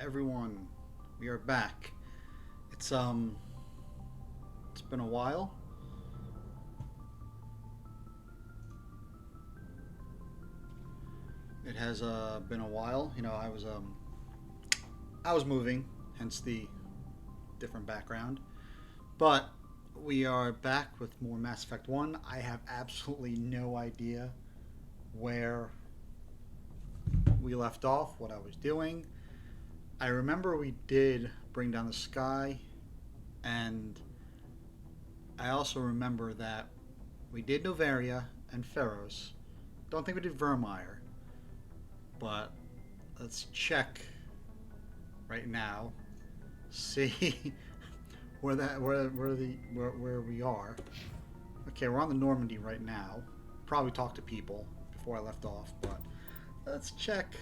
everyone. We are back. It's it's been a while. It has been a while. I was moving, hence the different background. But we are back with more Mass Effect 1. I have absolutely no idea where we left off, what I was doing. I remember we did bring down the sky, and I also remember that we did Novaria and Feros. Don't think we did Vermeer, but let's check right now, see where we are. Okay, we're on the Normandy right now. Probably talked to people before I left off, but let's check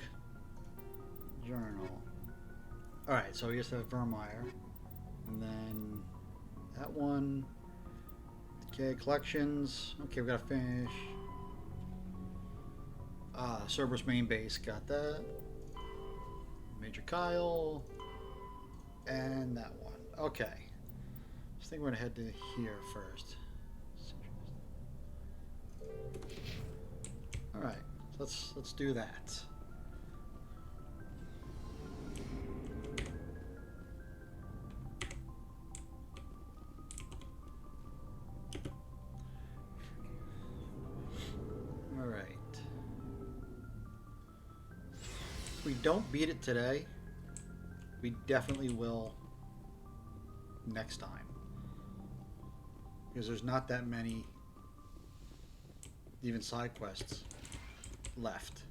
journal. All right, so we just have Vermeer, and then that one. Okay, collections. Okay, we gotta finish. Cerberus main base, got that. Major Kyle, and that one. Okay, I think we're gonna head to here first. All right, so let's do that. All right. If we don't beat it today, we definitely will next time. Because there's not that many even side quests left.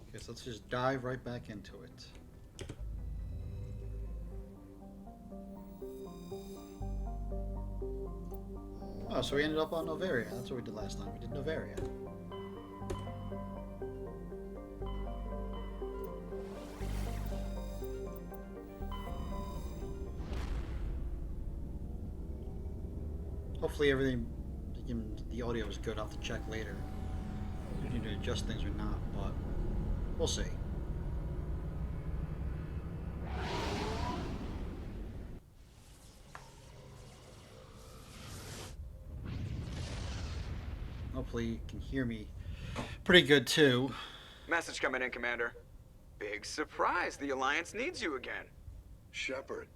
Okay, so let's just dive right back into it. Oh, so we ended up on Novaria. That's what we did last time. We did Novaria. Hopefully everything, the audio is good. I'll have to check later. If we need to adjust things or not, but we'll see. Hopefully you can hear me pretty good too. Message coming in, Commander. Big surprise, the Alliance needs you again. Shepard,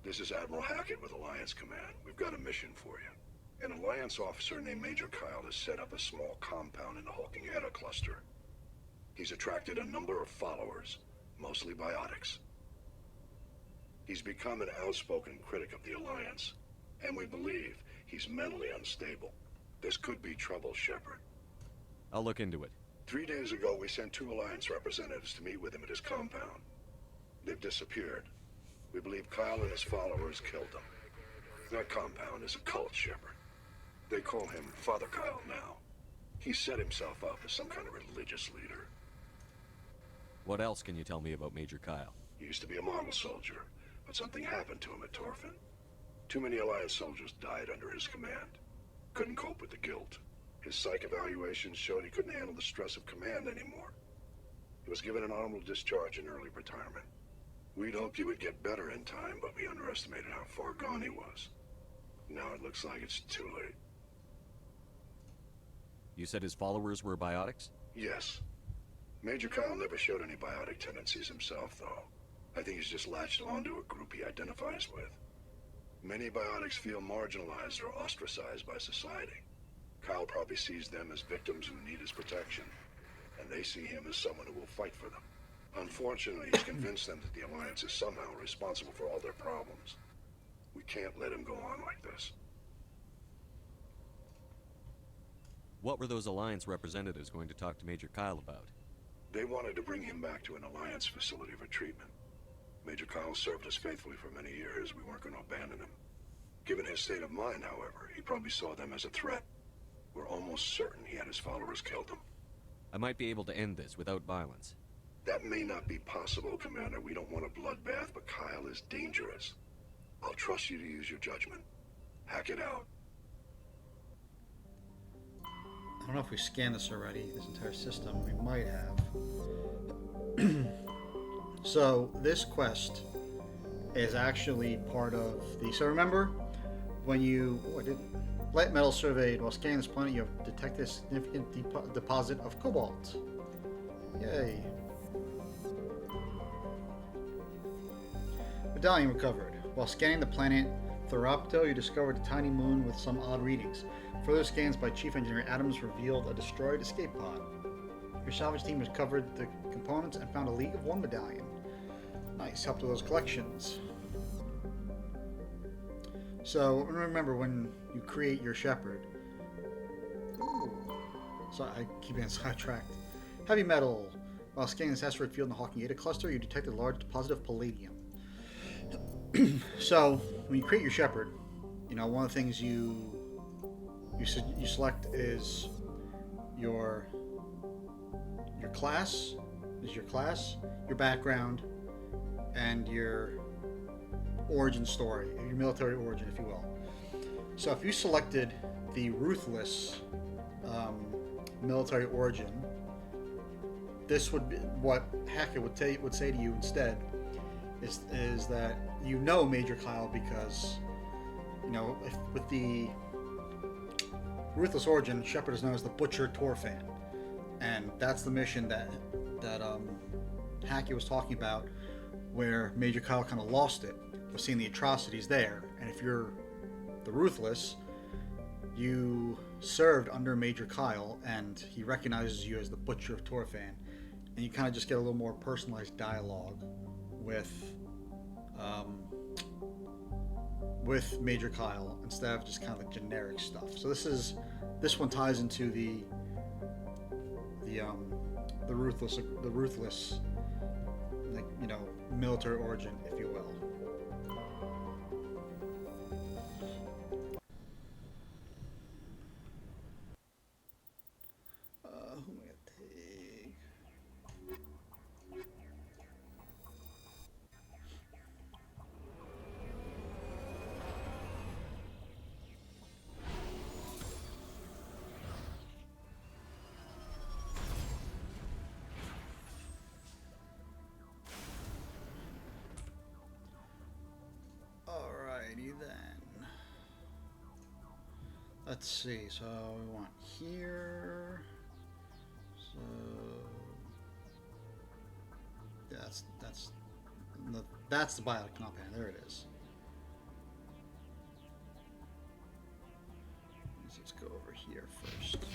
this is Admiral Hackett with Alliance Command. We've got a mission for you. An Alliance officer named Major Kyle has set up a small compound in the Hulking Eta cluster. He's attracted a number of followers, mostly biotics. He's become an outspoken critic of the Alliance, and we believe he's mentally unstable. This could be trouble, Shepard. I'll look into it. 3 days ago, we sent 2 Alliance representatives to meet with him at his compound. They've disappeared. We believe Kyle and his followers killed them. That compound is a cult, Shepard. They call him Father Kyle now. He set himself up as some kind of religious leader. What else can you tell me about Major Kyle? He used to be a model soldier, but something happened to him at Torfin. Too many Alliance soldiers died under his command. Couldn't cope with the guilt. His psych evaluations showed he couldn't handle the stress of command anymore. He was given an honorable discharge in early retirement. We'd hoped he would get better in time, but we underestimated how far gone he was. Now it looks like it's too late. You said his followers were biotics? Yes. Major Kyle never showed any biotic tendencies himself, though. I think he's just latched onto a group he identifies with. Many biotics feel marginalized or ostracized by society. Kyle probably sees them as victims who need his protection, and they see him as someone who will fight for them. Unfortunately, he's convinced them that the Alliance is somehow responsible for all their problems. We can't let him go on like this. What were those Alliance representatives going to talk to Major Kyle about? They wanted to bring him back to an Alliance facility for treatment. Major Kyle served us faithfully for many years. We weren't going to abandon him. Given his state of mind, however, he probably saw them as a threat. We're almost certain he had his followers killed him. I might be able to end this without violence. That may not be possible, Commander. We don't want a bloodbath, but Kyle is dangerous. I'll trust you to use your judgment. Hack it out. I don't know if we scanned this already, this entire system. We might have. So, this quest is actually part of the... So remember, when you... Oh, I didn't... Light metal surveyed. While scanning this planet, you have detected a significant deposit of cobalt. Yay. Medallion recovered. While scanning the planet Thoropto, you discovered a tiny moon with some odd readings. Further scans by Chief Engineer Adams revealed a destroyed escape pod. Your salvage team recovered the components and found a League of One medallion. Nice, helped with those collections. So remember when you create your Shepherd. Ooh. So I keep getting sidetracked. Heavy metal. While scanning this asteroid field in the Hawking Eta cluster, you detected a large deposit of palladium. So when you create your Shepherd, you know, one of the things you select is your class, your background, and your origin story, your military origin, if you will. So if you selected the Ruthless military origin, this would be what Hackett would say to you instead. Is that you know Major Kyle because, you know, with the Ruthless origin, Shepard is known as the Butcher Torfan, and that's the mission that Hackett was talking about, where Major Kyle kind of lost it, was seeing the atrocities there. And if you're the Ruthless, you served under Major Kyle, and he recognizes you as the Butcher of Torfan, and you kind of just get a little more personalized dialogue with Major Kyle instead of just kind of the generic stuff. So this one ties into the ruthless, like, you know, military origin, if you will. Who am I gonna take? Alrighty then. Let's see. So we want here. So that's the biotic compound. There it is. Let's go over here first.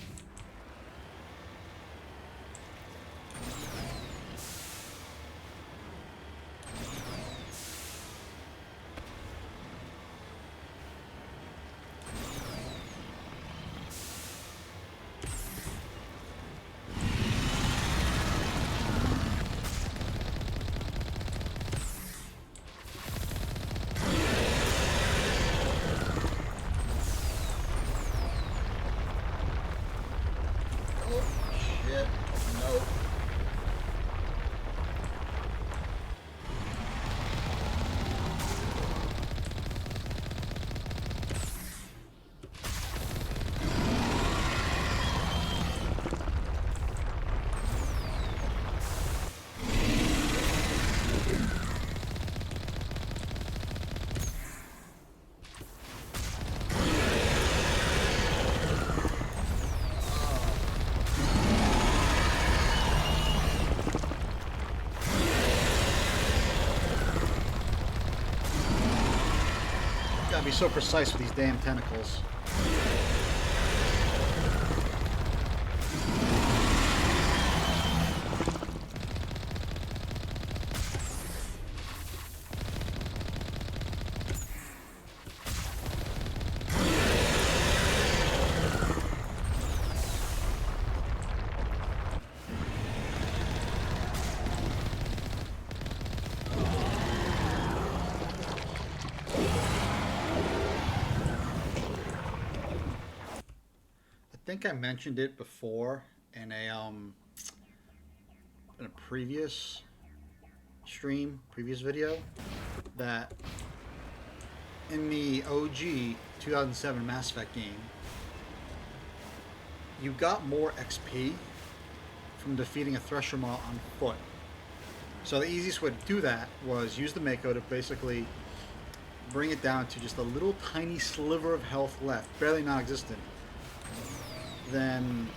Gotta be so precise with these damn tentacles. I think I mentioned it before in a in a previous stream, previous video, that in the OG 2007 Mass Effect game, you got more XP from defeating a Thresher Maw on foot. So the easiest way to do that was use the Mako to basically bring it down to just a little tiny sliver of health left, barely non-existent. Then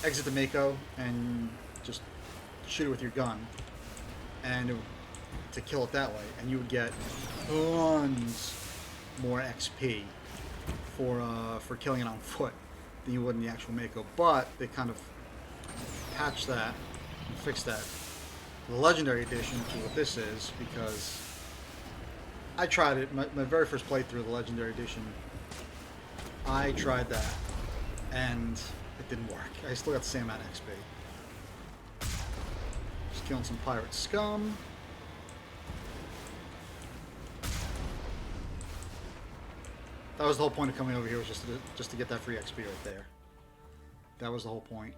exit the Mako and just shoot it with your gun, and to kill it that way, and you would get tons more XP for killing it on foot than you would in the actual Mako. But they kind of patched that and fixed that, the Legendary Edition, to what this is, because I tried it, my very first playthrough of the Legendary Edition, I tried that, and it didn't work. I still got the same amount of XP. Just killing some pirate scum. That was the whole point of coming over here, was just to get that free XP right there. That was the whole point.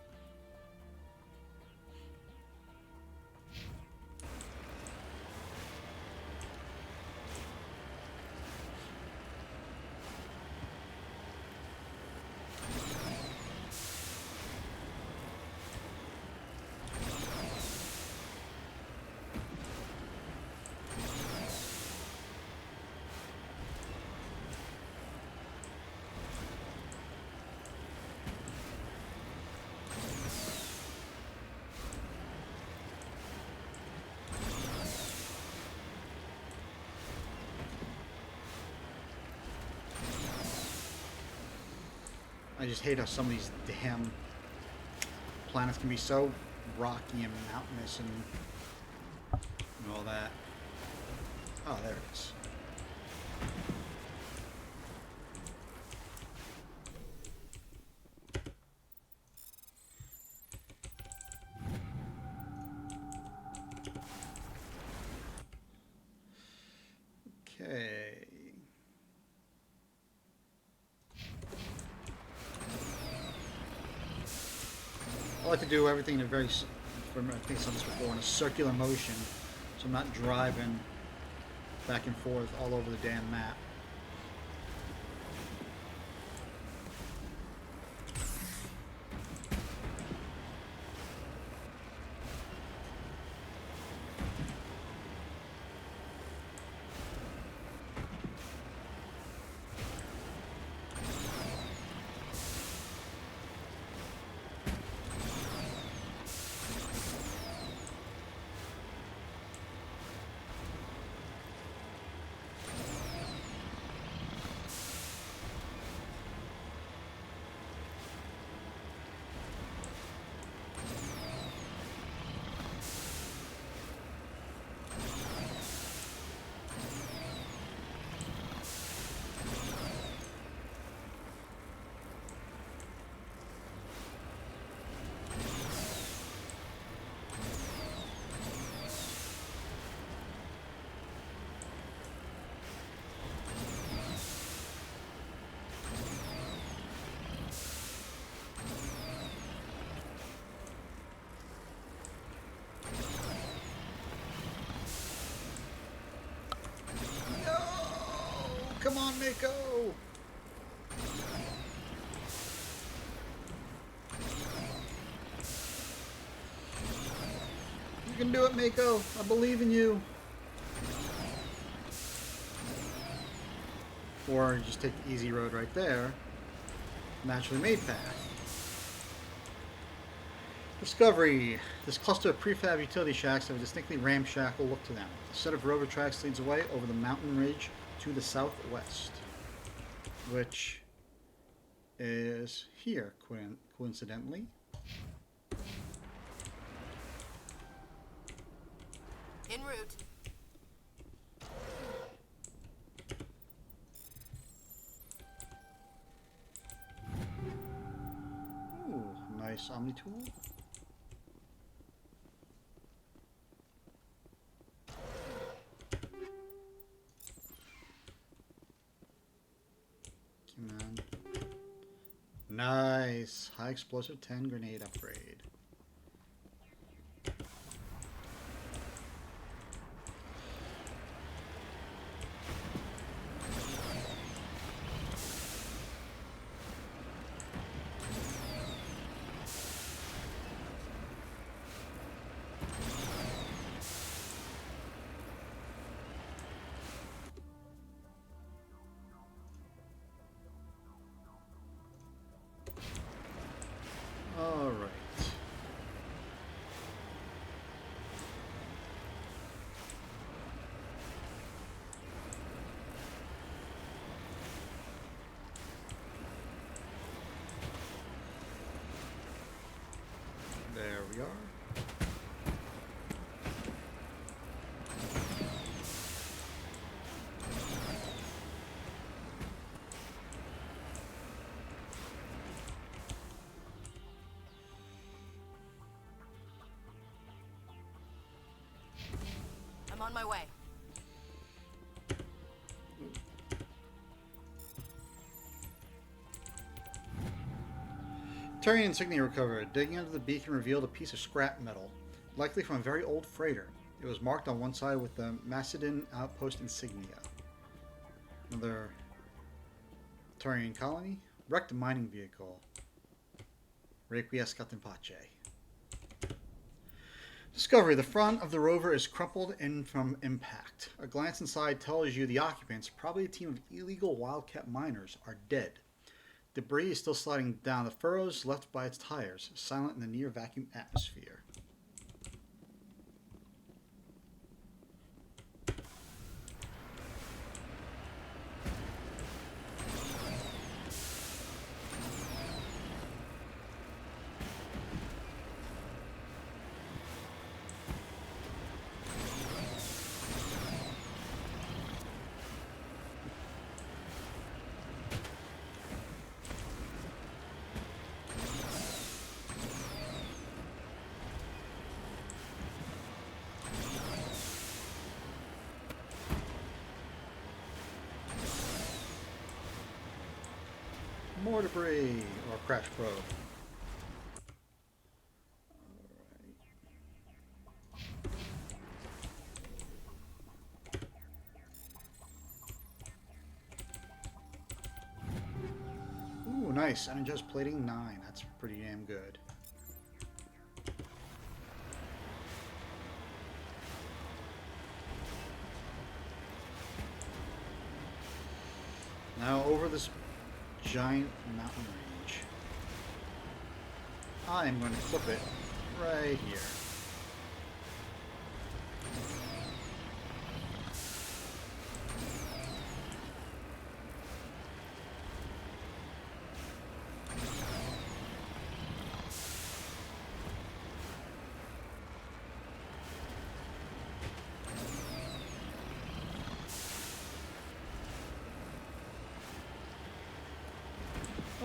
I just hate how some of these damn planets can be so rocky and mountainous and all that. Oh, there it is. Okay. I like to do everything in a very, I think I've said this before, in a circular motion, so I'm not driving back and forth all over the damn map. Come on, Mako! You can do it, Mako. I believe in you. Or just take the easy road right there. Naturally made path. Discovery. This cluster of prefab utility shacks have a distinctly ramshackle look to them. A set of railroad tracks leads away over the mountain ridge to the southwest, which is here, coincidentally. En route. Ooh, nice Omni tool. Come on. Nice. High explosive 10 grenade upgrade. I'm on my way. Turian insignia recovered. Digging under the beacon revealed a piece of scrap metal, likely from a very old freighter. It was marked on one side with the Macedon outpost insignia. Another Turian colony. Wrecked mining vehicle. Requiescat in pace. Discovery. The front of the rover is crumpled in from impact. A glance inside tells you the occupants, probably a team of illegal wildcat miners, are dead. Debris is still sliding down the furrows left by its tires, silent in the near vacuum atmosphere. More debris, or crash probe. Ooh, nice. Energized plating 9. That's pretty damn good. Now over this giant mountain range. I am going to flip it right here.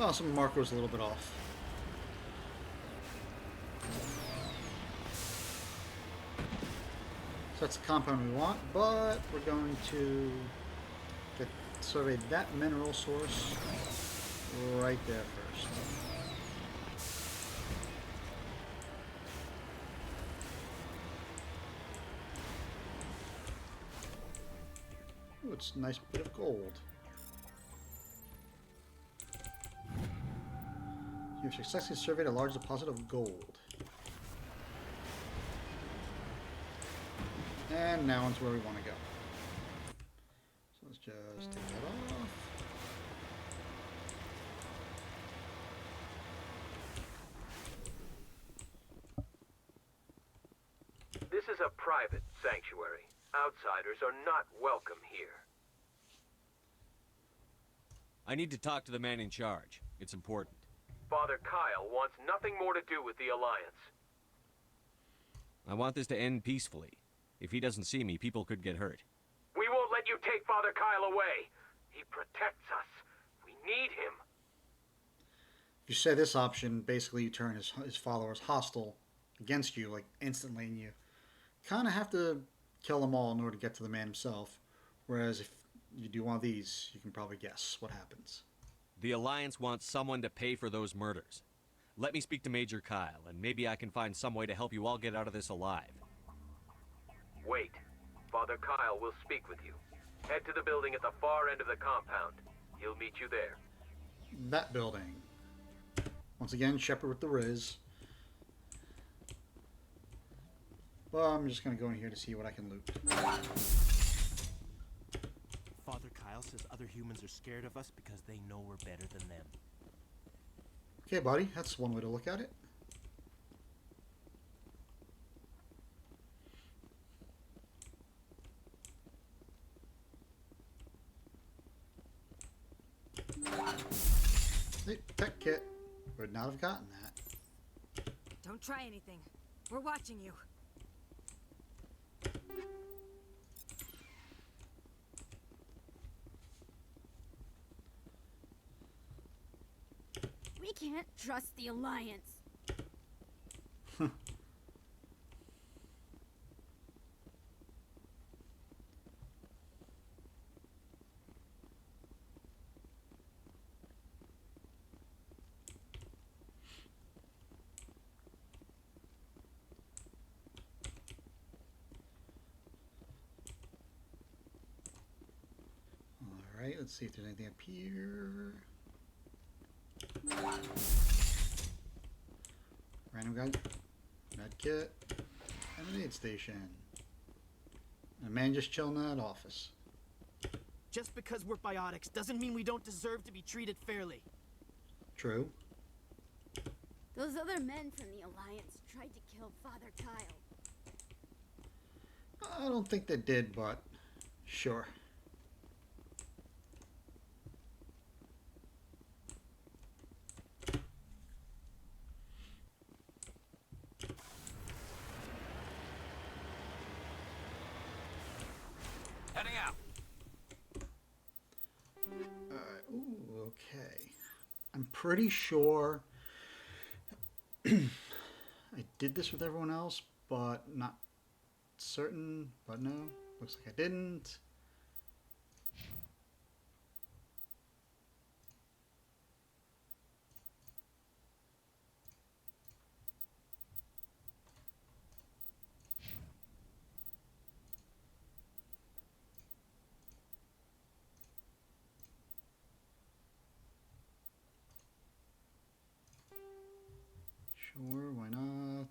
Oh, some marker was a little bit off. So that's the compound we want, but we're going to survey that mineral source right there first. Ooh, it's a nice bit of gold. You've successfully surveyed a large deposit of gold. And now onto where we want to go. So let's just take that off. This is a private sanctuary. Outsiders are not welcome here. I need to talk to the man in charge. It's important. Father Kyle wants nothing more to do with the Alliance. I want this to end peacefully. If he doesn't see me, people could get hurt. We won't let you take Father Kyle away. He protects us. We need him. If you say this option, basically you turn his followers hostile against you, like instantly, and you kind of have to kill them all in order to get to the man himself. Whereas if you do one of these, you can probably guess what happens. The Alliance wants someone to pay for those murders. Let me speak to Major Kyle, and maybe I can find some way to help you all get out of this alive. Wait. Father Kyle will speak with you. Head to the building at the far end of the compound. He'll meet you there. That building. Once again, Shepard with the Riz. Well, I'm just going to go in here to see what I can loot. Father Kyle says other humans are scared of us because they know we're better than them. Okay, buddy, that's one way to look at it. Hey, tech kit. Would not have gotten that. Don't try anything. We're watching you. We can't trust the Alliance. let's see if there's anything up here. Random guy. Med kit. And an aid station. A man just chilling in that office. Just because we're biotics doesn't mean we don't deserve to be treated fairly. True. Those other men from the Alliance tried to kill Father Kyle. I don't think they did, but sure. Heading out. Ooh, okay. I'm pretty sure I did this with everyone else, but not certain. But no, looks like I didn't. Sure, why not?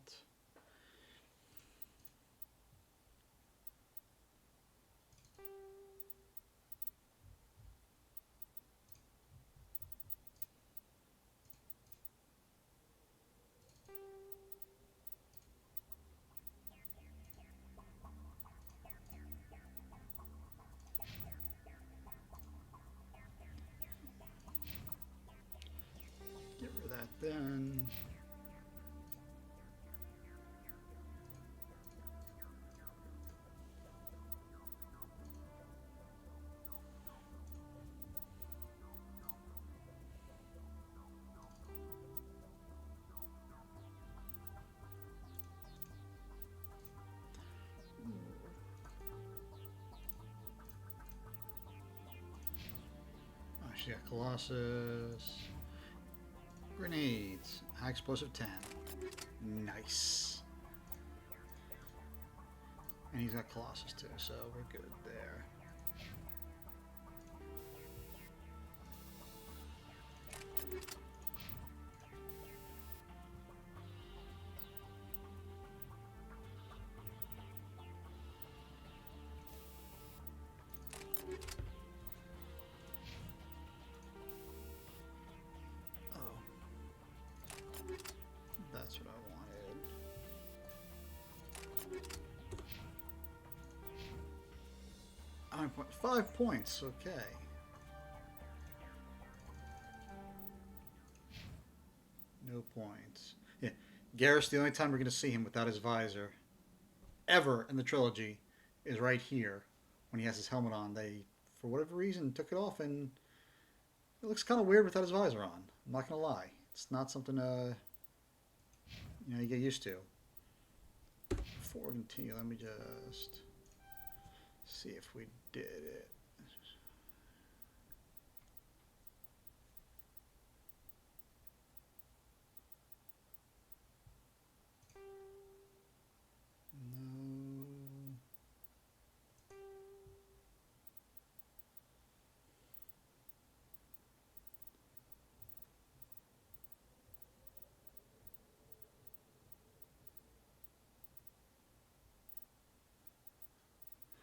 Get rid of that then. Oh, she got Colossus. Grenades. High explosive 10. Nice. And he's got Colossus too, so we're good there. That's what I wanted. 5 points, okay. No points. Yeah, Garrus, the only time we're going to see him without his visor, ever in the trilogy, is right here, when he has his helmet on. They, for whatever reason, took it off, and it looks kind of weird without his visor on. I'm not going to lie. It's not something, you get used to. Before we continue, let me just see if we did it.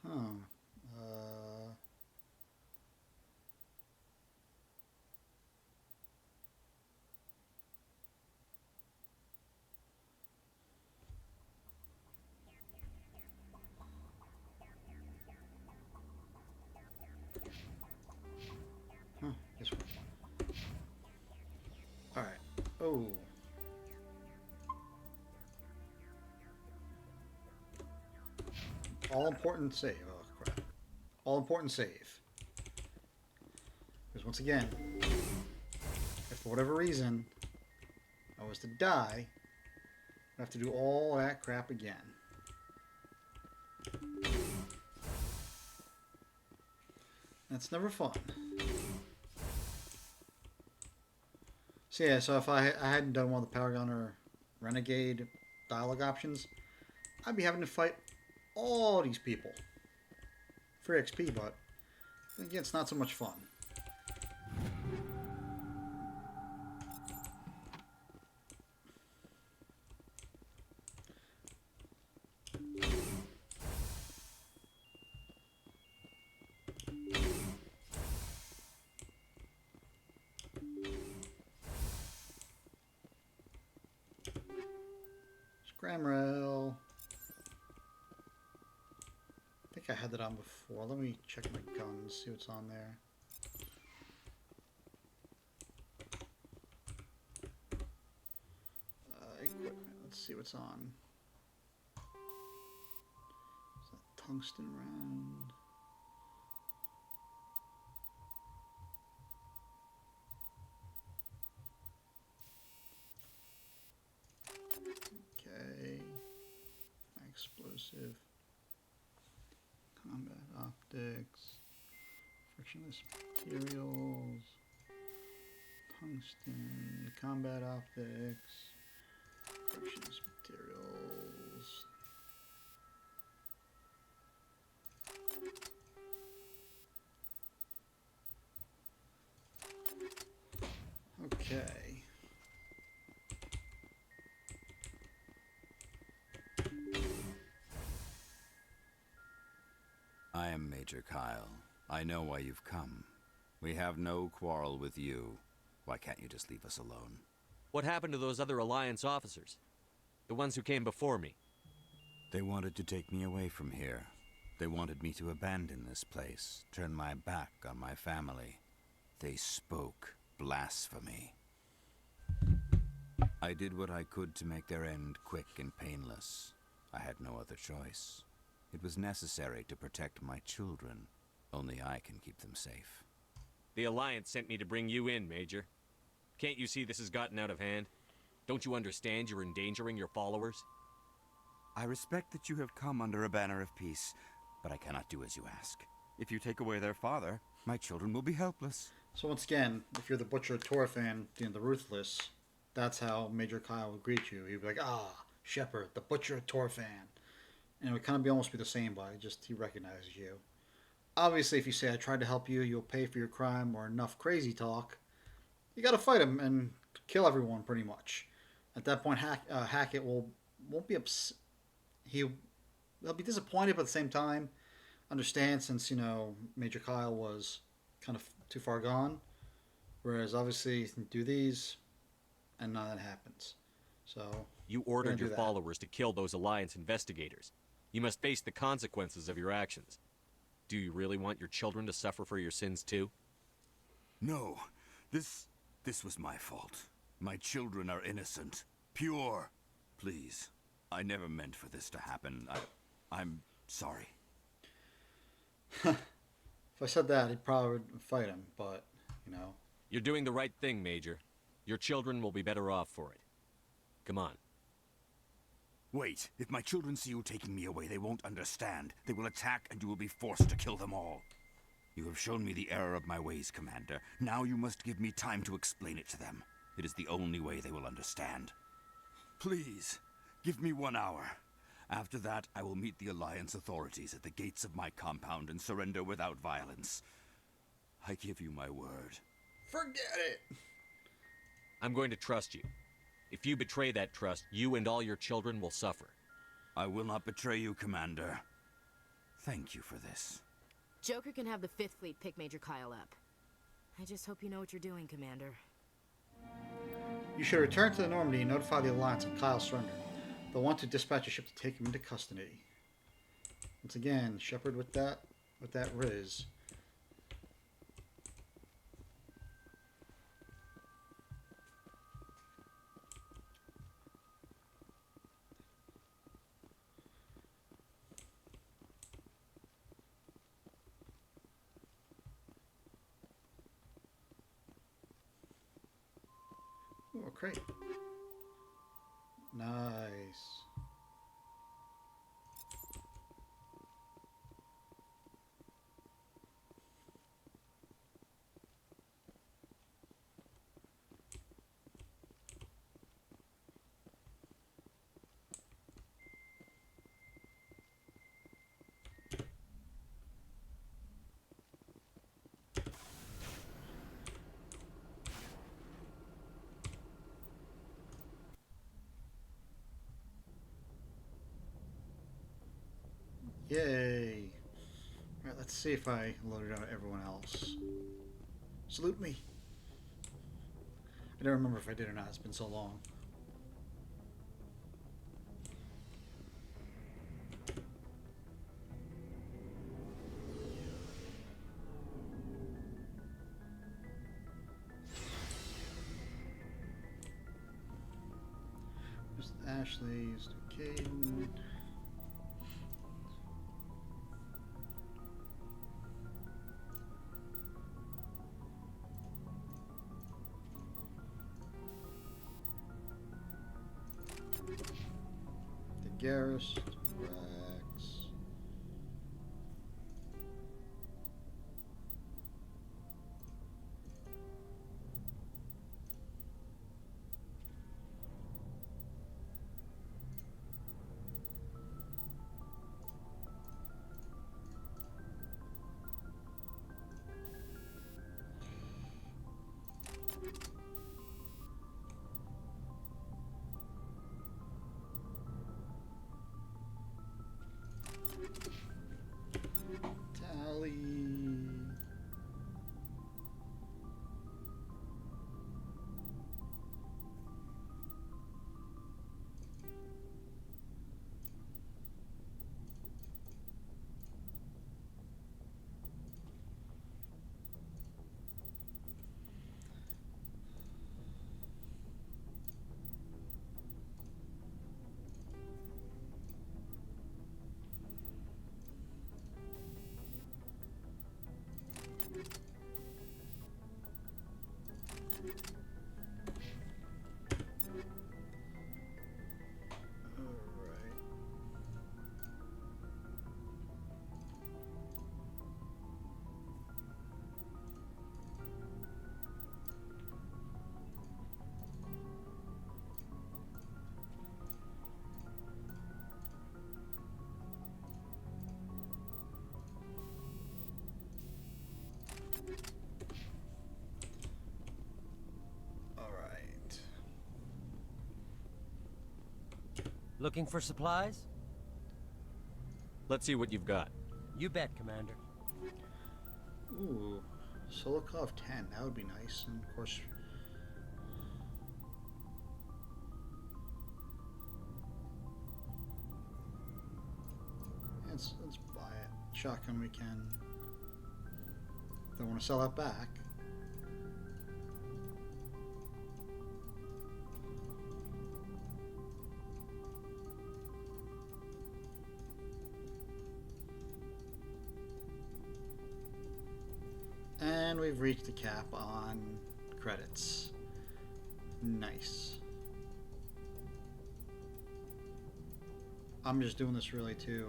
No. Huh. Huh, this one. Alright. Oh. All important save. Oh, crap. All important save. Because once again, if for whatever reason I was to die, I have to do all that crap again. That's never fun. So yeah, so if I hadn't done one of the Power Gun or Renegade dialogue options, I'd be having to fight all these people for XP, but again, it's not so much fun. Scramrail. I think I had that on before. Let me check my guns, see what's on there. Equipment. Let's see what's on. Is that tungsten round? Okay. Explosive. Combat optics. Frictionless materials. Tungsten. Combat optics. Frictionless materials. Okay. I am Major Kyle. I know why you've come. We have no quarrel with you. Why can't you just leave us alone? What happened to those other Alliance officers? The ones who came before me? They wanted to take me away from here. They wanted me to abandon this place, turn my back on my family. They spoke blasphemy. I did what I could to make their end quick and painless. I had no other choice. It was necessary to protect my children. Only I can keep them safe. The Alliance sent me to bring you in, Major. Can't you see this has gotten out of hand? Don't you understand you're endangering your followers? I respect that you have come under a banner of peace, but I cannot do as you ask. If you take away their father, my children will be helpless. So once again, if you're the Butcher Tor fan, the Ruthless, that's how Major Kyle would greet you. He'd be like, "Ah, Shepard, the Butcher Tor fan." And it would kind of almost be the same, but just he recognizes you. Obviously, if you say, "I tried to help you, you'll pay for your crime," or enough crazy talk, you gotta fight him and kill everyone, pretty much. At that point, Hackett won't be upset. He'll be disappointed, but at the same time, understand since, Major Kyle was kind of too far gone. Whereas, obviously, you can do these, and none of that happens. So you ordered your followers to kill those Alliance investigators. You must face the consequences of your actions. Do you really want your children to suffer for your sins too? No. This was my fault. My children are innocent. Pure. Please. I never meant for this to happen. I'm sorry. If I said that, he'd probably fight him, but, You're doing the right thing, Major. Your children will be better off for it. Come on. Wait. If my children see you taking me away, they won't understand. They will attack, and you will be forced to kill them all. You have shown me the error of my ways, Commander. Now you must give me time to explain it to them. It is the only way they will understand. Please, give me 1 hour. After that, I will meet the Alliance authorities at the gates of my compound and surrender without violence. I give you my word. Forget it! I'm going to trust you. If you betray that trust, you and all your children will suffer. I will not betray you, Commander. Thank you for this. Joker can have the 5th Fleet pick Major Kyle up. I just hope you know what you're doing, Commander. You should return to the Normandy and notify the Alliance of Kyle's surrender. They'll want to dispatch a ship to take him into custody. Once again, Shepard with that riz. Ooh, a crate. Nice. Yay. Alright, let's see if I loaded out everyone else. Salute me. I don't remember if I did or not. It's been so long. Just Ashley, just Caden. The Garrus, Rex. Tally. Looking for supplies? Let's see what you've got. You bet, Commander. Ooh, Solikov 10. That would be nice. And of course, let's buy it. Shotgun we can. Don't want to sell that back. And we've reached the cap on credits. Nice. I'm just doing this really to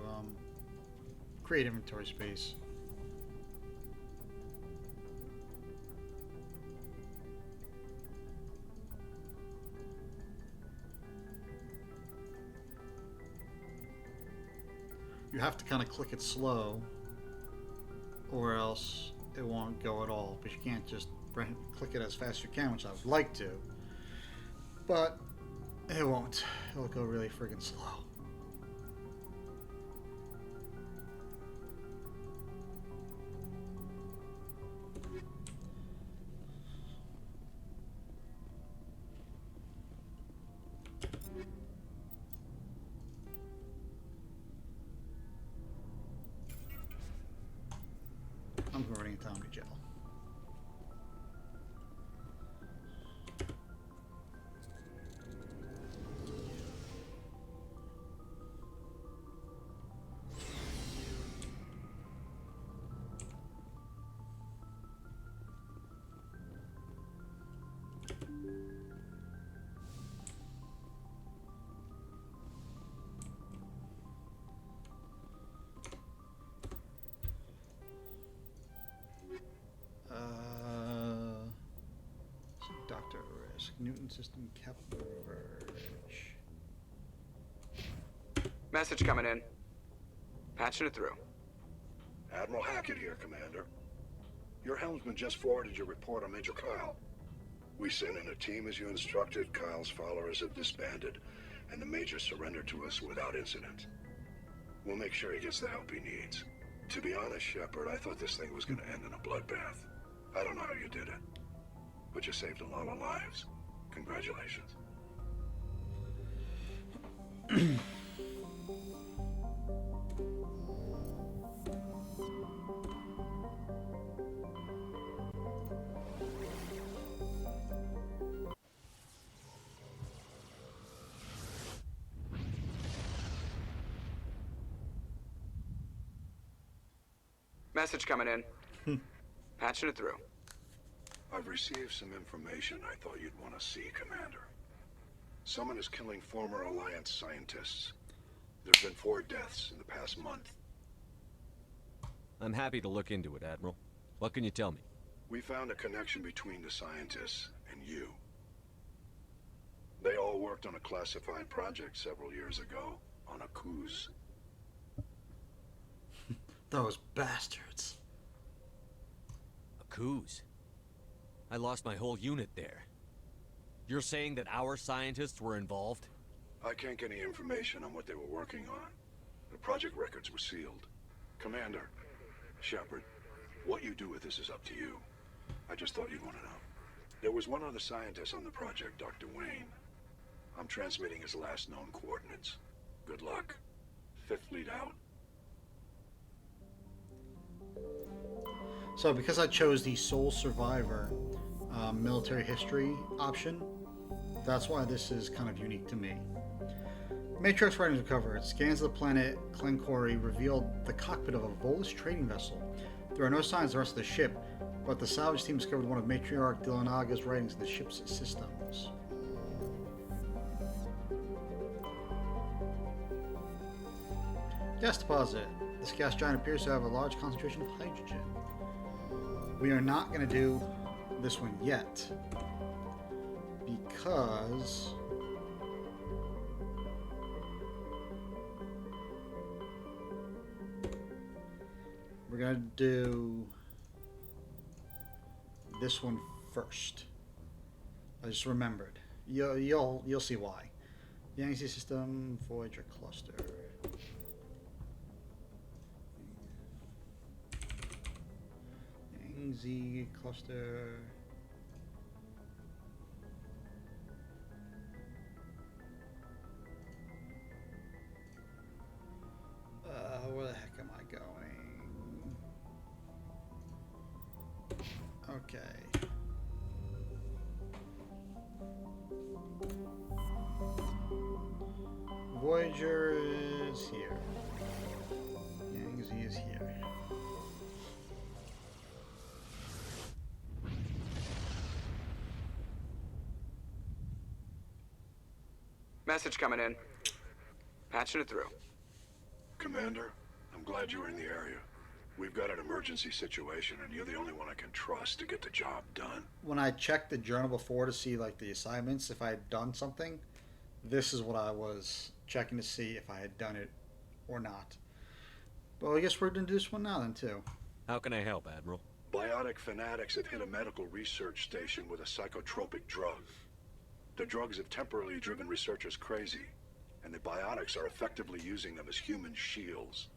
create inventory space. You have to kind of click it slow, or else it won't go at all. But you can't just click it as fast as you can, which I would like to. But it won't. It'll go really friggin' slow. I'm converting a Tommy gel. Doctor Risk, Newton system, Verge. Message coming in. Patching it through. Admiral Hackett here, Commander. Your helmsman just forwarded your report on Major Kyle. We sent in a team as you instructed. Kyle's followers have disbanded, and the Major surrendered to us without incident. We'll make sure he gets the help he needs. To be honest, Shepard, I thought this thing was going to end in a bloodbath. I don't know how you did it, but you saved a lot of lives. Congratulations. Message coming in. Patching it through. I've received some information I thought you'd want to see, Commander. Someone is killing former Alliance scientists. There's been 4 deaths in the past month. I'm happy to look into it, Admiral. What can you tell me? We found a connection between the scientists and you. They all worked on a classified project several years ago on Akuz. Those bastards. Akuz? I lost my whole unit there. You're saying that our scientists were involved? I can't get any information on what they were working on. The project records were sealed. Commander, Shepard, what you do with this is up to you. I just thought you'd want to know. There was one other scientist on the project, Dr. Wayne. I'm transmitting his last known coordinates. Good luck. 5th Fleet out. So because I chose the sole survivor military history option, that's why this is kind of unique to me. Matrix writings recovered. Scans of the planet Glencori revealed the cockpit of a Volus trading vessel. There are no signs of the rest of the ship, but the salvage team discovered one of Matriarch Dilonaga's writings in the ship's systems. Gas deposit. This gas giant appears to have a large concentration of hydrogen. We are not going to do this one yet because we're going to do this one first. I just remembered. You'll see why. Yangtze system, Voyager cluster. Yangtze cluster. Where the heck am I going? Okay. Voyager is here. Yangtze is here. Message coming in. Patching it through. Commander, I'm glad you were in the area. We've got an emergency situation, and you're the only one I can trust to get the job done. When I checked the journal before to see like the assignments, if I had done something, this is what I was checking to see if I had done it or not. But I guess we're going to do this one now then too. How can I help, Admiral? Biotic fanatics have hit a medical research station with a psychotropic drug. The drugs have temporarily driven researchers crazy, and the biotics are effectively using them as human shields.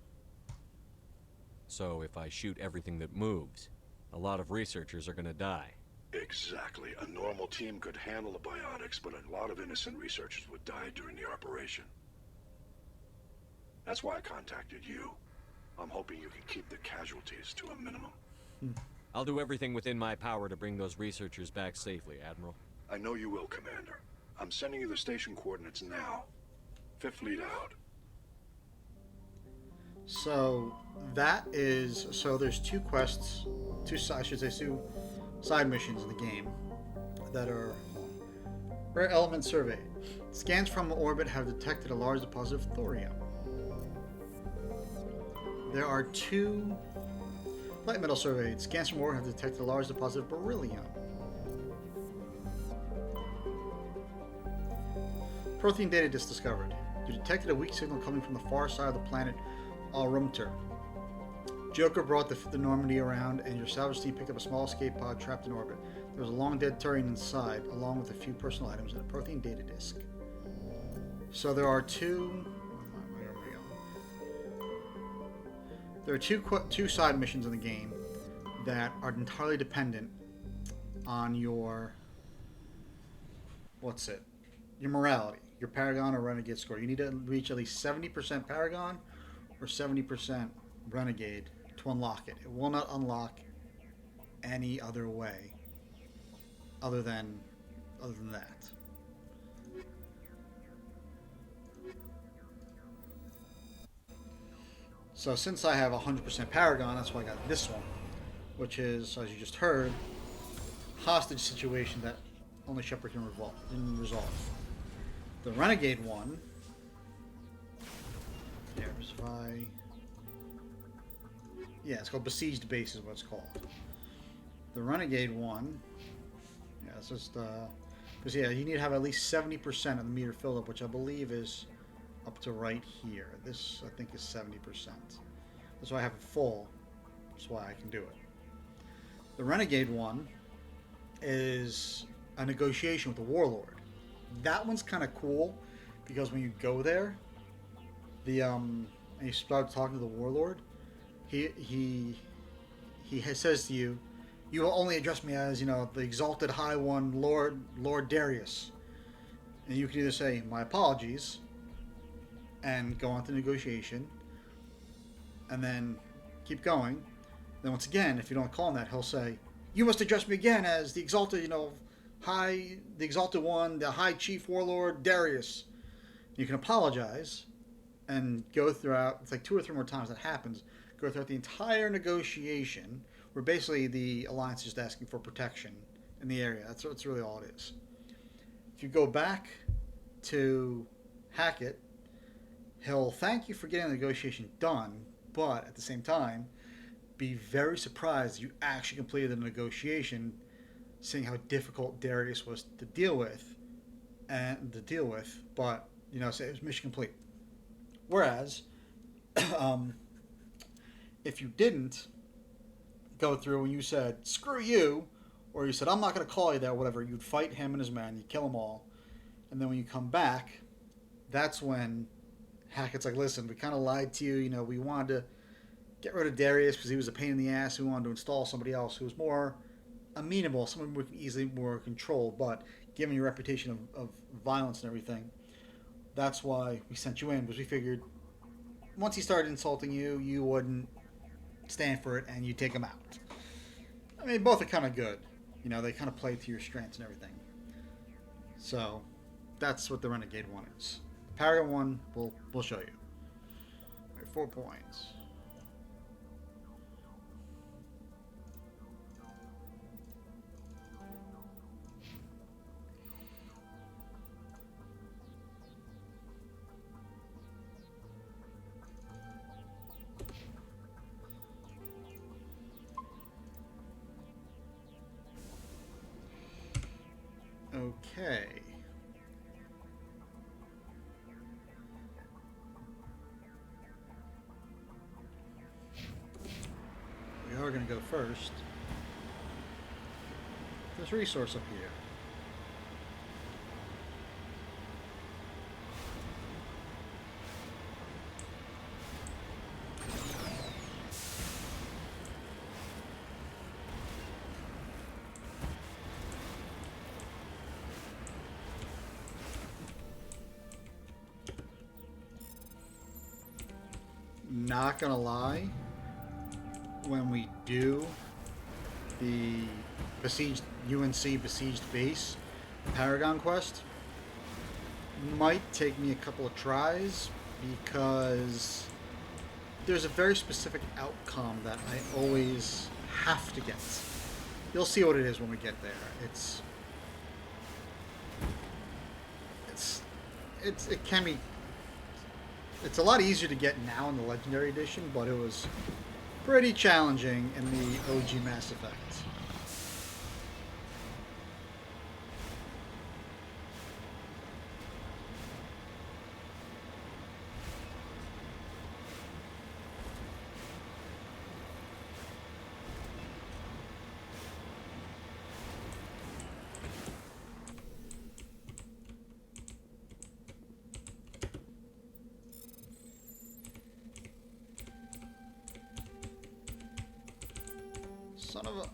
So if I shoot everything that moves, a lot of researchers are gonna die. Exactly. A normal team could handle the biotics, but a lot of innocent researchers would die during the operation. That's why I contacted you. I'm hoping you can keep the casualties to a minimum. I'll do everything within my power to bring those researchers back safely, Admiral. I know you will, Commander. I'm sending you the station coordinates now. 5th Fleet out. So that is, so there's 2 quests, two side missions in the game that are Rare Element Survey. Scans from orbit have detected a large deposit of thorium. There are 2 Light Metal Survey. Scans from orbit have detected a large deposit of beryllium. Protein data disk discovered. You detected a weak signal coming from the far side of the planet Alrumter. Joker brought the Normandy around, and your salvage team picked up a small escape pod trapped in orbit. There was a long dead Turian inside, along with a few personal items and a protein data disk. So there are 2. There are two side missions in the game that are entirely dependent on your your morality, your Paragon or Renegade score. You need to reach at least 70% Paragon or 70% Renegade to unlock it. It will not unlock any other way other than that. So since I have 100% Paragon, that's why I got this one, which is, as you just heard, hostage situation that only Shepard can resolve. The Renegade one, there's yeah, it's called Besieged Base is what it's called. The Renegade one, yeah, it's just, because yeah, you need to have at least 70% of the meter filled up, which I believe is up to right here. This, I think, is 70%. That's why I have it full. That's why I can do it. The Renegade one is a negotiation with the Warlord. That one's kind of cool because when you go there, and you start talking to the Warlord, he says to you, "You will only address me as, the Exalted High One, Lord Darius." And you can either say, "My apologies," and go on to negotiation, and then keep going. Then once again, if you don't call him that, he'll say, "You must address me again as the Exalted, the Exalted One, the High Chief Warlord Darius." You can apologize and go throughout. It's like 2 or 3 more times that happens. Go throughout the entire negotiation, where basically the Alliance is just asking for protection in the area. That's really all it is. If you go back to Hackett, he'll thank you for getting the negotiation done, but at the same time, be very surprised you actually completed the negotiation, seeing how difficult Darius was to deal with, but, say it was mission complete. Whereas, if you didn't go through and you said, "Screw you," or you said, "I'm not going to call you that," whatever, you'd fight him and his men, you kill them all, and then when you come back, that's when Hackett's like, "Listen, we kind of lied to you, we wanted to get rid of Darius because he was a pain in the ass. We wanted to install somebody else who was more amenable, someone we can easily more control, but given your reputation of violence and everything, that's why we sent you in, because we figured once he started insulting you, you wouldn't stand for it and you take him out." I mean, both are kind of good. They kind of play to your strengths and everything. So that's what the Renegade one is. The Paragon one, we'll show you. All right, 4 points. Okay. We are going to go first. This resource up here. Not gonna lie, when we do the besieged UNC besieged base Paragon quest, might take me a couple of tries because there's a very specific outcome that I always have to get. You'll see what it is when we get there. It can be. It's a lot easier to get now in the Legendary Edition, but it was pretty challenging in the OG Mass Effect. Son of a...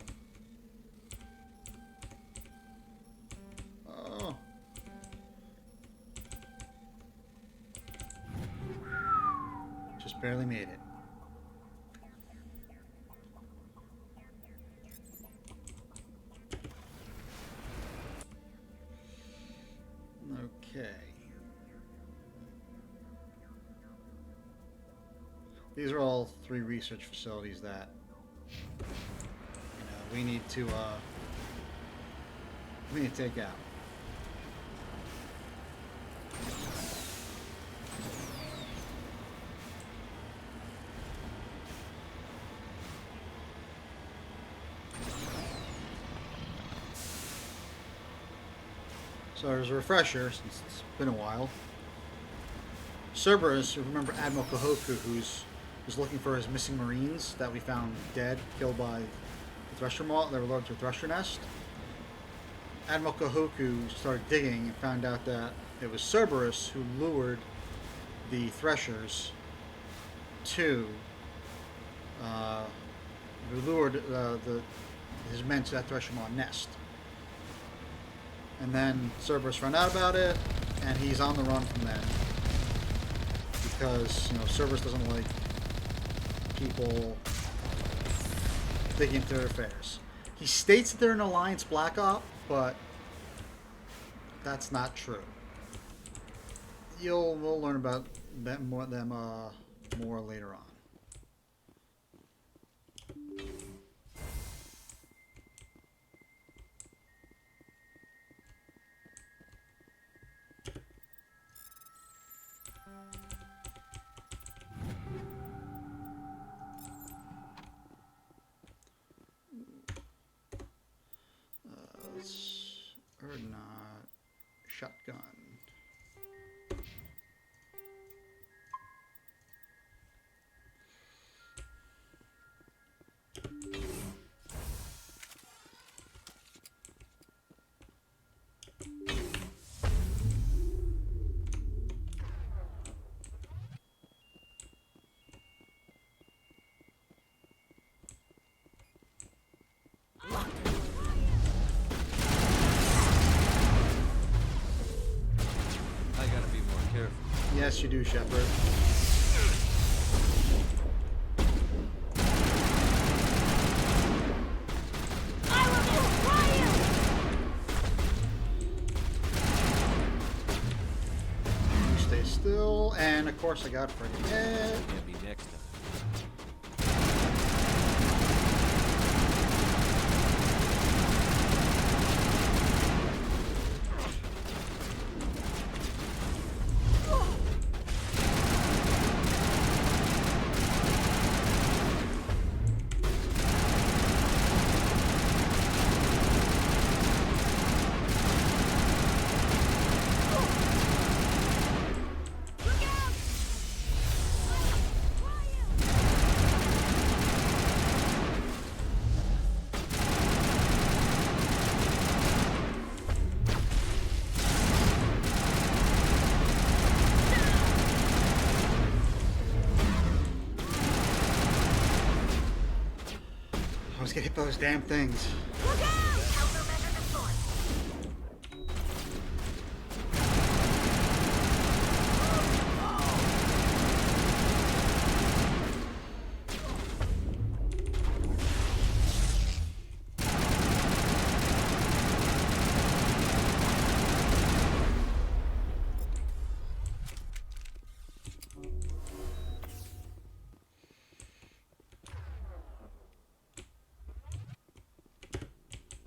Oh. Just barely made it. Okay. These are all 3 research facilities that we need to take out. So as a refresher, since it's been a while, Cerberus, you remember Admiral Kahoku, who's looking for his missing Marines that we found dead, killed by the Thresher Maw. They were lured to a Thresher nest. Admiral Kahoku started digging and found out that it was Cerberus who lured the Threshers to, his men to that Thresher Maw nest. And then Cerberus found out about it, and he's on the run from them. Because, Cerberus doesn't like people digging into their affairs. He states that they're an Alliance Black Op, but that's not true. We'll learn about them more later on. Or not. Shotgun. Yes, you do, Shepard. You stay still, and of course I got friggin' hit. Get me next time. Let's get hit by those damn things.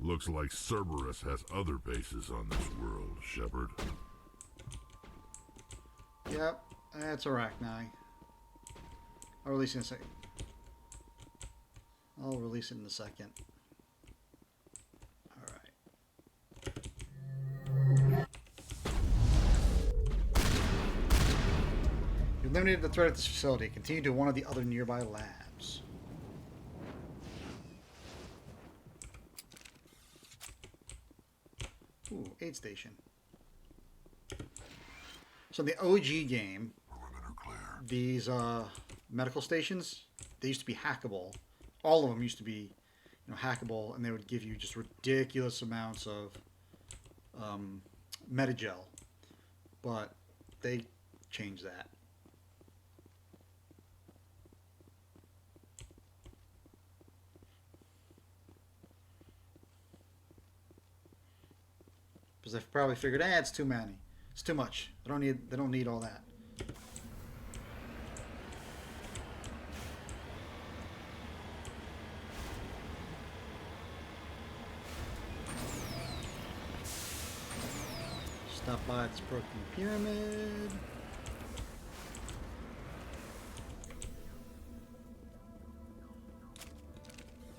Looks like Cerberus has other bases on this world, Shepard. Yep, that's Arachni. I'll release it in a second. I'll release it in a second. Alright. You eliminated the threat at this facility. Continue to one of the other nearby labs. Ooh, aid station. So in the OG game, these medical stations, they used to be hackable. All of them used to be, hackable, and they would give you just ridiculous amounts of Metagel. But they changed that. Because they've probably figured, it's too many. It's too much. They don't need all that. Stop by this broken pyramid.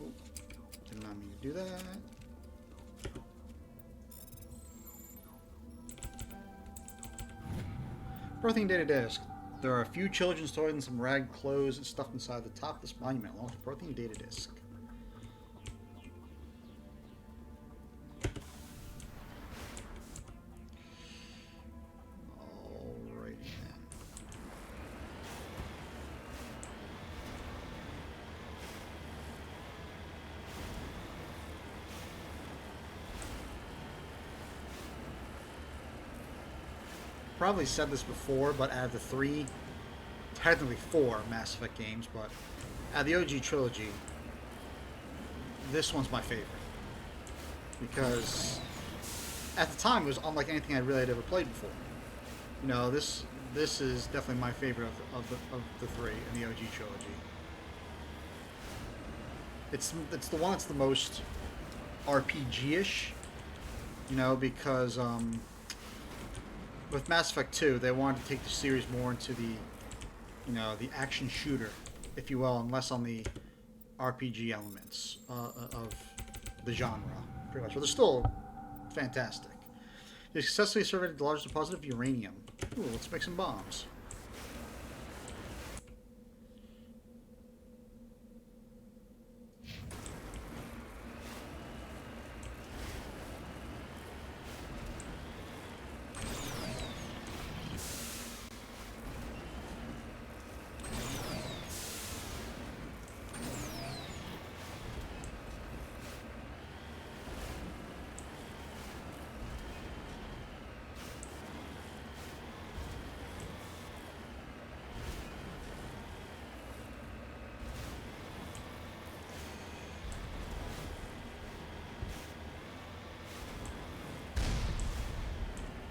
Oh, did not mean to do that. Birthing data disc. There are a few children's toys and some ragged clothes and stuff inside the top of this monument, along with birthing data disc. Alrighty then. Probably said this before, but out of the three, technically four Mass Effect games, but out of the OG trilogy, this one's my favorite. Because at the time, it was unlike anything I really had ever played before. You know, this is definitely my favorite of the three in the OG trilogy. It's the one that's the most RPG-ish, you know, because with Mass Effect 2, they wanted to take the series more into the, you know, the action shooter, if you will, and less on the RPG elements of the genre, pretty much. But they're still fantastic. They successfully surveyed the largest deposit of uranium. Ooh, let's make some bombs.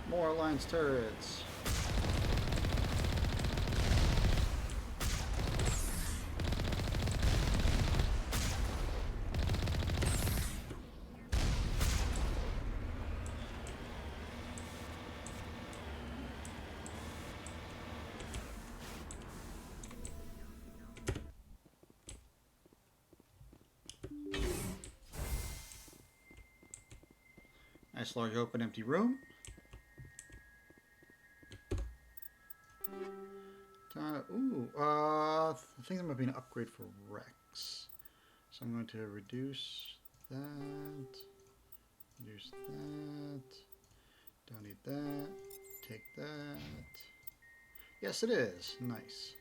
More Alliance turrets. Nice large open empty room. I think there might be an upgrade for Rex. So I'm going to reduce that. Reduce that. Don't need that. Take that. Yes, it is. Nice.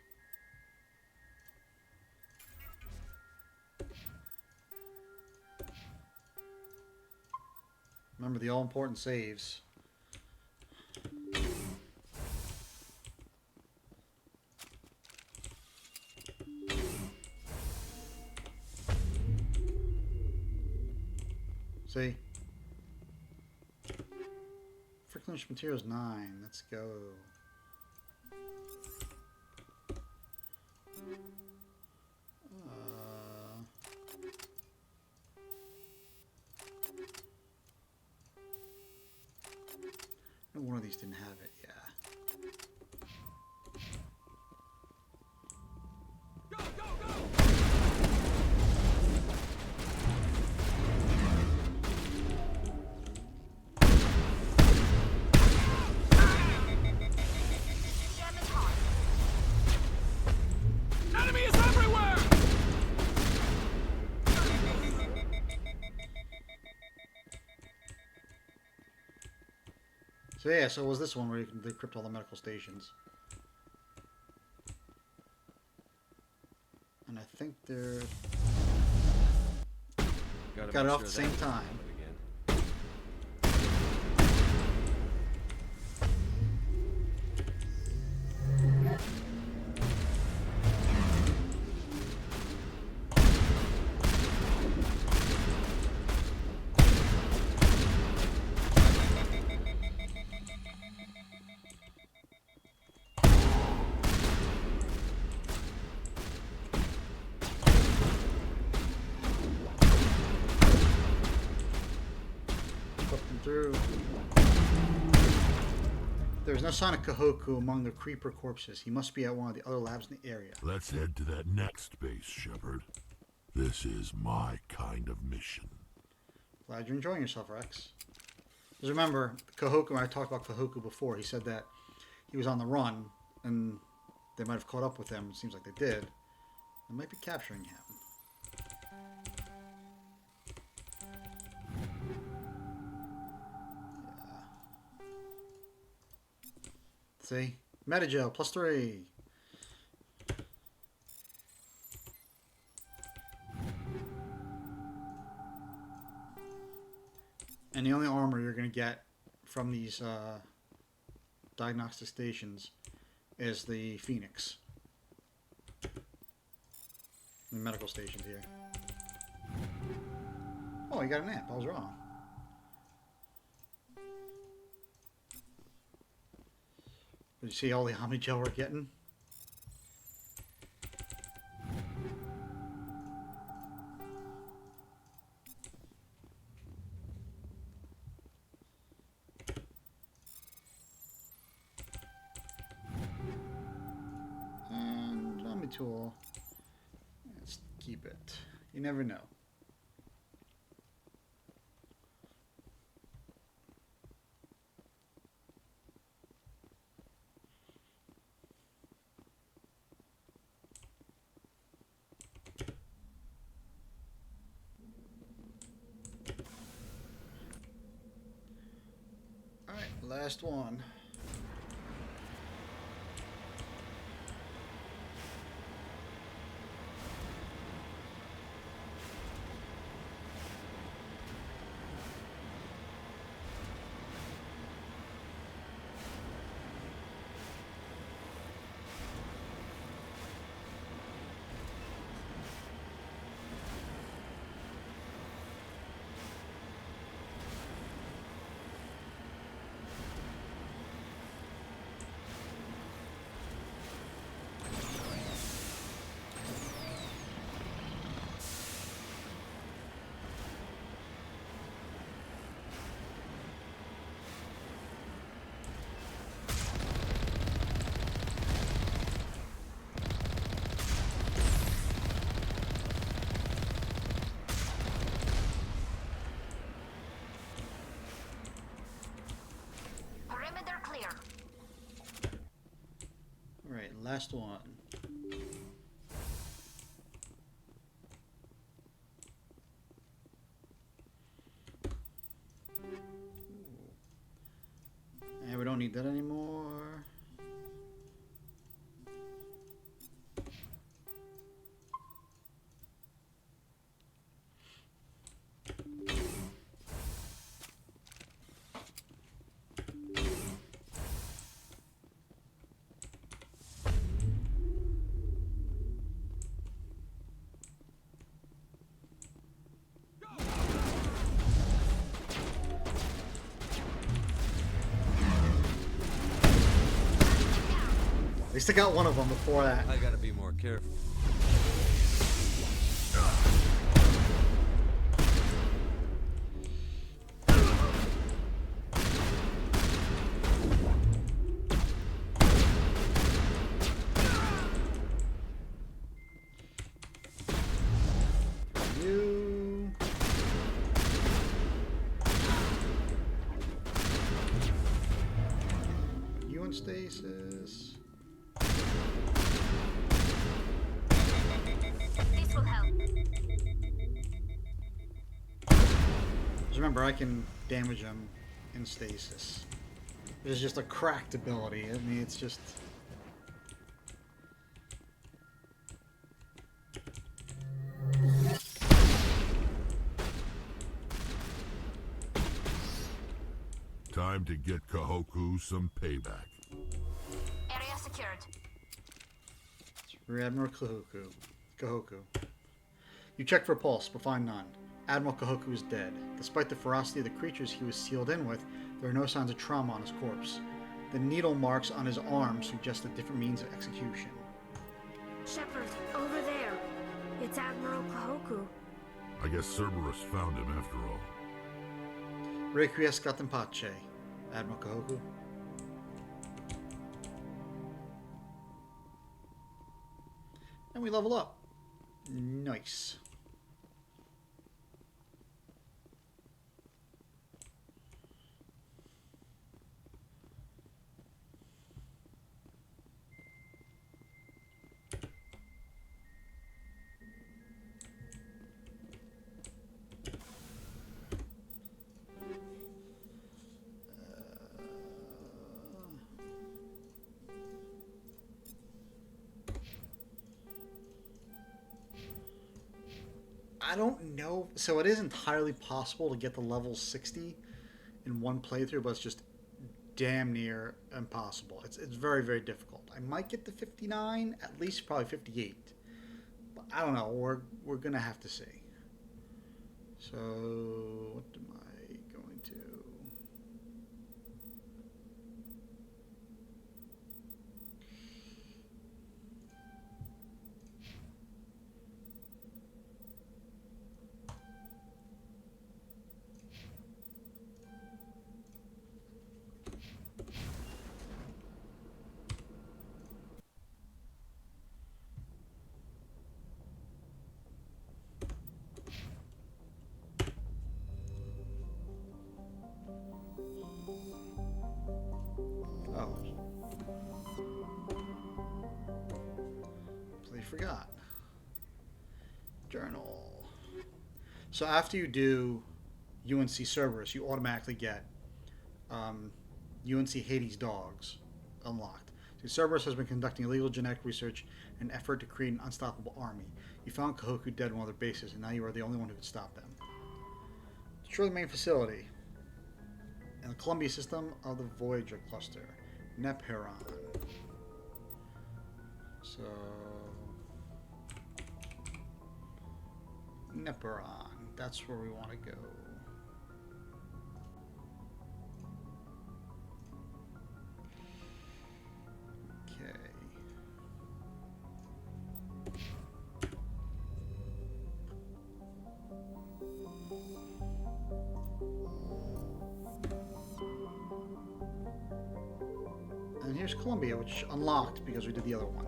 Remember the all-important saves. See? Friction materials 9. Let's go. No, one of these didn't have it. Yeah. So yeah, so it was this one where you can decrypt all the medical stations. And I think they're... Got it off at the same time. There's no sign of Kahoku among the creeper corpses. He must be at one of the other labs in the area. Let's head to that next base, Shepard. This is my kind of mission. Glad you're enjoying yourself, Rex. Just remember, Kahoku, when I talked about Kahoku before, he said that he was on the run, and they might have caught up with him. It seems like they did. They might be capturing him. See? Metagel, +3. And the only armor you're going to get from these diagnostic stations is the Phoenix. The medical stations here. Oh, you got an amp. I was wrong. Did you see all the Omnigel we're getting? And zombie tool. Let's keep it. You never know. Last one. Alright, last one. And we don't need that anymore. At least I got one of them before that. I gotta be more careful. You. You in stasis. This will help. Just remember, I can damage them in stasis. It's just a cracked ability. I mean, it's just... Time to get Kahoku some payback. Area secured. Rear Admiral Kahoku. You check for pulse, but find none. Admiral Kahoku is dead. Despite the ferocity of the creatures he was sealed in with, there are no signs of trauma on his corpse. The needle marks on his arm suggest a different means of execution. Shepard, over there. It's Admiral Kahoku. I guess Cerberus found him after all. Requiescat in pace, Admiral Kahoku. And we level up. Nice. I don't know. So it is entirely possible to get the level 60 in one playthrough, but it's just damn near impossible. It's very, very difficult. I might get to 59, at least probably 58. But I don't know. We're going to have to see. So what am I going to... Oh. Completely forgot. Journal. So after you do UNC Cerberus, you automatically get UNC Hades dogs unlocked. So Cerberus has been conducting illegal genetic research in an effort to create an unstoppable army. You found Kahoku dead on one of their bases, and now you are the only one who can stop them. Destroy the main facility in the Columbia system of the Voyager cluster, Neperon. So, Neperon, that's where we want to go. Okay. And here's Columbia, which unlocked because we did the other one.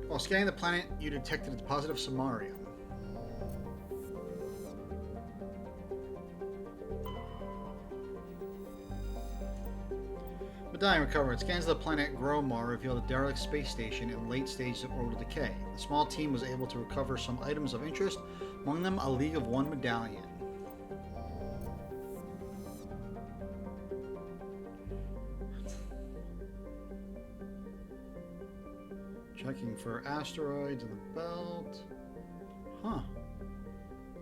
While scanning the planet, you detected a deposit of samarium. Medallion recovered. Scans of the planet Gromar revealed a derelict space station in late stages of orbital decay. The small team was able to recover some items of interest, among them a League of One medallion. Checking for asteroids in the belt. Huh.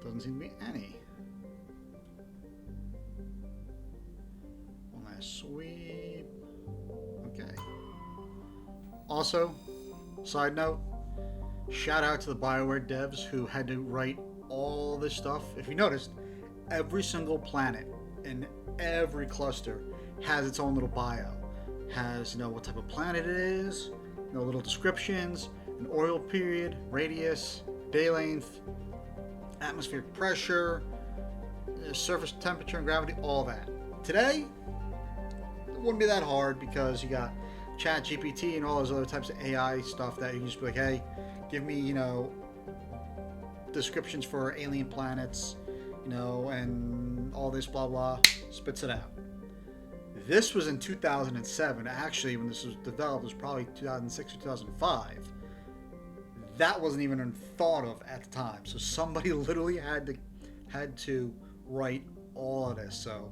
Doesn't seem to be any. One last sweep. Okay. Also, side note, shout out to the BioWare devs who had to write all this stuff. If you noticed, every single planet in every cluster has its own little bio. Has, what type of planet it is, little descriptions, an oil period, radius, day length, atmospheric pressure, surface temperature and gravity, all that. Today, it wouldn't be that hard because you got ChatGPT and all those other types of AI stuff that you can just be like, hey, give me, descriptions for alien planets, and all this blah blah, spits it out. This was in 2007. Actually, when this was developed, it was probably 2006 or 2005. That wasn't even thought of at the time. So somebody literally had to write all of this. So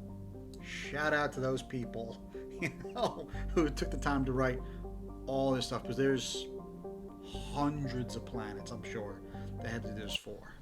shout out to those people, who took the time to write all this stuff, because there's hundreds of planets, I'm sure, they had to do this for.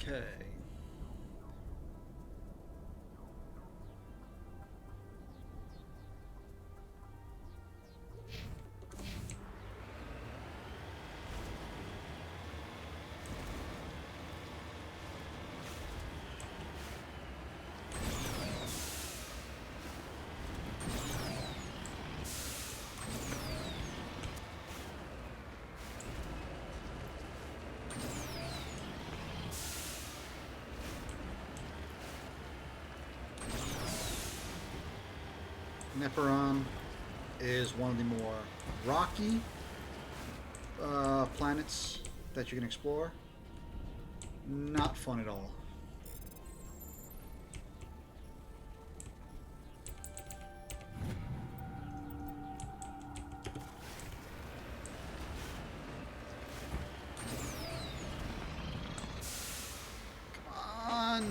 Okay. Neperon is one of the more rocky planets that you can explore. Not fun at all. Come on!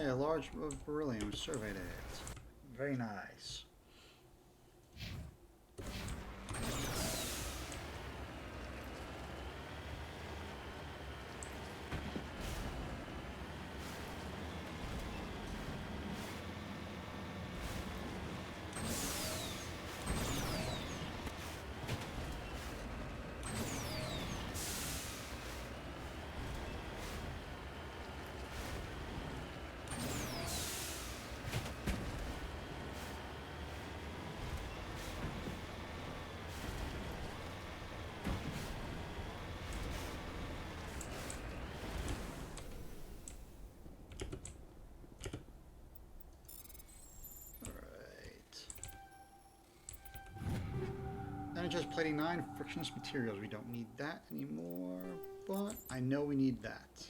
Yeah, large of beryllium. Surveyed it. Very nice. Energized plating 9, frictionless materials. We don't need that anymore, but I know we need that.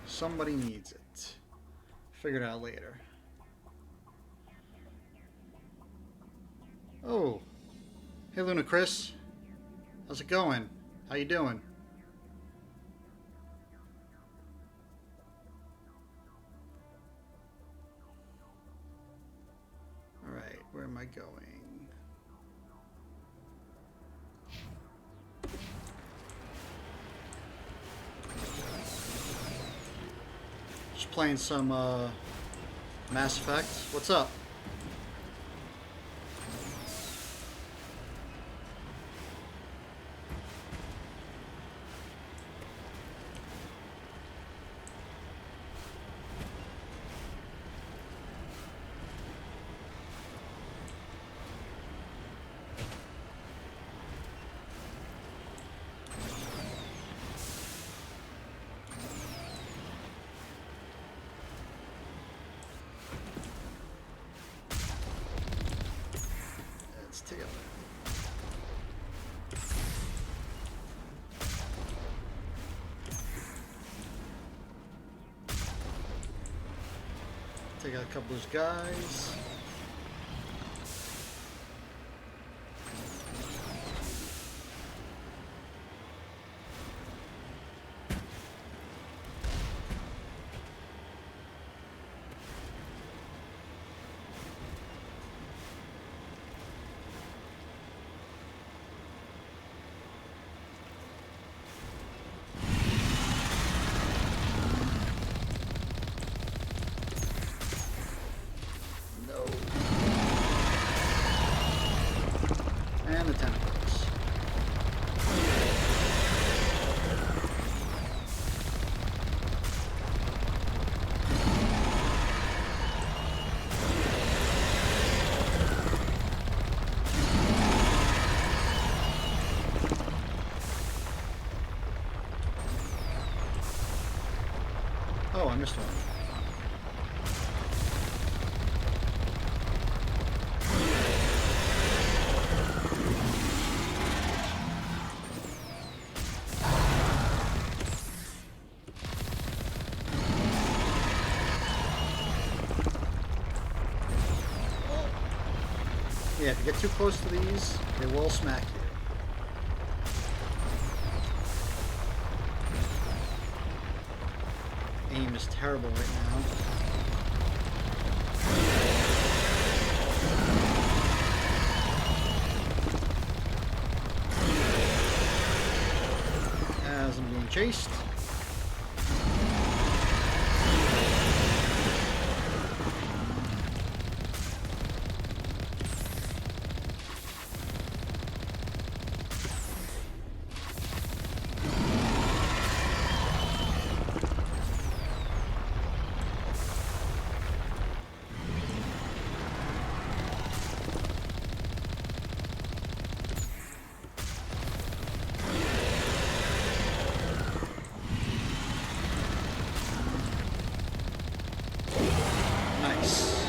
Somebody needs it. Figure it out later. Oh. Hey Luna Chris. How's it going? How you doing? Alright, where am I I going? Just playing some Mass Effect. What's up? Together. Take out a couple of those guys. And the tentacles. Oh, I missed one. Yeah, if you get too close to these, they will smack you. Aim is terrible right now. As I'm being chased. Nice.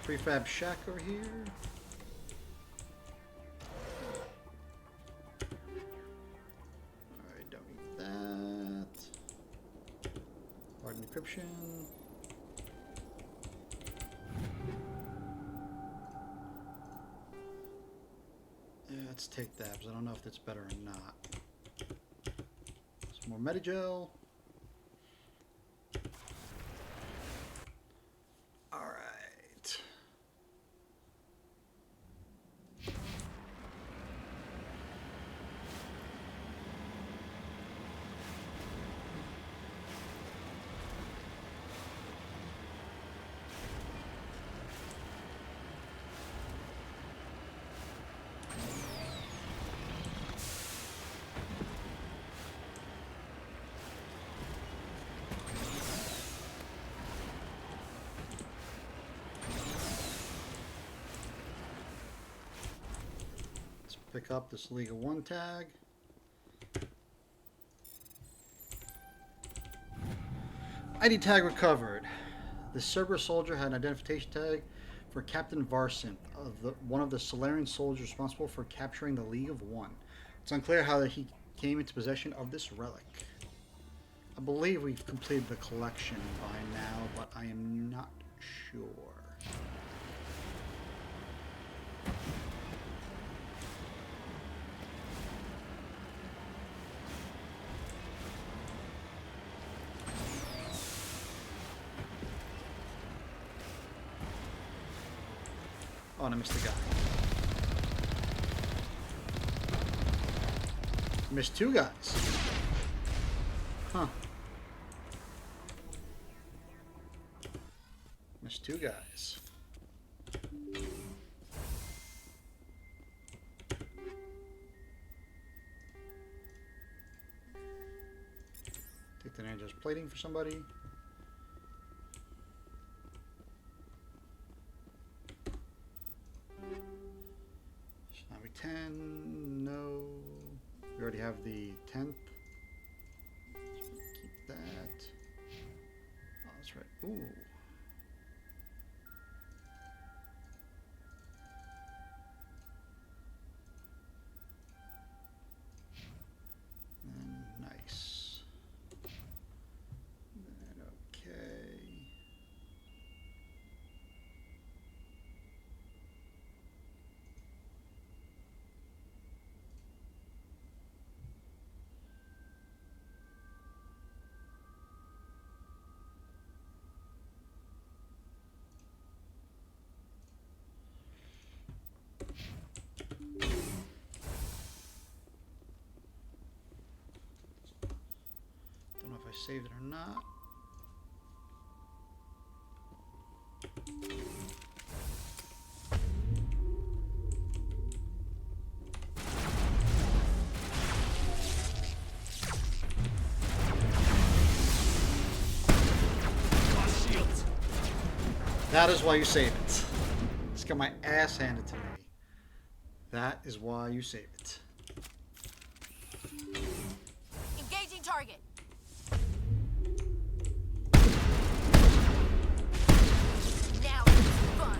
Prefab shack over here. Alright, don't need that. Pardon encryption. Yeah, let's take that, because I don't know if that's better or not. Some more Medigel. Alright. Pick up this League of One tag. ID tag recovered. The Cerberus soldier had an identification tag for Captain Varsynth, one of the Solarian soldiers responsible for capturing the League of One. It's unclear how he came into possession of this relic. I believe we've completed the collection by now, but I am not sure. Oh, and I missed the guy. Missed two guys. Huh. Missed two guys. Take the ninja's plating for somebody. Tsunami 10, no. We already have the 10th. Keep that. Oh, that's right. Ooh. And nice. And okay. Don't know if I saved it or not. That is why you save it. Just got my ass handed to me. That is why you save it. Engaging target. Now it's fun.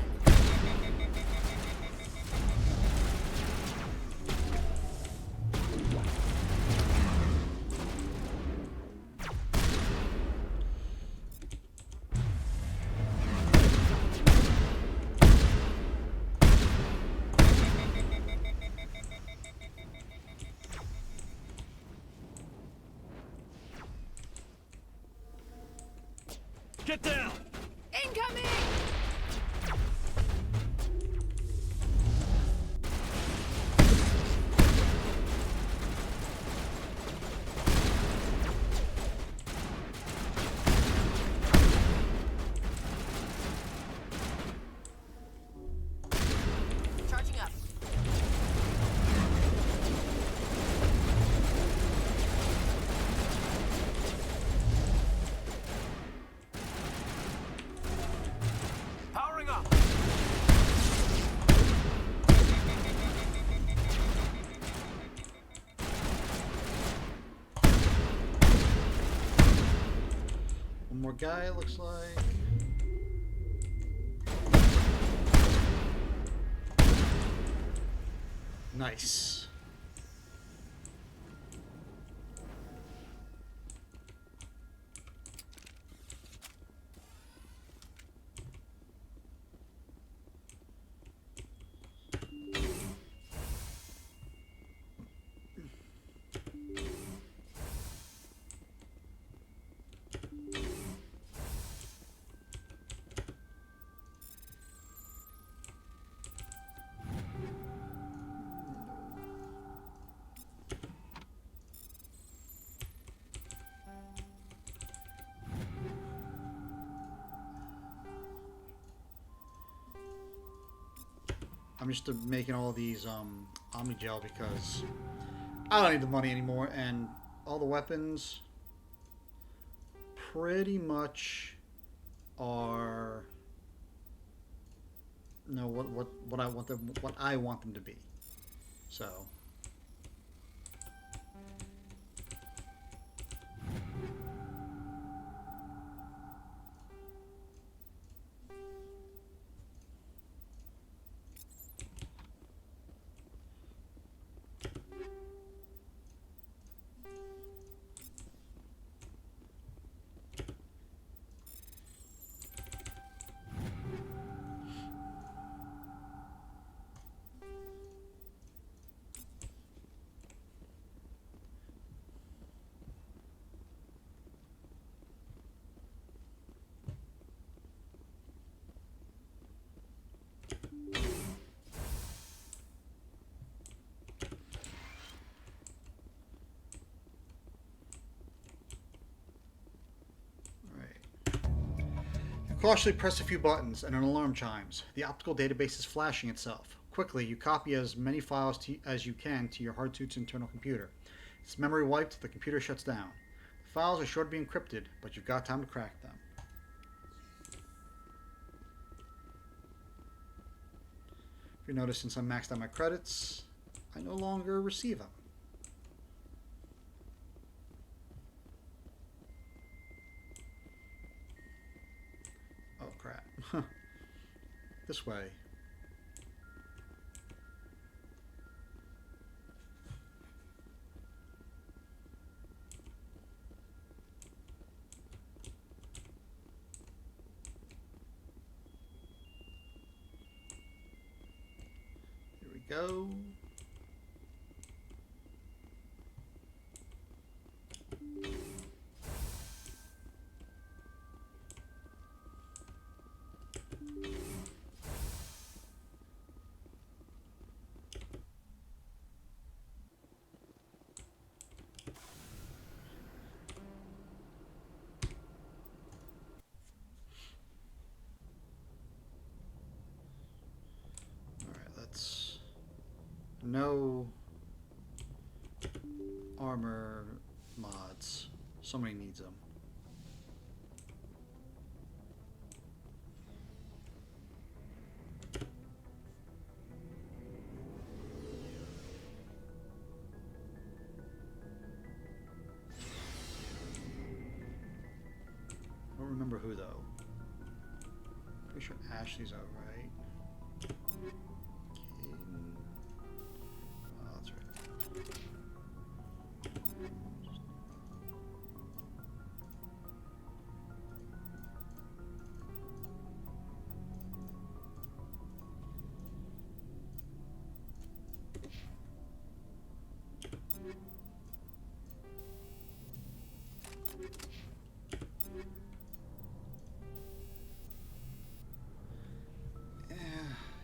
Get down! Incoming! Charging up. Powering up! One more guy, it looks like. Nice. I'm just making all these Omni Gel because I don't need the money anymore, and all the weapons pretty much are what I want them to be. So cautiously press a few buttons and an alarm chimes. The optical database is flashing itself. Quickly, you copy as many files as you can to your hard-suit's internal computer. Its memory wiped, the computer shuts down. The files are sure to be encrypted, but you've got time to crack them. If you notice, since I maxed out my credits, I no longer receive them. Oh crap. This way. Here we go. No armor mods. Somebody needs them. I don't remember who though. Pretty sure Ashley's out, right?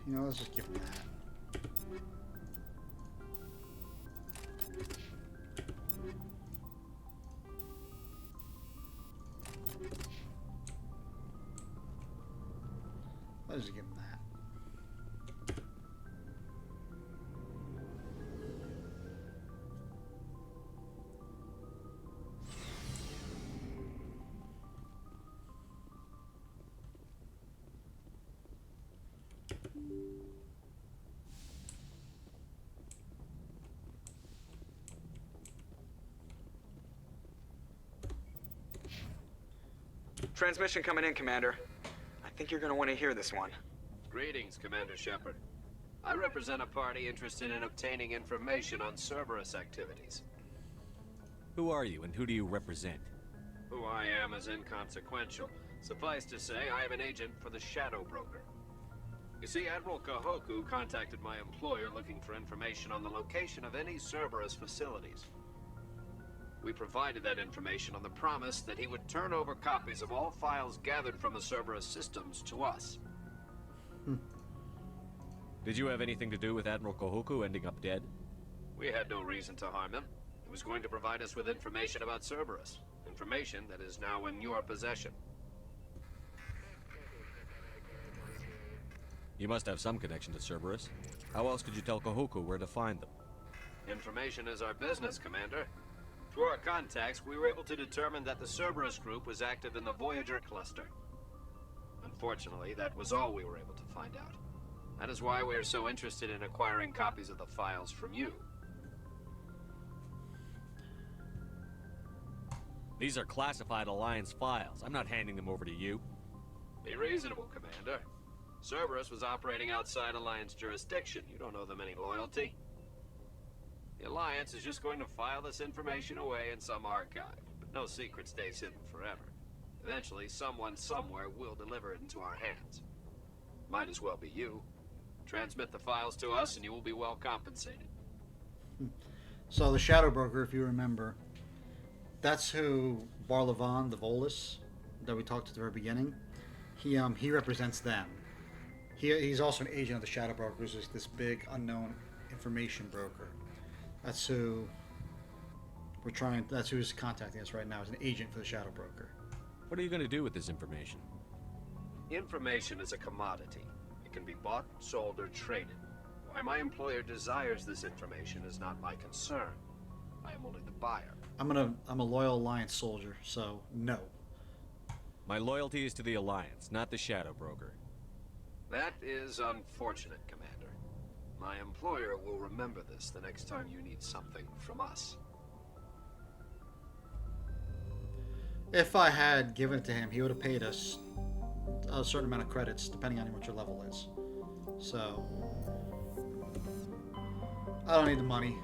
You know, let's just give him that. Let's just give him that. Transmission coming in, Commander. I think you're gonna want to hear this one. Greetings, Commander Shepard. I represent a party interested in obtaining information on Cerberus activities. Who are you and who do you represent? Who I am is inconsequential. Suffice to say, I am an agent for the Shadow Broker. You see, Admiral Kahoku contacted my employer looking for information on the location of any Cerberus facilities. We provided that information on the promise that he would turn over copies of all files gathered from the Cerberus systems to us. Did you have anything to do with Admiral Kahoku ending up dead? We had no reason to harm him. He was going to provide us with information about Cerberus. Information that is now in your possession. You must have some connection to Cerberus. How else could you tell Kahoku where to find them? Information is our business, Commander. Through our contacts, we were able to determine that the Cerberus group was active in the Voyager cluster. Unfortunately, that was all we were able to find out. That is why we are so interested in acquiring copies of the files from you. These are classified Alliance files. I'm not handing them over to you. Be reasonable, Commander. Cerberus was operating outside Alliance jurisdiction. You don't owe them any loyalty. The Alliance is just going to file this information away in some archive, but no secret stays hidden forever. Eventually, someone somewhere will deliver it into our hands. Might as well be you. Transmit the files to us and you will be well compensated. So the Shadow Broker, if you remember, that's who Barlavan, the Volus, that we talked at the very beginning, he represents them. He's also an agent of the Shadow Broker, who's this big unknown information broker. That's who that's who's contacting us right now, as an agent for the Shadow Broker. What are you going to do with this information? Information is a commodity. It can be bought, sold, or traded. Why my employer desires this information is not my concern. I am only the buyer. I'm a loyal Alliance soldier, so no. My loyalty is to the Alliance, not the Shadow Broker. That is unfortunate, Commander. My employer will remember this the next time you need something from us. If I had given it to him, he would have paid us a certain amount of credits, depending on what your level is. So, I don't need the money.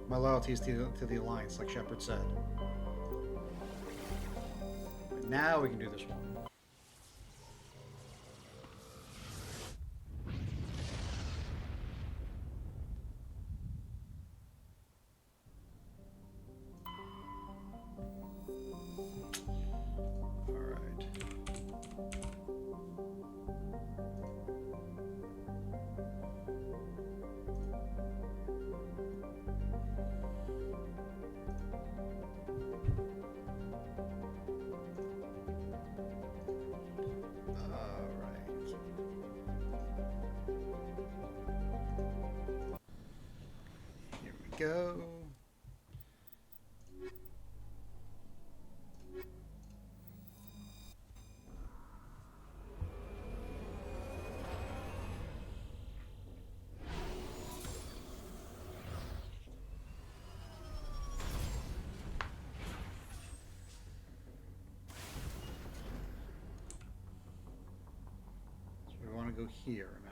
My loyalty is to the Alliance, like Shepard said. But now we can do this one. Go. So we want to go here, remember.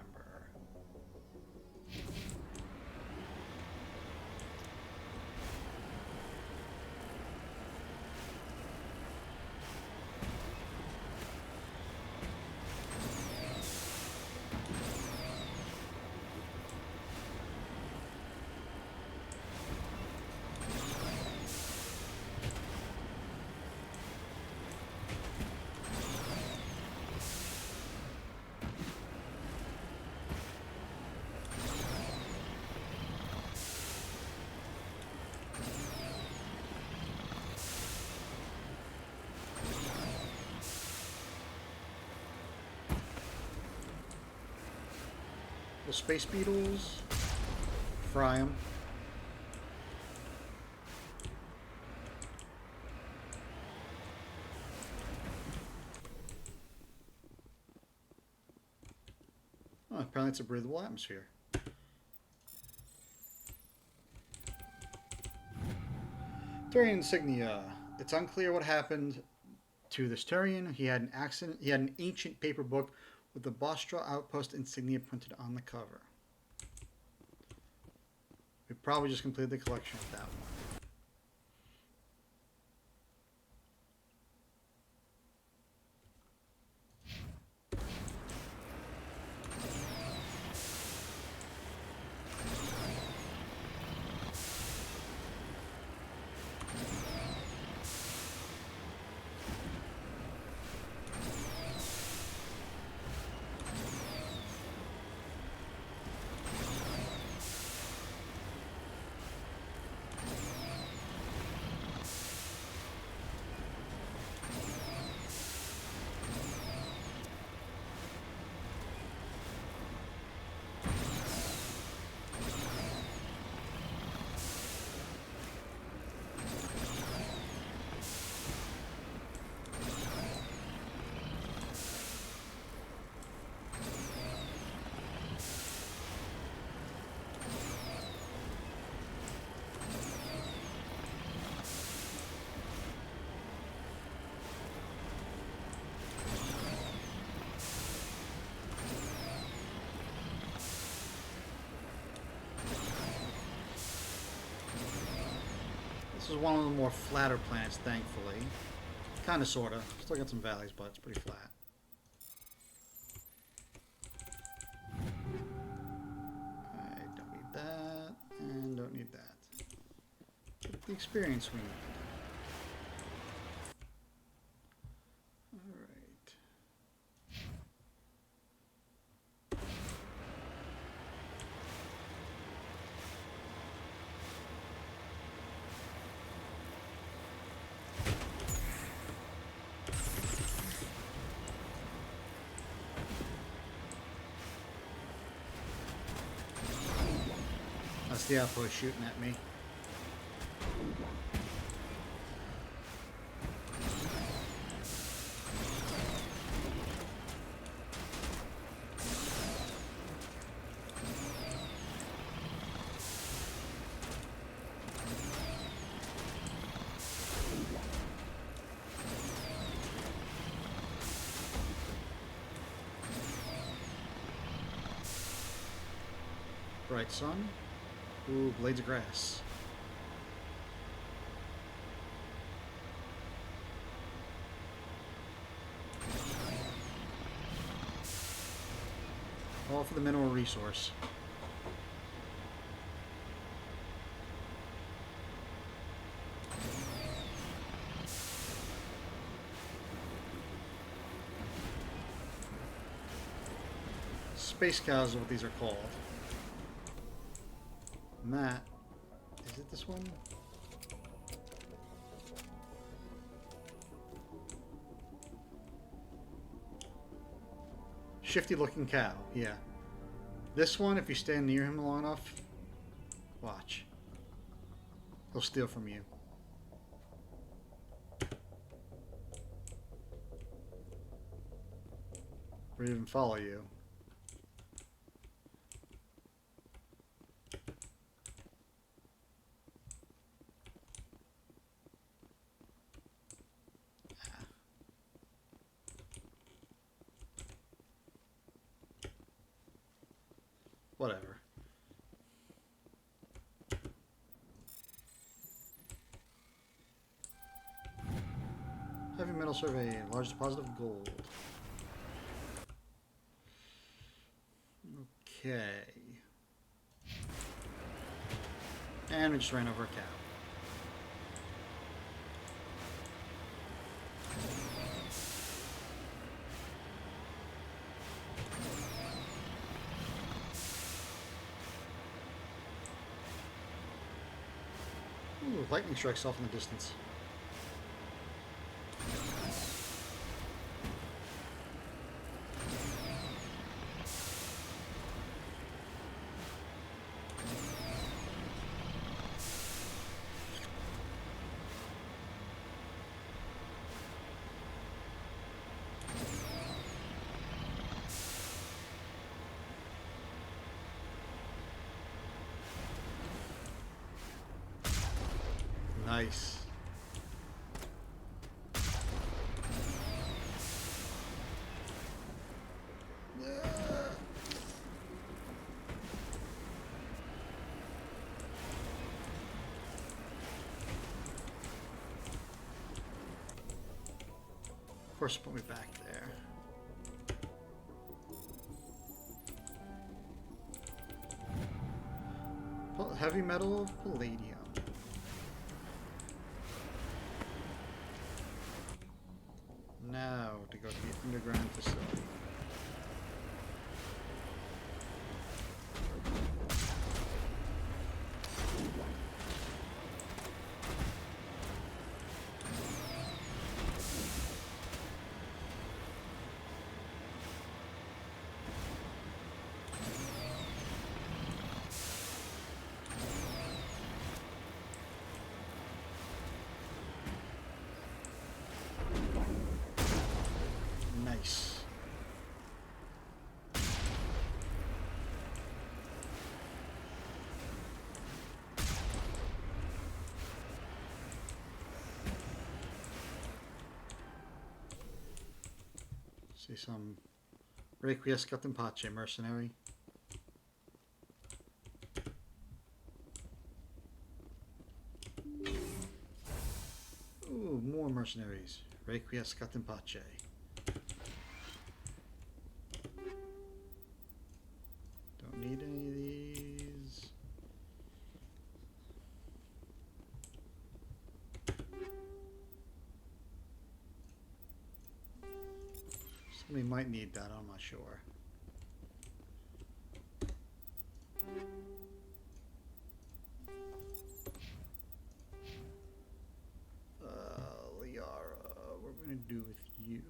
The space beetles, fry them. Oh, apparently it's a breathable atmosphere. Turian insignia. It's unclear what happened to this Turian. He had an accident. He had an ancient paper book with the Bostra Outpost insignia printed on the cover. We probably just completed the collection with that one. This is one of the more flatter planets, thankfully. Kinda, sorta. Still got some valleys, but it's pretty flat. I don't need that, and don't need that. Get the experience we need. Alright. the outpost shooting at me. Bright sun. Ooh, blades of grass. All for the mineral resource. Space cows is what these are called. And that, is it this one? Shifty looking cow, yeah. This one, if you stand near him long enough, watch. He'll steal from you. Or even follow you. Whatever. Heavy metal survey, large deposit of gold. Okay. And we just ran over a cow. Ooh, lightning strikes off in the distance. Nice. Of course, put me back there. Heavy metal of palladium. Now to go to the underground facility. Nice. See some Requiescat in Pace mercenary. Ooh, more mercenaries. Requiescat in Pace. Don't need any of these. Somebody might need that, I'm not sure. Liara, what are we gonna do with you?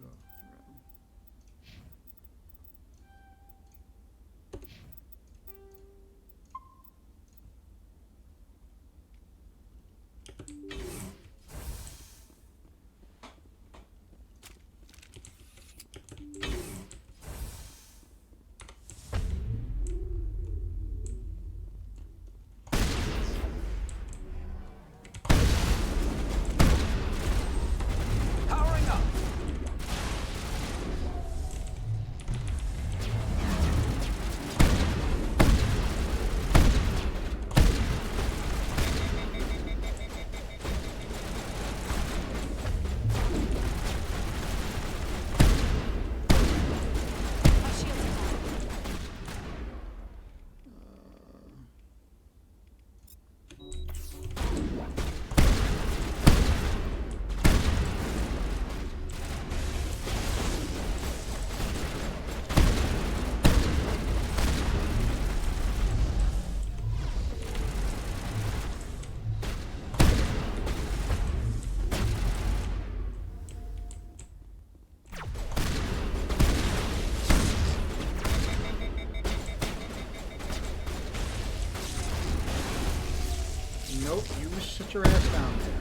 Nope, you sit your ass down there.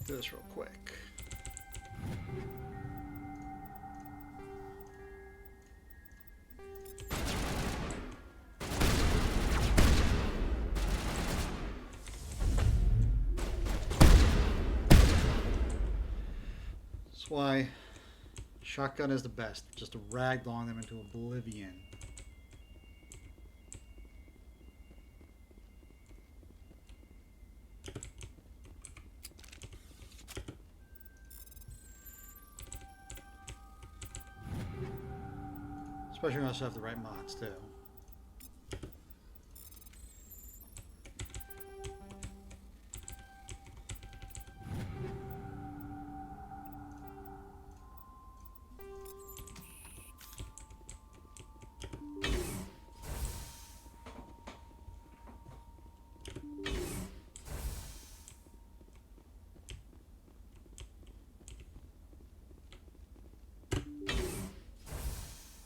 Do this real quick. That's why shotgun is the best. Just to ragdoll them into oblivion. Especially when you also have the right mods too.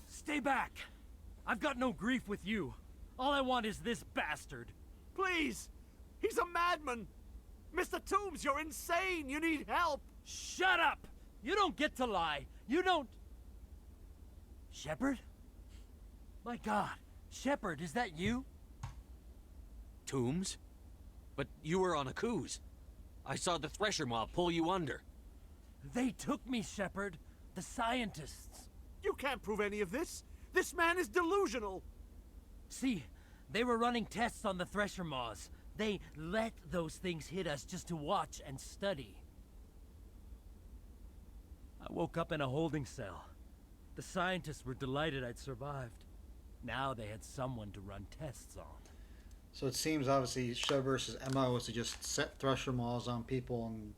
Stay back! I've got no grief with you. All I want is this bastard. Please! He's a madman! Mr. Toombs, you're insane! You need help! Shut up! You don't get to lie. You don't... Shepard? My God. Shepard, is that you? Toombs? But you were on Akuz. I saw the Thresher mob pull you under. They took me, Shepard. The scientists. You can't prove any of this! This man is delusional! See, they were running tests on the Thresher Maws. They let those things hit us just to watch and study. I woke up in a holding cell. The scientists were delighted I'd survived. Now they had someone to run tests on. So it seems obviously Cerberus' MO is to just set Thresher Maws on people and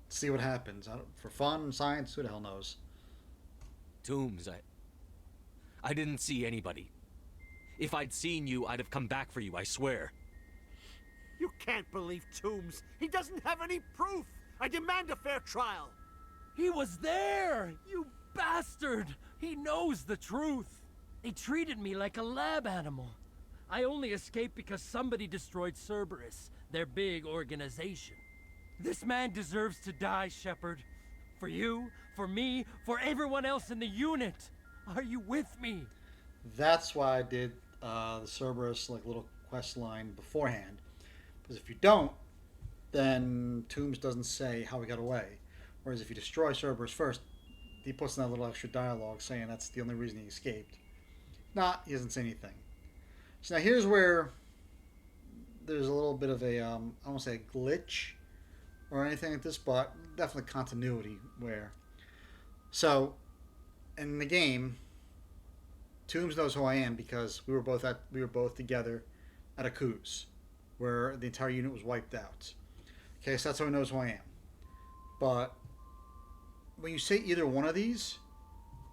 see what happens. For fun, science, who the hell knows? Toombs, I didn't see anybody. If I'd seen you, I'd have come back for you, I swear. You can't believe Toombs! He doesn't have any proof! I demand a fair trial! He was there! You bastard! He knows the truth! They treated me like a lab animal. I only escaped because somebody destroyed Cerberus, their big organization. This man deserves to die, Shepard. For you, for me, for everyone else in the unit. Are you with me? That's why I did the Cerberus little quest line beforehand. Because if you don't, then Toombs doesn't say how he got away. Whereas if you destroy Cerberus first, he puts in that little extra dialogue saying that's the only reason he escaped. He doesn't say anything. So now here's where there's a little bit of a, I won't say a glitch or anything like this, but definitely continuity where. So, in the game, Toombs knows who I am because we were both together at Akuz, where the entire unit was wiped out. Okay, so that's how he knows who I am. But when you say either one of these,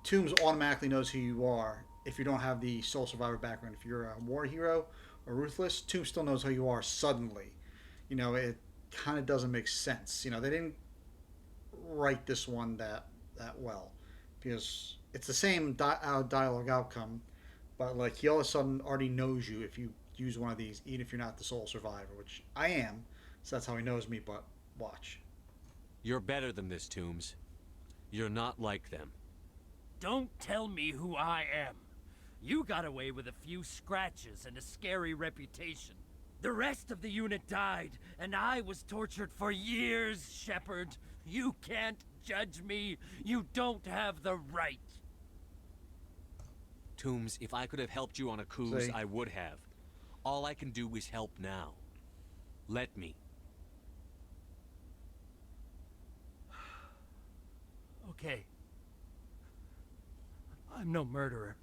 Toombs automatically knows who you are if you don't have the sole survivor background. If you're a war hero or ruthless, Toombs still knows who you are suddenly. It kind of doesn't make sense. They didn't write this one that well because it's the same dialogue outcome, but he all of a sudden already knows you if you use one of these, even if you're not the sole survivor, which I am. So that's how he knows me. But watch. You're better than this, Toombs. You're not like them. Don't tell me who I am. You got away with a few scratches and a scary reputation. The rest of the unit died, and I was tortured for years, Shepard. You can't judge me. You don't have the right. Toombs, if I could have helped you on Akuz, I would have. All I can do is help now. Let me. Okay. I'm no murderer.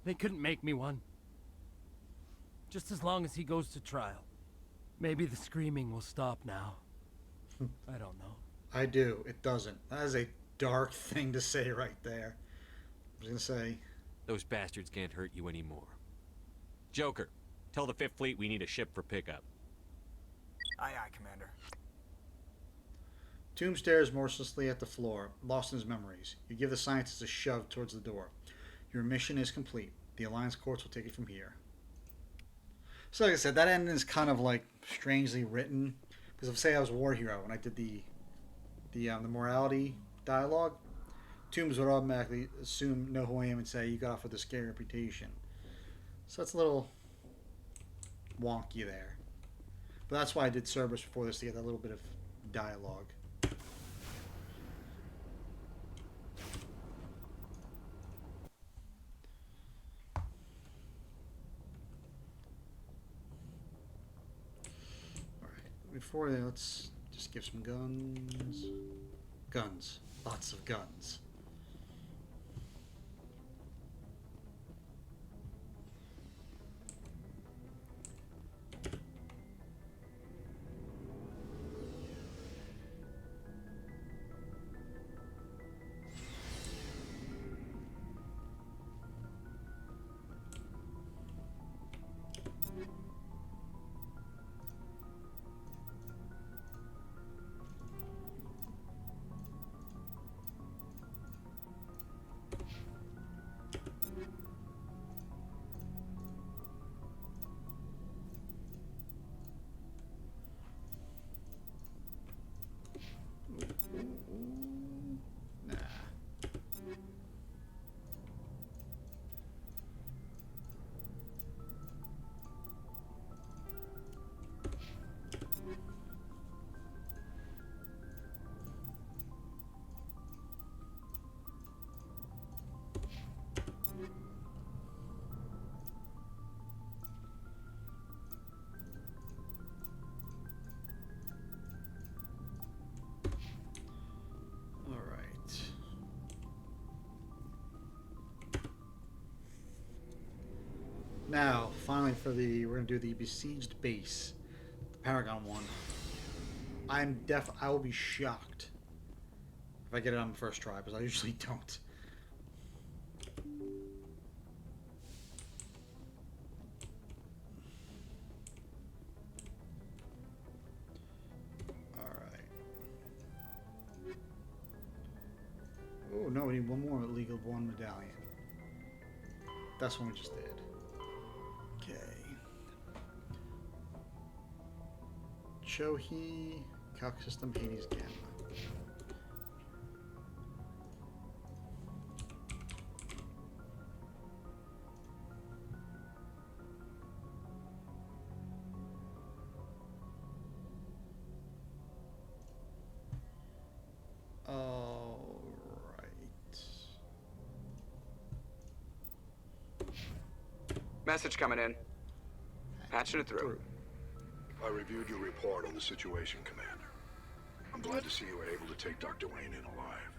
They couldn't make me one. Just as long as he goes to trial. Maybe the screaming will stop now. I don't know. I do. It doesn't. That is a dark thing to say right there. I was going to say, Those bastards can't hurt you anymore. Joker, tell the Fifth Fleet we need a ship for pickup. Aye, aye, Commander. Tomb stares mercilessly at the floor, lost in his memories. You give the scientist a shove towards the door. Your mission is complete. The Alliance courts will take it from here. So like I said, that ending is kind of like strangely written. Because if say I was War Hero and I did the morality dialogue, Tombs would automatically know who I am and say, you got off with a scary reputation. So that's a little wonky there. But that's why I did Cerberus before this, to get that little bit of dialogue. Alright, before that, let's just give some guns. Guns. Lots of guns. Nah. Now, finally we're gonna do the besieged base, the Paragon one. I will be shocked if I get it on the first try, because I usually don't. Alright. Oh no, we need one more League of One medallion. That's what we just did. Okay. Chohi, Calc System, Hades, Gamma. All right. Message coming in. Patching it through. I reviewed your report on the situation, Commander. I'm glad to see you were able to take Dr. Wayne in alive.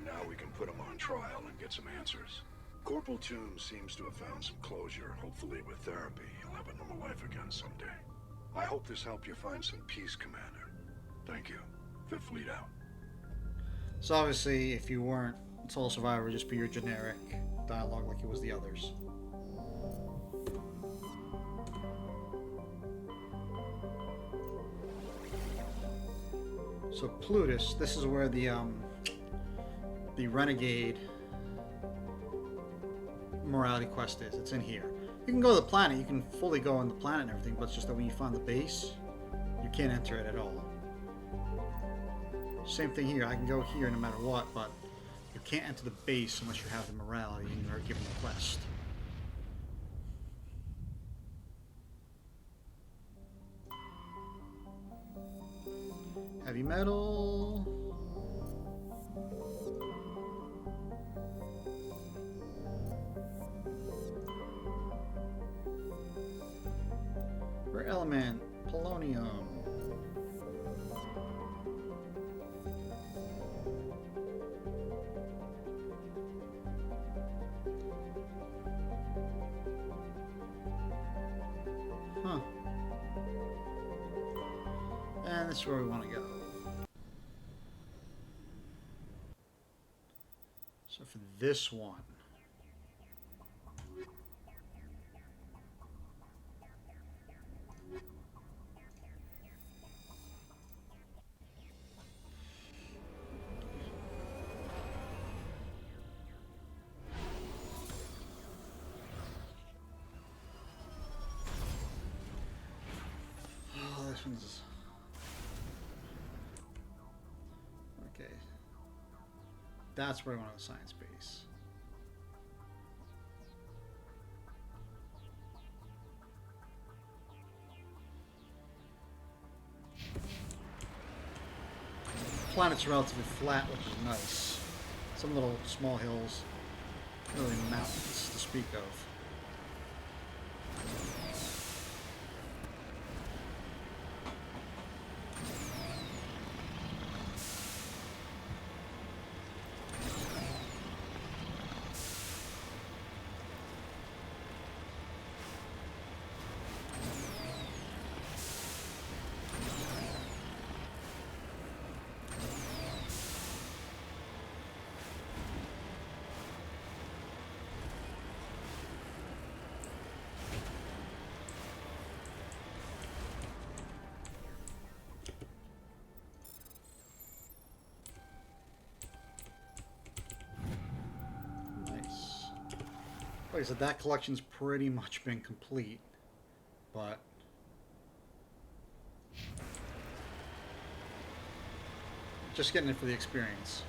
Now we can put him on trial and get some answers. Corporal Toombs seems to have found some closure. Hopefully with therapy, he'll have a normal life again someday. I hope this helped you find some peace, Commander. Thank you. Fifth Fleet out. So obviously, if you weren't Sole Survivor, it would just be your generic dialogue like it was the others. So Plutus, this is where the Renegade morality quest is. It's in here. You can go to the planet. You can fully go on the planet and everything, but it's just that when you find the base, you can't enter it at all. Same thing here. I can go here no matter what, but you can't enter the base unless you have the morality and you're given the quest. Heavy metal. Rare element, polonium. Huh. And that's where we want to go. So for this one, collections. Okay. That's where I want to science base. Planet's relatively flat, which is nice. Some little small hills, really mountains to speak of. Like I said, that collection's pretty much been complete, but just getting it for the experience.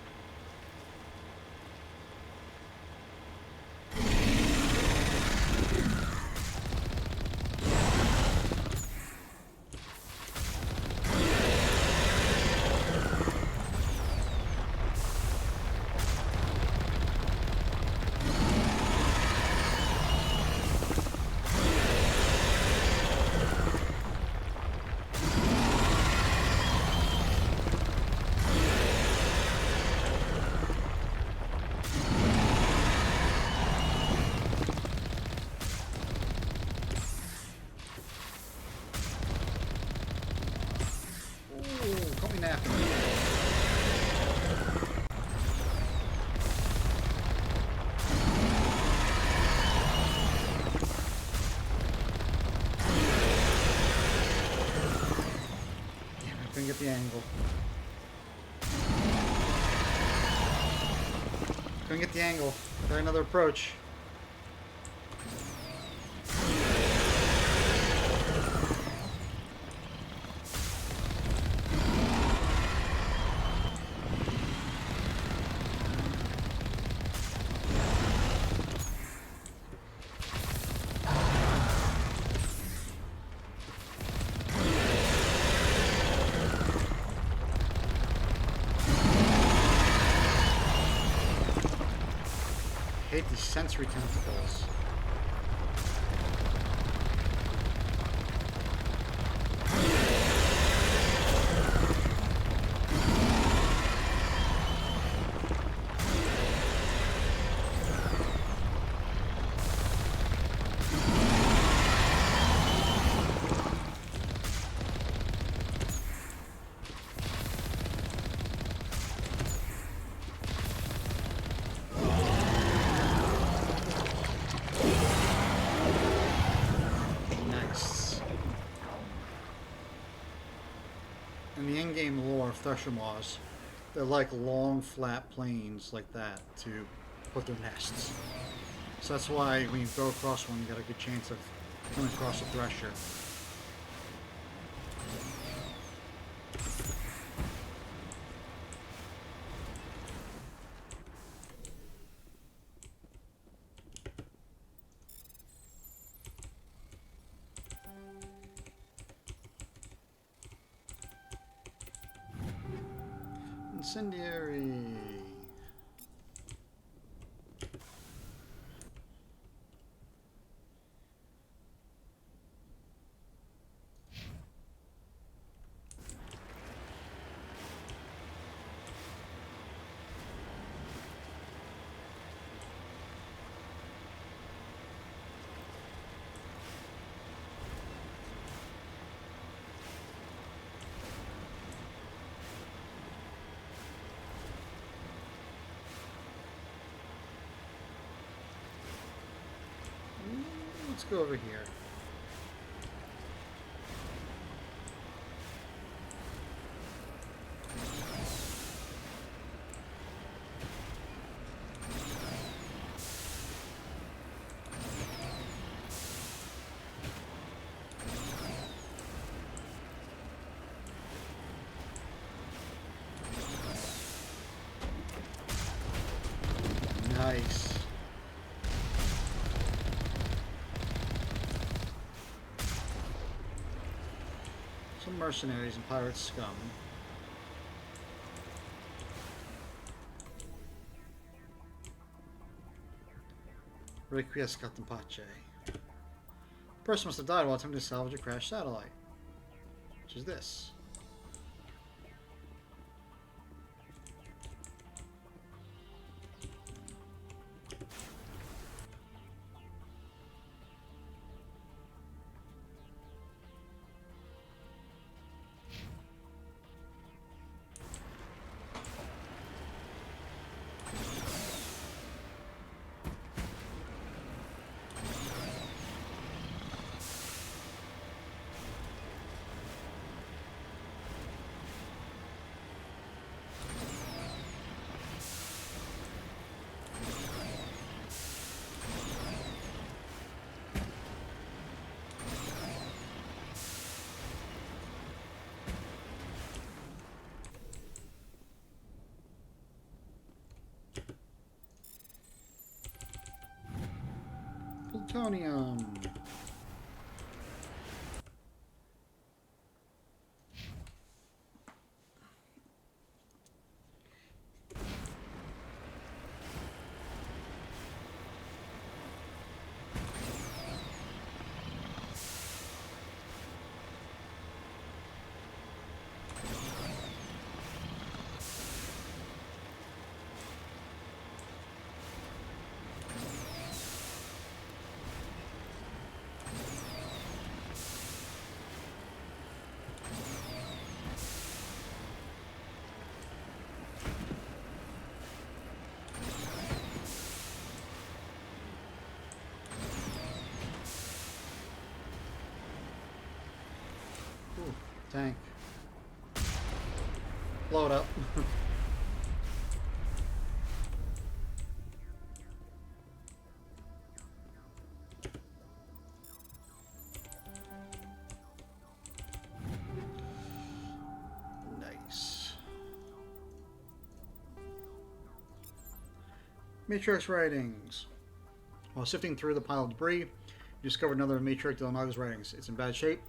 Get the angle. Couldn't get the angle. Try another approach. I hate these sensory tentacles. In the in-game lore of Thresher Maws, they're like long, flat plains like that to put their nests. So that's why when you go across one, you got a good chance of coming across a Thresher. Incendiary. Let's go over here. Nice. Some mercenaries and pirate scum. Requiescat in pace. Person must have died while attempting to salvage a crashed satellite. Which is this. Plutonium. Ooh, tank. Blow it up. Nice. Matrix writings. While sifting through the pile of debris, you discovered another of Matrix Del Naga's writings. It's in bad shape,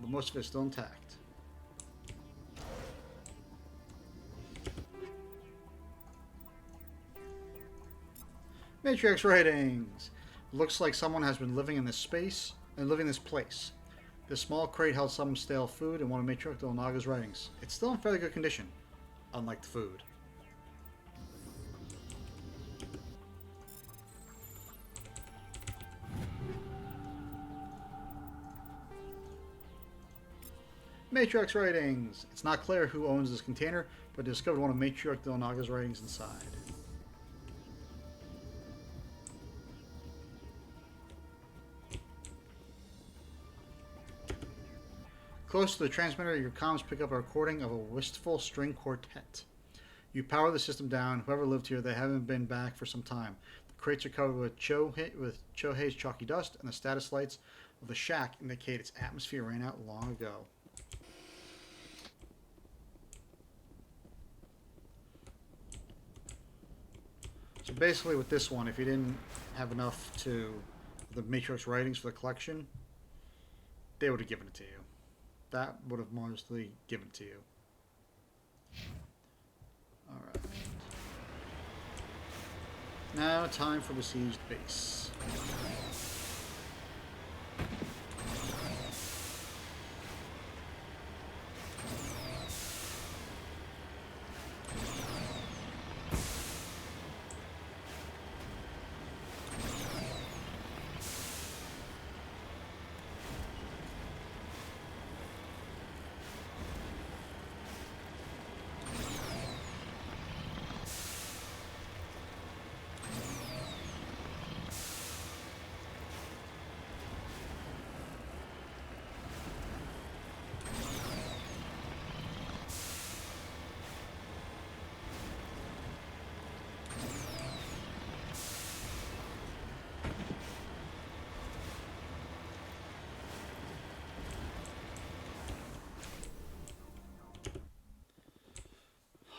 but most of it is still intact. Matrix writings. Looks like someone has been living in this space and living in this place. This small crate held some stale food and one of Matrix Del Naga's writings. It's still in fairly good condition, unlike the food. Matrix writings. It's not clear who owns this container, but discovered one of Matrix Del Naga's writings inside. Close to the transmitter, your comms pick up a recording of a wistful string quartet. You power the system down. Whoever lived here, they haven't been back for some time. The crates are covered with Chohei's chalky dust, and the status lights of the shack indicate its atmosphere ran out long ago. So basically with this one, if you didn't have enough to the Matrix writings for the collection, they would have given it to you. That would have mostly given it to you. Alright. Now time for besieged base.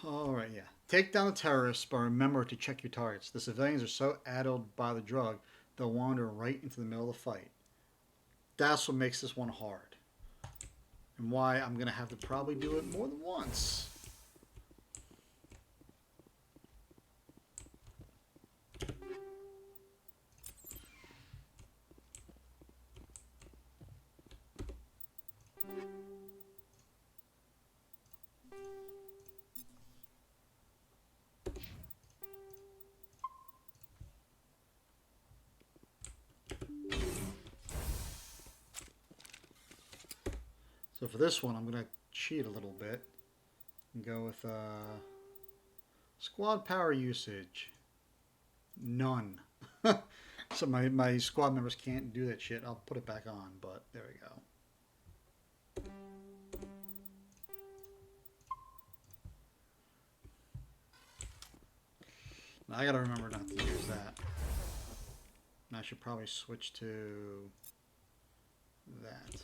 Alright, yeah. Take down the terrorists, but remember to check your targets. The civilians are so addled by the drug, they'll wander right into the middle of the fight. That's what makes this one hard. And why I'm going to have to probably do it more than once. So for this one, I'm going to cheat a little bit and go with squad power usage. None. So my squad members can't do that shit. I'll put it back on, but there we go. Now I got to remember not to use that. And I should probably switch to that.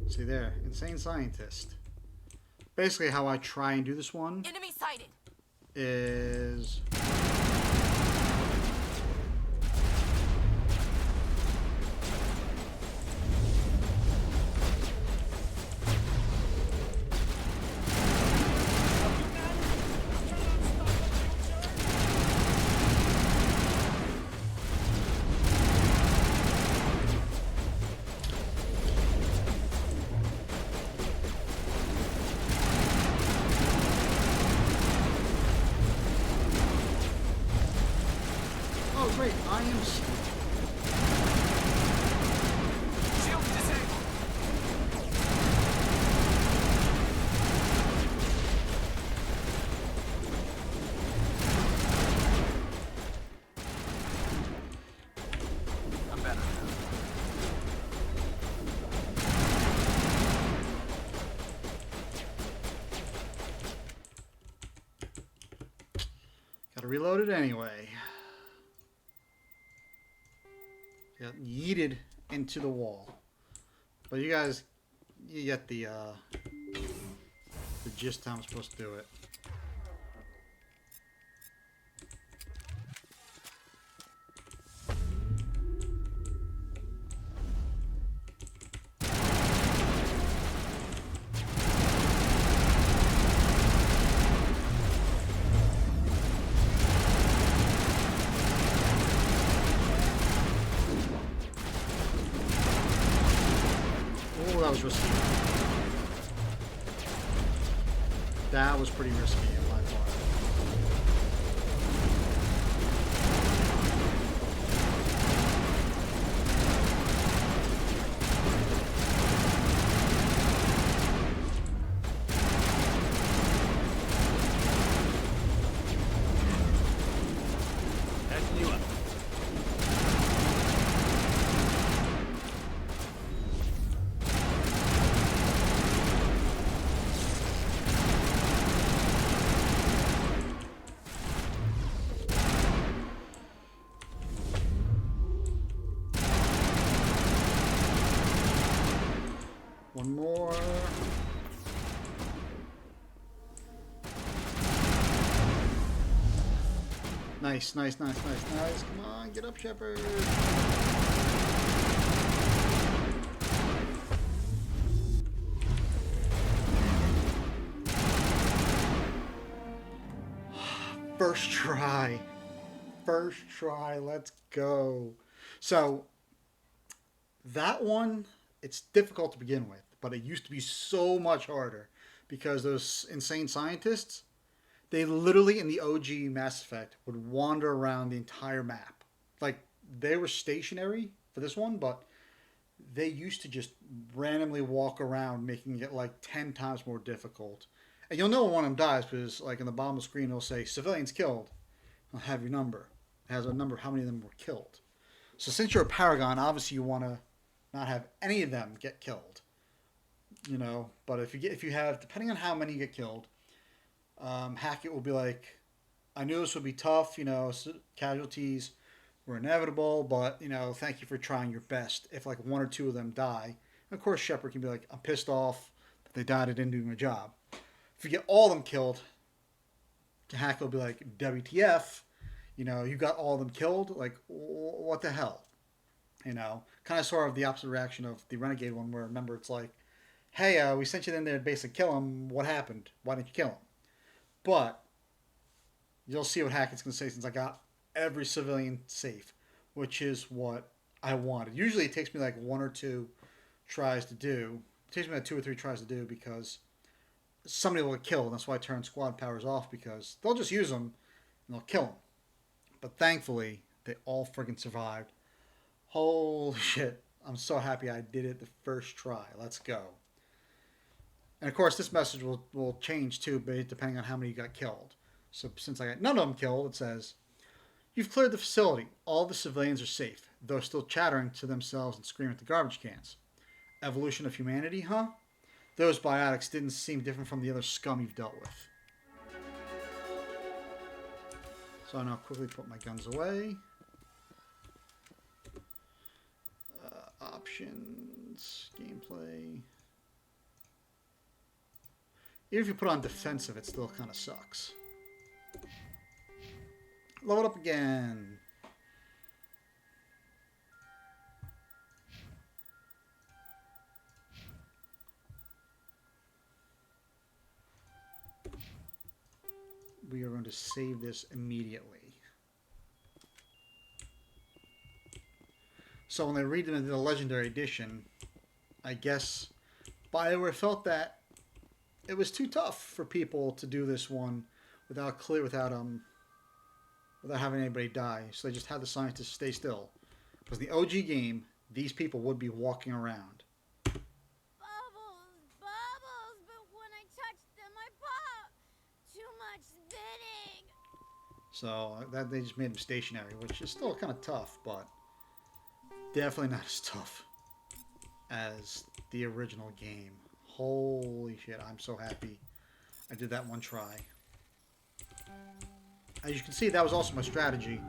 See there, insane scientist. Basically how I try and do this one Enemy sighted. is great, I am Shield disabled. I'm better now. gotta reload it anyway. Got yeeted into the wall. But you guys, you get the gist how I'm supposed to do it. Oh, that was risky. That was pretty risky on my part. That's you up. One more. Nice, nice, nice, nice, nice. Come on, get up, Shepard. First try. First try. Let's go. So, that one, it's difficult to begin with, but it used to be so much harder because those insane scientists, they literally in the OG Mass Effect would wander around the entire map. Like, they were stationary for this one, but they used to just randomly walk around, making it like 10 times more difficult. And you'll know when one of them dies because, like, in the bottom of the screen, it'll say civilians killed. It'll have your number. It has a number of how many of them were killed. So since you're a Paragon, obviously you want to not have any of them get killed. You know, but if you have, depending on how many get killed, Hackett will be like, I knew this would be tough, you know, casualties were inevitable, but, you know, thank you for trying your best. If like one or two of them die, and of course Shepard can be like, I'm pissed off, the If they died, I didn't do my job. If you get all of them killed, the hacker will be like, WTF, you know, you got all of them killed? Like, what the hell? You know, kind of sort of the opposite reaction of the Renegade one, where remember it's like, hey, we sent you in there to basically kill him. What happened? Why didn't you kill him? But you'll see what Hackett's going to say since I got every civilian safe, which is what I wanted. Usually it takes me like 1 or 2 tries to do. It takes me like 2 or 3 tries to do because somebody will get killed. And that's why I turn squad powers off, because they'll just use them and they'll kill them. But thankfully, they all friggin' survived. Holy shit. I'm so happy I did it the first try. Let's go. And of course, this message will change too, depending on how many got killed. So since I got none of them killed, it says, you've cleared the facility. All the civilians are safe, though still chattering to themselves and screaming at the garbage cans. Evolution of humanity, huh? Those biotics didn't seem different from the other scum you've dealt with. So I'll now quickly put my guns away. Options, gameplay. Even if you put on defensive, it still kind of sucks. Load up again. We are going to save this immediately. So when they read it into the Legendary Edition, I guess BioWare felt that it was too tough for people to do this one without having anybody die. So they just had the scientists stay still. Because the OG game, these people would be walking around. Bubbles, but when I touch them, I pop. Too much spitting. So that they just made them stationary, which is still kind of tough, but definitely not as tough as the original game. Holy shit, I'm so happy I did that one try. As you can see, that was also my strategy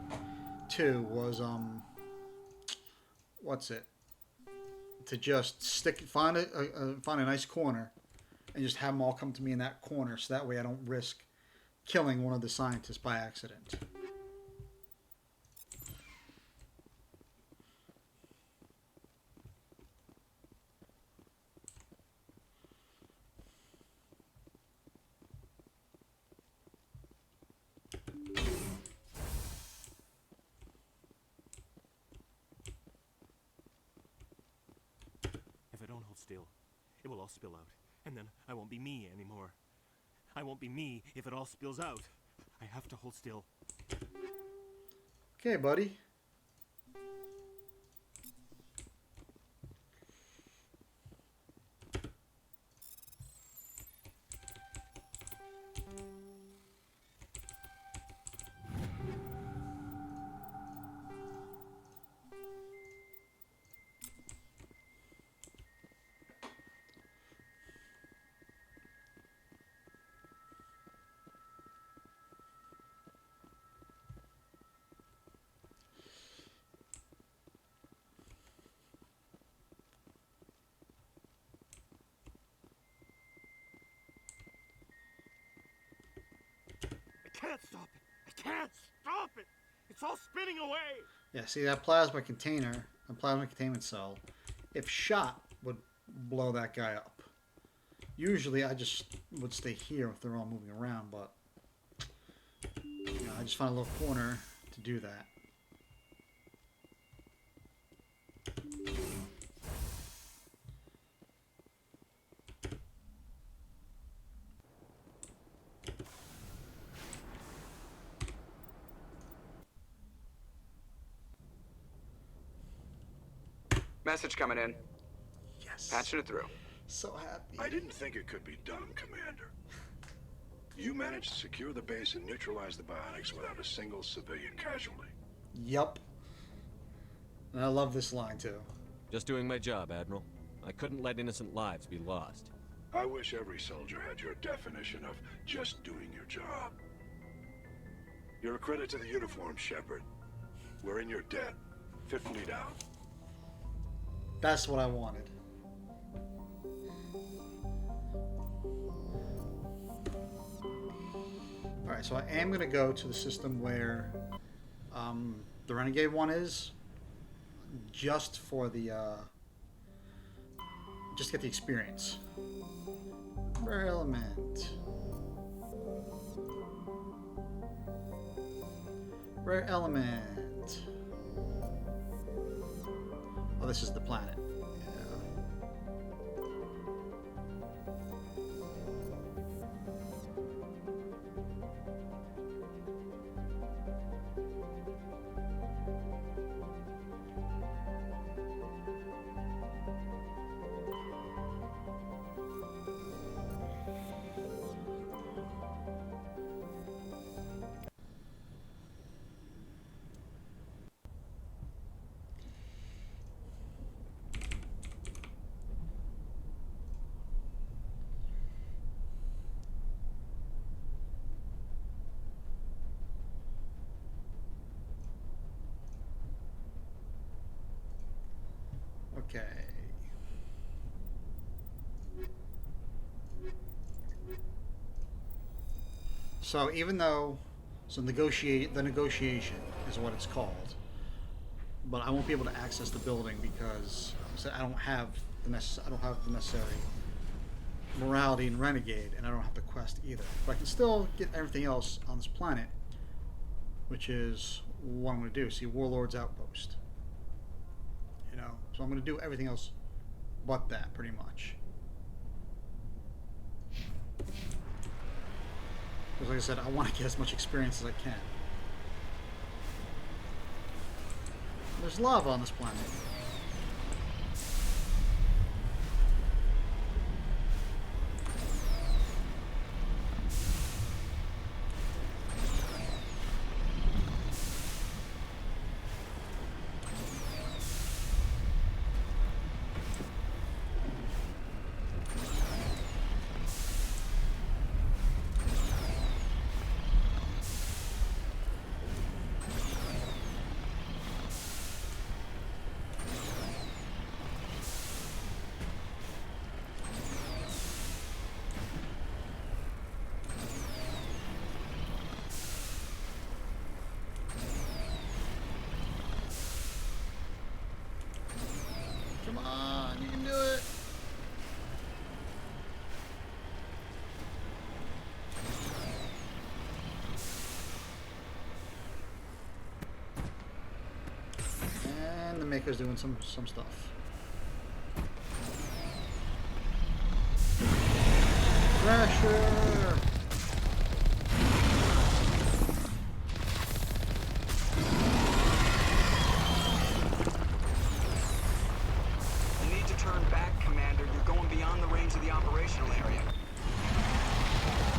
too, was to just find a nice corner and just have them all come to me in that corner, so that way I don't risk killing one of the scientists by accident. Still, it will all spill out, and then I won't be me anymore. I won't be me if it all spills out. I have to hold still. Okay, buddy. I can't stop it. I can't stop it. It's all spinning away. Yeah, see that plasma container, a plasma containment cell, if shot, would blow that guy up. Usually I just would stay here if they're all moving around, but you know, I just found a little corner to do that. Message coming in. Yes. Patching it through. So happy. I didn't think it could be done, Commander. You managed to secure the base and neutralize the biotics without a single civilian casualty. Yup. And I love this line too. Just doing my job, Admiral. I couldn't let innocent lives be lost. I wish every soldier had your definition of just doing your job. You're a credit to the uniform, Shepard. We're in your debt. Fifth Fleet out. That's what I wanted. Alright, so I am going to go to the system where the Renegade one is, just for the, just to get the experience. Rare element. Rare element. Oh, this is the planet. Okay. So even though, the negotiation is what it's called, but I won't be able to access the building because I don't have the necessary morality in Renegade, and I don't have the quest either. But I can still get everything else on this planet, which is what I'm going to do. See, Warlord's Outpost. You know, so I'm going to do everything else but that, pretty much. Because like I said, I want to get as much experience as I can. There's lava on this planet. Come on, you can do it. And the Maker's doing some stuff. Thrasher!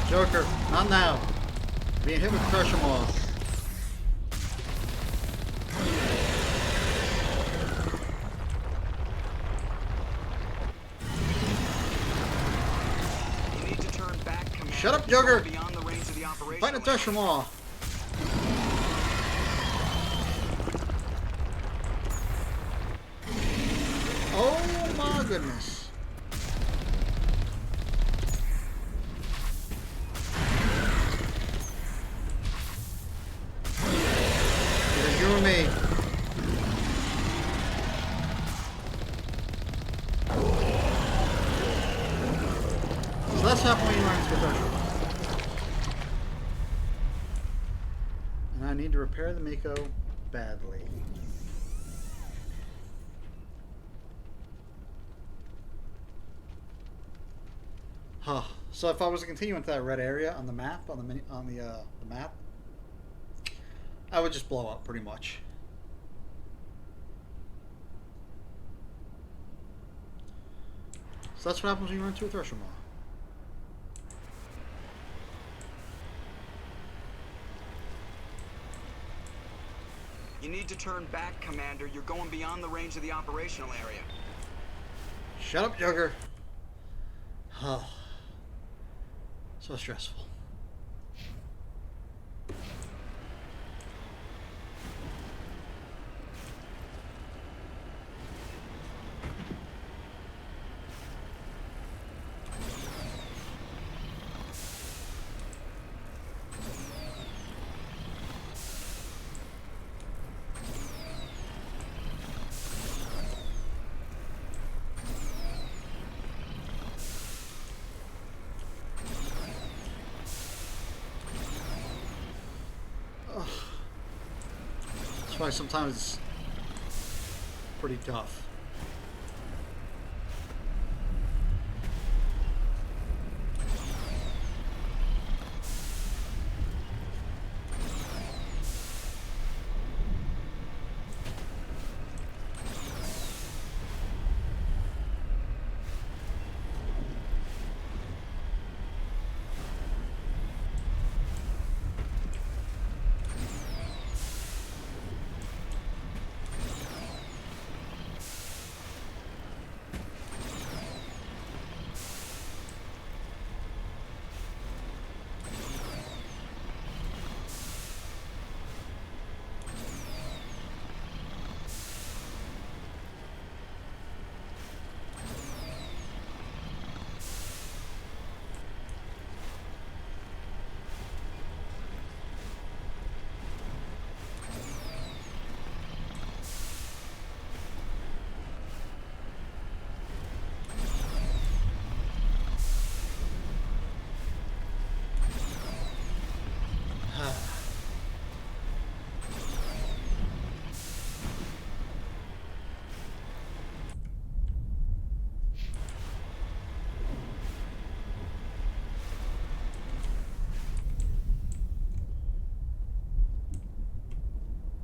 Joker, not now. Being hit with Crush 'em all. You need to turn back, Commander. Shut up, Joker! Beyond the range of the operation. Fight to Thresh 'em all. Oh my goodness. You and me. So that's happening when you run into a threshold. And I need to repair the Mako badly. Huh. So if I was to continue into that red area on the map, on the map, I would just blow up pretty much. So that's what happens when you run into a Thresher Maw. You need to turn back, Commander. You're going beyond the range of the operational area. Shut up, Joker. Oh. So stressful. why sometimes it's pretty tough.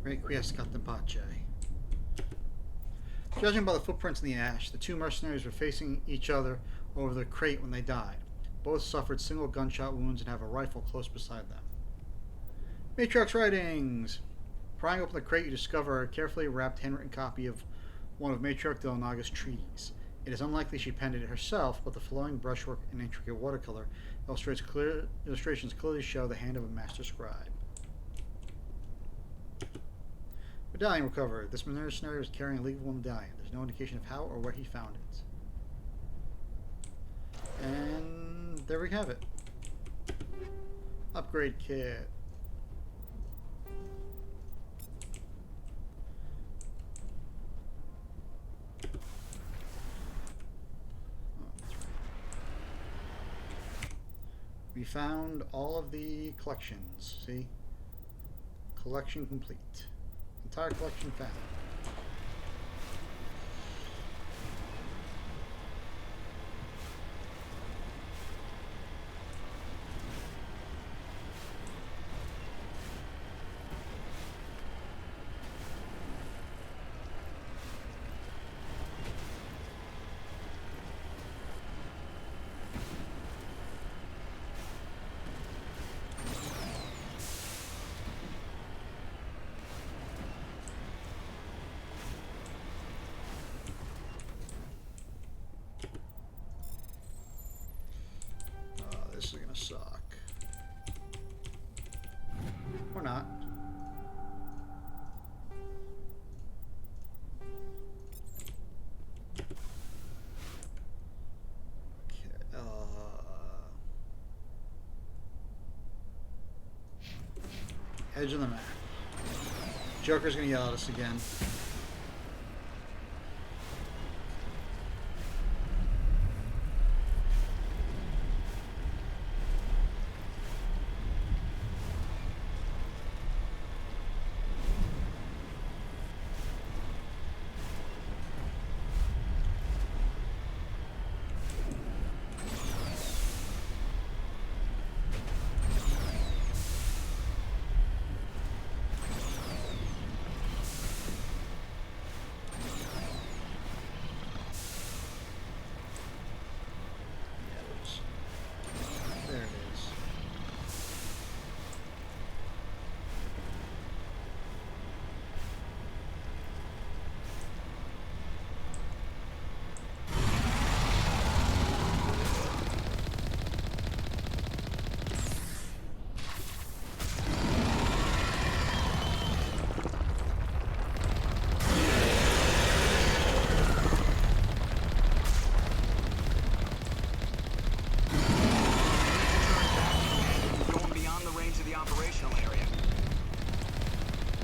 Requiescat in pace. Judging by the footprints in the ash, the two mercenaries were facing each other over the crate when they died. Both suffered single gunshot wounds and have a rifle close beside them. Matriarch's writings! Prying open the crate, you discover a carefully wrapped handwritten copy of one of Matriarch Delnaga's treaties. It is unlikely she penned it herself, but the flowing brushwork and intricate watercolor illustrations clearly show the hand of a master scribe. Medallion recovered. This mercenary was carrying a legal medallion. There's no indication of how or where he found it. And there we have it. Upgrade kit. We found all of the collections. See? Collection complete. Entire collection found. This is gonna suck. Or not. Okay, edge of the map. Joker's gonna yell at us again.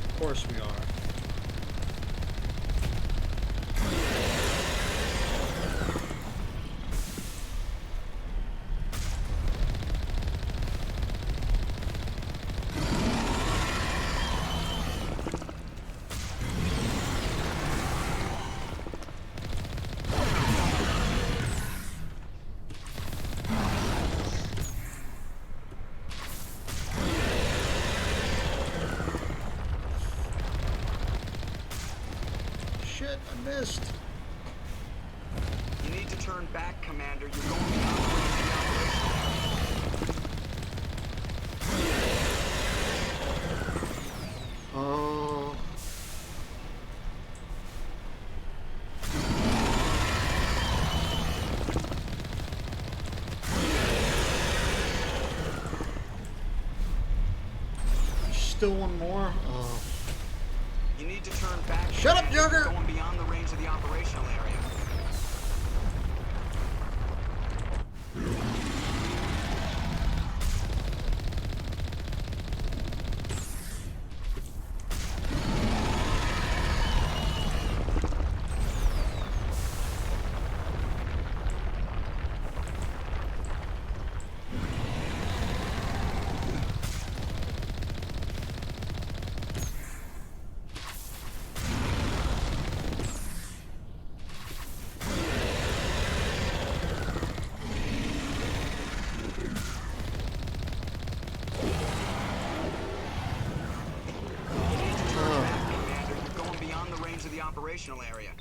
Of course we are. I missed. You need to turn back, Commander. You're going beyond the range of the operational area. Oh. Still one more? Oh. You need to turn back. Shut up, Commander. Yoger! You're going beyond the range of the operational area. To the operational area.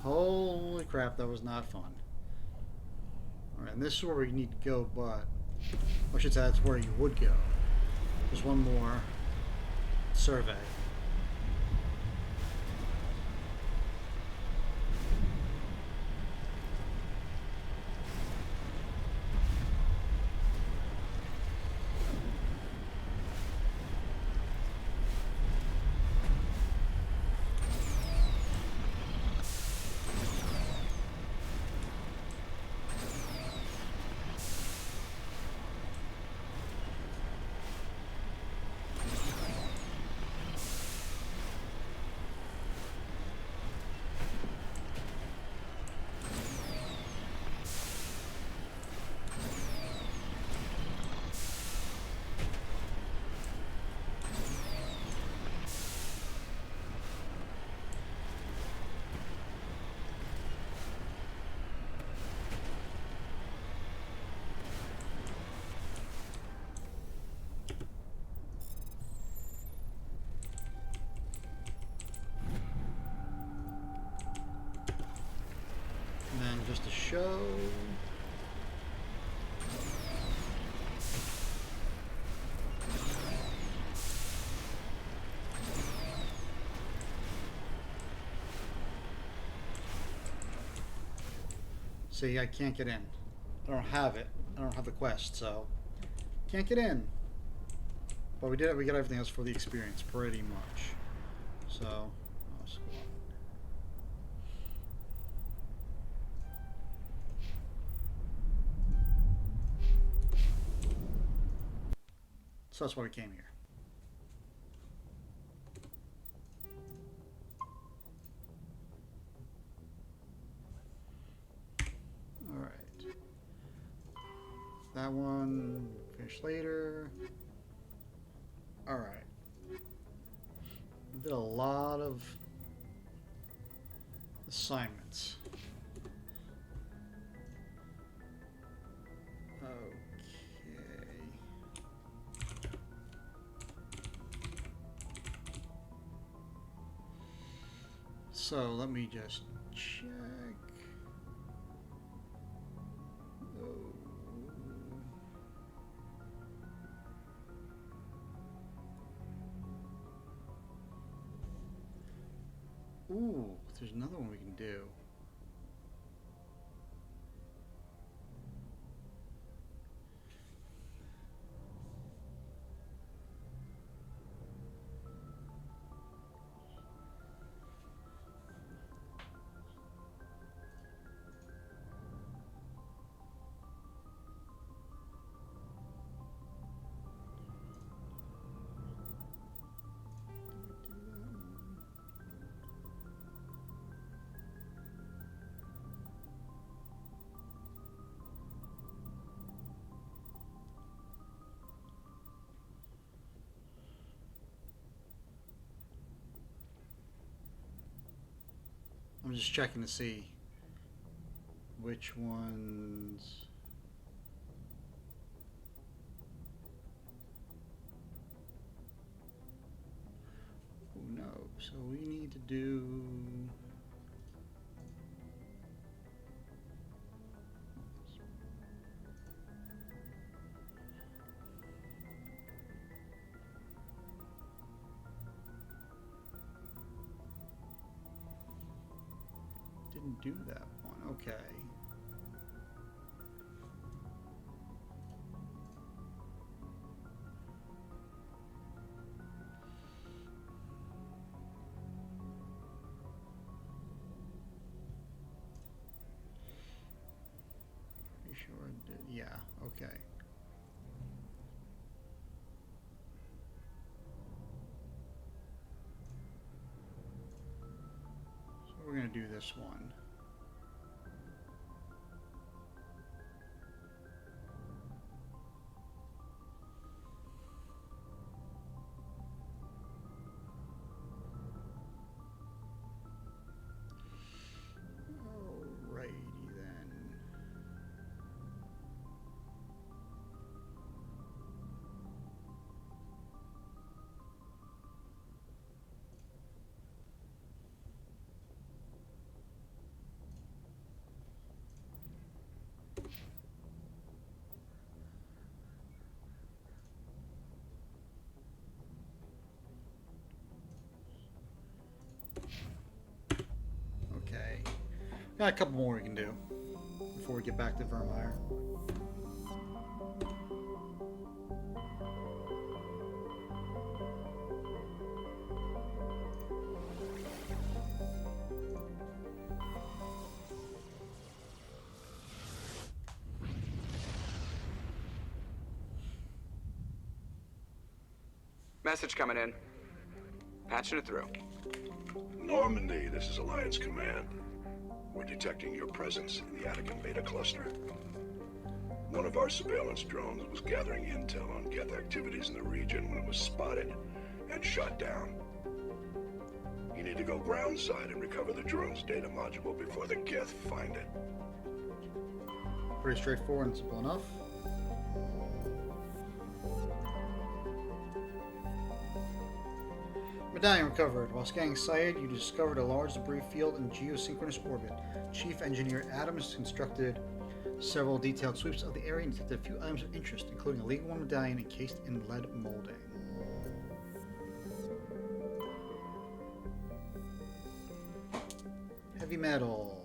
Holy crap, that was not fun. Alright, and this is where we need to go, but I should say that's where you would go. There's one more survey. And then just to show. See, I can't get in. I don't have it. I don't have the quest, so can't get in. But we did. We got everything else for the experience, pretty much. So, oh, squad. So that's why we came here. All right. That one finish later. All right. We did a lot of assignments. Okay. So let me just check. Ooh, there's another one we can do. I'm just checking to see which ones. So we need to do... Didn't do that one. Okay. Pretty sure I did. Yeah, okay. So we're going to do this one. Alrighty then. Okay. Got a couple more we can do before we get back to Vermeer. Message coming in. Patching it through. Normandy, this is Alliance Command. We're detecting your presence in the Attican Beta Cluster. One of our surveillance drones was gathering intel on Geth activities in the region when it was spotted and shot down. You need to go groundside and recover the drone's data module before the Geth find it. Pretty straightforward and simple enough. Medallion recovered. While scanning Syed, you discovered a large debris field in geosynchronous orbit. Chief Engineer Adams constructed several detailed sweeps of the area and detected a few items of interest, including a League 1 medallion encased in lead molding. Heavy metal.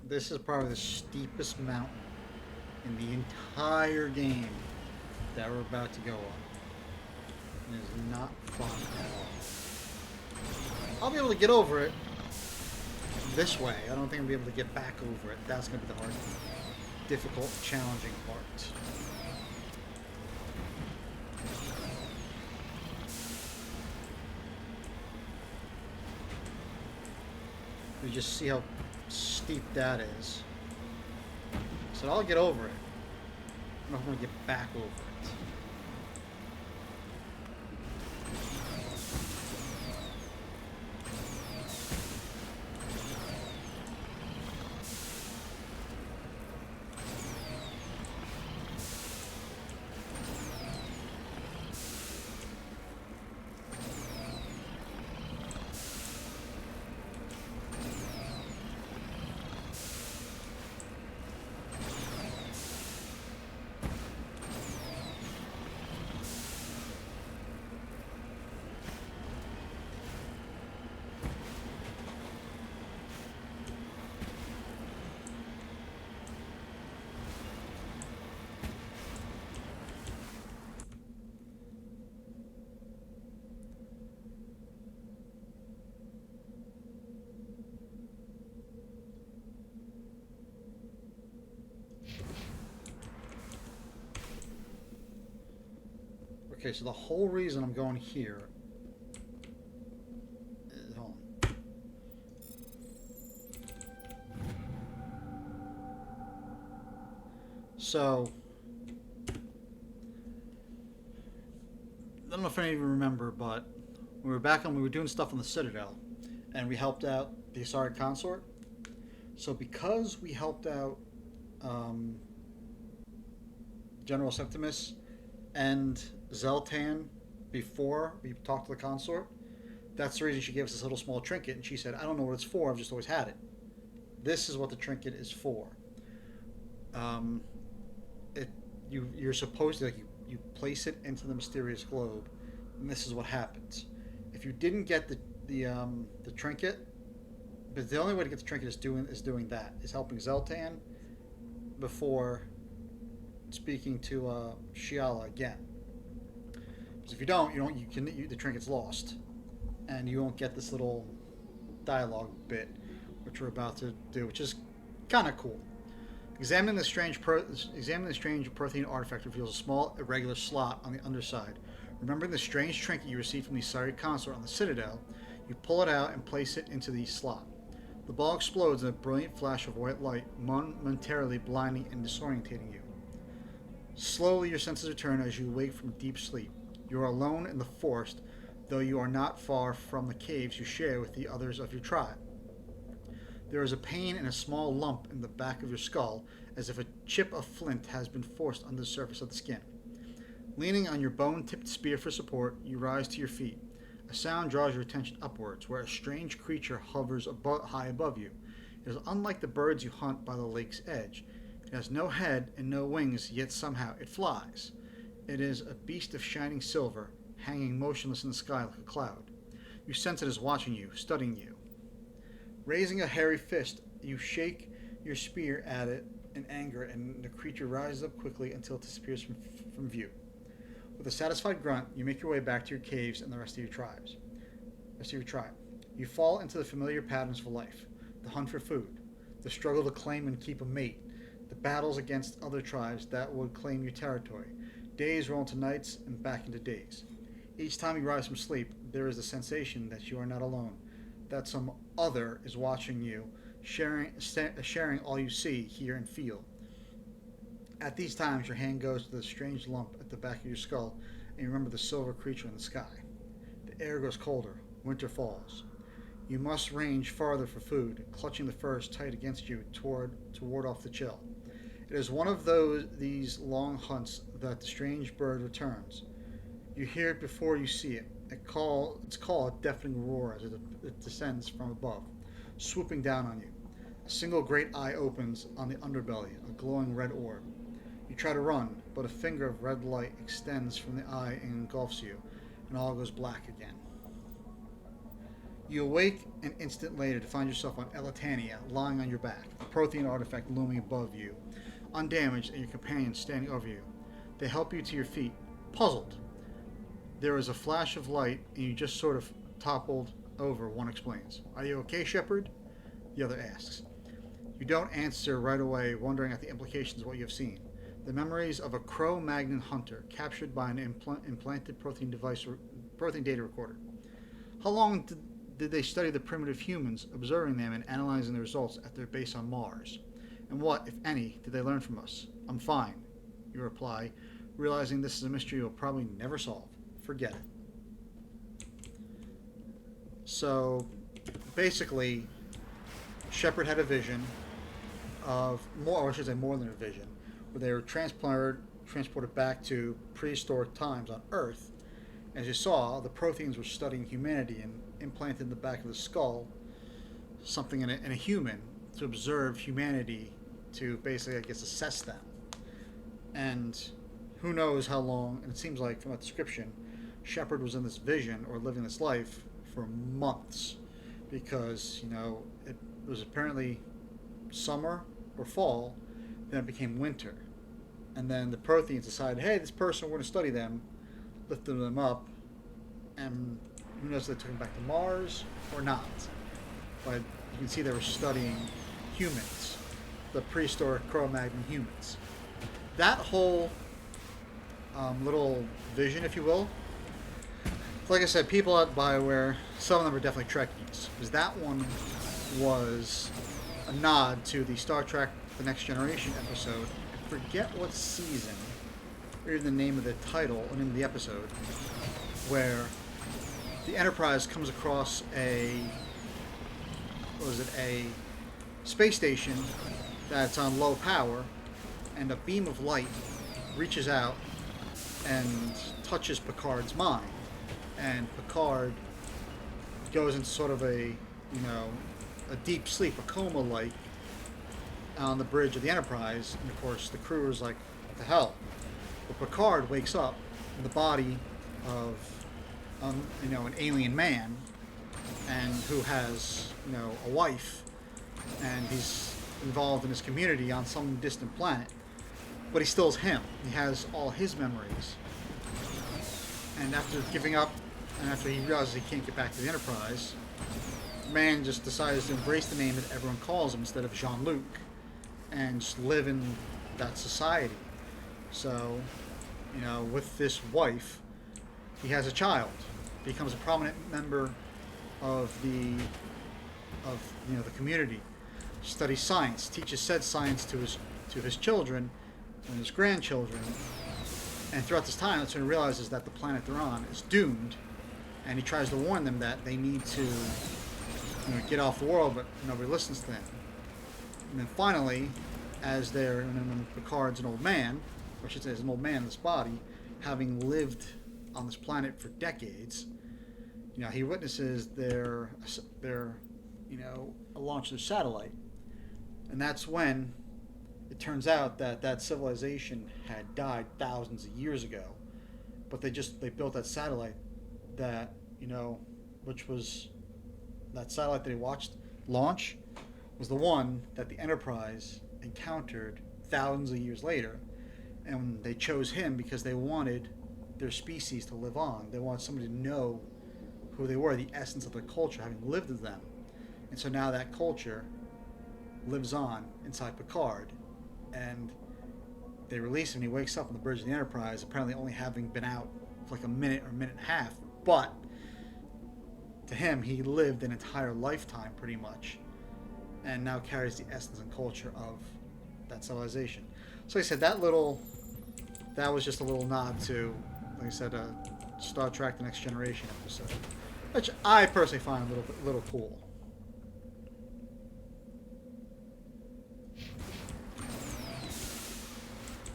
This is probably the steepest mountain in the entire game that we're about to go on. It is not fun at all. I'll be able to get over it this way. I don't think I'll be able to get back over it. That's going to be the hard, difficult, challenging part. You just see how steep that is. So I'll get over it. I don't know if I'm going to get back over it. Okay, so the whole reason I'm going here is, hold on. So, I don't know if any of you remember, but we were doing stuff on the Citadel, and we helped out the Asari Consort. So because we helped out General Septimus and Zeltan before we talked to the consort, that's the reason she gave us this little small trinket, and she said, I don't know what it's for, I've just always had it. This is what the trinket is for. You're supposed to, you place it into the mysterious globe, and this is what happens. If you didn't get the trinket, but the only way to get the trinket is doing that, is helping Zeltan before speaking to Shiala again. Because if you don't, the trinket's lost, and you won't get this little dialogue bit, which we're about to do, which is kind of cool. Examining the strange Prothean artifact reveals a small, irregular slot on the underside. Remembering the strange trinket you received from the Asari Consort on the Citadel, you pull it out and place it into the slot. The ball explodes in a brilliant flash of white light, momentarily blinding and disorientating you. Slowly, your senses return as you wake from deep sleep. You are alone in the forest, though you are not far from the caves you share with the others of your tribe. There is a pain and a small lump in the back of your skull, as if a chip of flint has been forced under the surface of the skin. Leaning on your bone-tipped spear for support, you rise to your feet. A sound draws your attention upwards, where a strange creature hovers high above you. It is unlike the birds you hunt by the lake's edge. It has no head and no wings, yet somehow it flies. It is a beast of shining silver, hanging motionless in the sky like a cloud. You sense it is watching you, studying you. Raising a hairy fist, you shake your spear at it in anger, and the creature rises up quickly until it disappears from view. With a satisfied grunt, you make your way back to your caves and the rest of your tribe. You fall into the familiar patterns of life: the hunt for food, the struggle to claim and keep a mate, the battles against other tribes that would claim your territory. Days roll into nights and back into days. Each time you rise from sleep, there is the sensation that you are not alone, that some other is watching you, sharing all you see, hear, and feel. At these times, your hand goes to the strange lump at the back of your skull, and you remember the silver creature in the sky. The air grows colder. Winter falls. You must range farther for food, clutching the furs tight against you to ward off the chill. It is one of these long hunts that the strange bird returns. You hear it before you see it. Its call a deafening roar as it descends from above, swooping down on you. A single great eye opens on the underbelly, a glowing red orb. You try to run, but a finger of red light extends from the eye and engulfs you, and all goes black again. You awake an instant later to find yourself on Elitania, lying on your back, a Prothean artifact looming above you, undamaged, and your companions standing over you. They help you to your feet, puzzled. There is a flash of light, and you just sort of toppled over, one explains. Are you okay, Shepard? The other asks. You don't answer right away, wondering at the implications of what you have seen. The memories of a Cro-Magnon hunter captured by an implanted Prothean data recorder. How long did they study the primitive humans, observing them and analyzing the results at their base on Mars? And what, if any, did they learn from us? I'm fine, you reply, realizing this is a mystery you'll probably never solve. Forget it. So, basically, Shepard had a vision of more than a vision, where they were transported back to prehistoric times on Earth. As you saw, the Protheans were studying humanity and implanted in the back of the skull something in a human to observe humanity, to basically, I guess, assess them. And who knows how long, and it seems like from that description, Shepard was in this vision or living this life for months, because, it was apparently summer or fall, then it became winter. And then the Protheans decided, hey, this person, we're going to study them, lifted them up, and who knows if they took them back to Mars or not. But you can see they were studying humans, the prehistoric Cro-Magnon humans. That whole little vision, if you will. Like I said, people at BioWare, some of them are definitely Trekkies, because that one was a nod to the Star Trek The Next Generation episode. I forget what season, or even the name of the title, or name of the episode, where the Enterprise comes across a space station that's on low power, and a beam of light reaches out and touches Picard's mind. And Picard goes into sort of a deep sleep, a coma-like, on the bridge of the Enterprise. And of course, the crew is like, what the hell? But Picard wakes up in the body of, an alien man, and who has, a wife, and he's involved in his community on some distant planet. But he still is him. He has all his memories. And after giving up, and after he realizes he can't get back to the Enterprise, man just decides to embrace the name that everyone calls him instead of Jean-Luc, and just live in that society. So, with this wife, he has a child, becomes a prominent member of the community, studies science, teaches said science to his children and his grandchildren. And throughout this time, that's when he realizes that the planet they're on is doomed, and he tries to warn them that they need to get off the world, but nobody listens to them. And then finally, as when Picard's an old man, or I should say is an old man in this body, having lived on this planet for decades, he witnesses their launch their satellite. And that's when it turns out that civilization had died thousands of years ago, but they built that satellite that, which was that satellite that he watched launch was the one that the Enterprise encountered thousands of years later. And they chose him because they wanted their species to live on. They wanted somebody to know who they were, the essence of their culture, having lived with them. And so now that culture lives on inside Picard. And they release him, and he wakes up on the bridge of the Enterprise, apparently only having been out for like a minute or a minute and a half. But to him, he lived an entire lifetime, pretty much, and now carries the essence and culture of that civilization. So like I said, that was just a little nod to, like I said, Star Trek The Next Generation episode, which I personally find a little cool.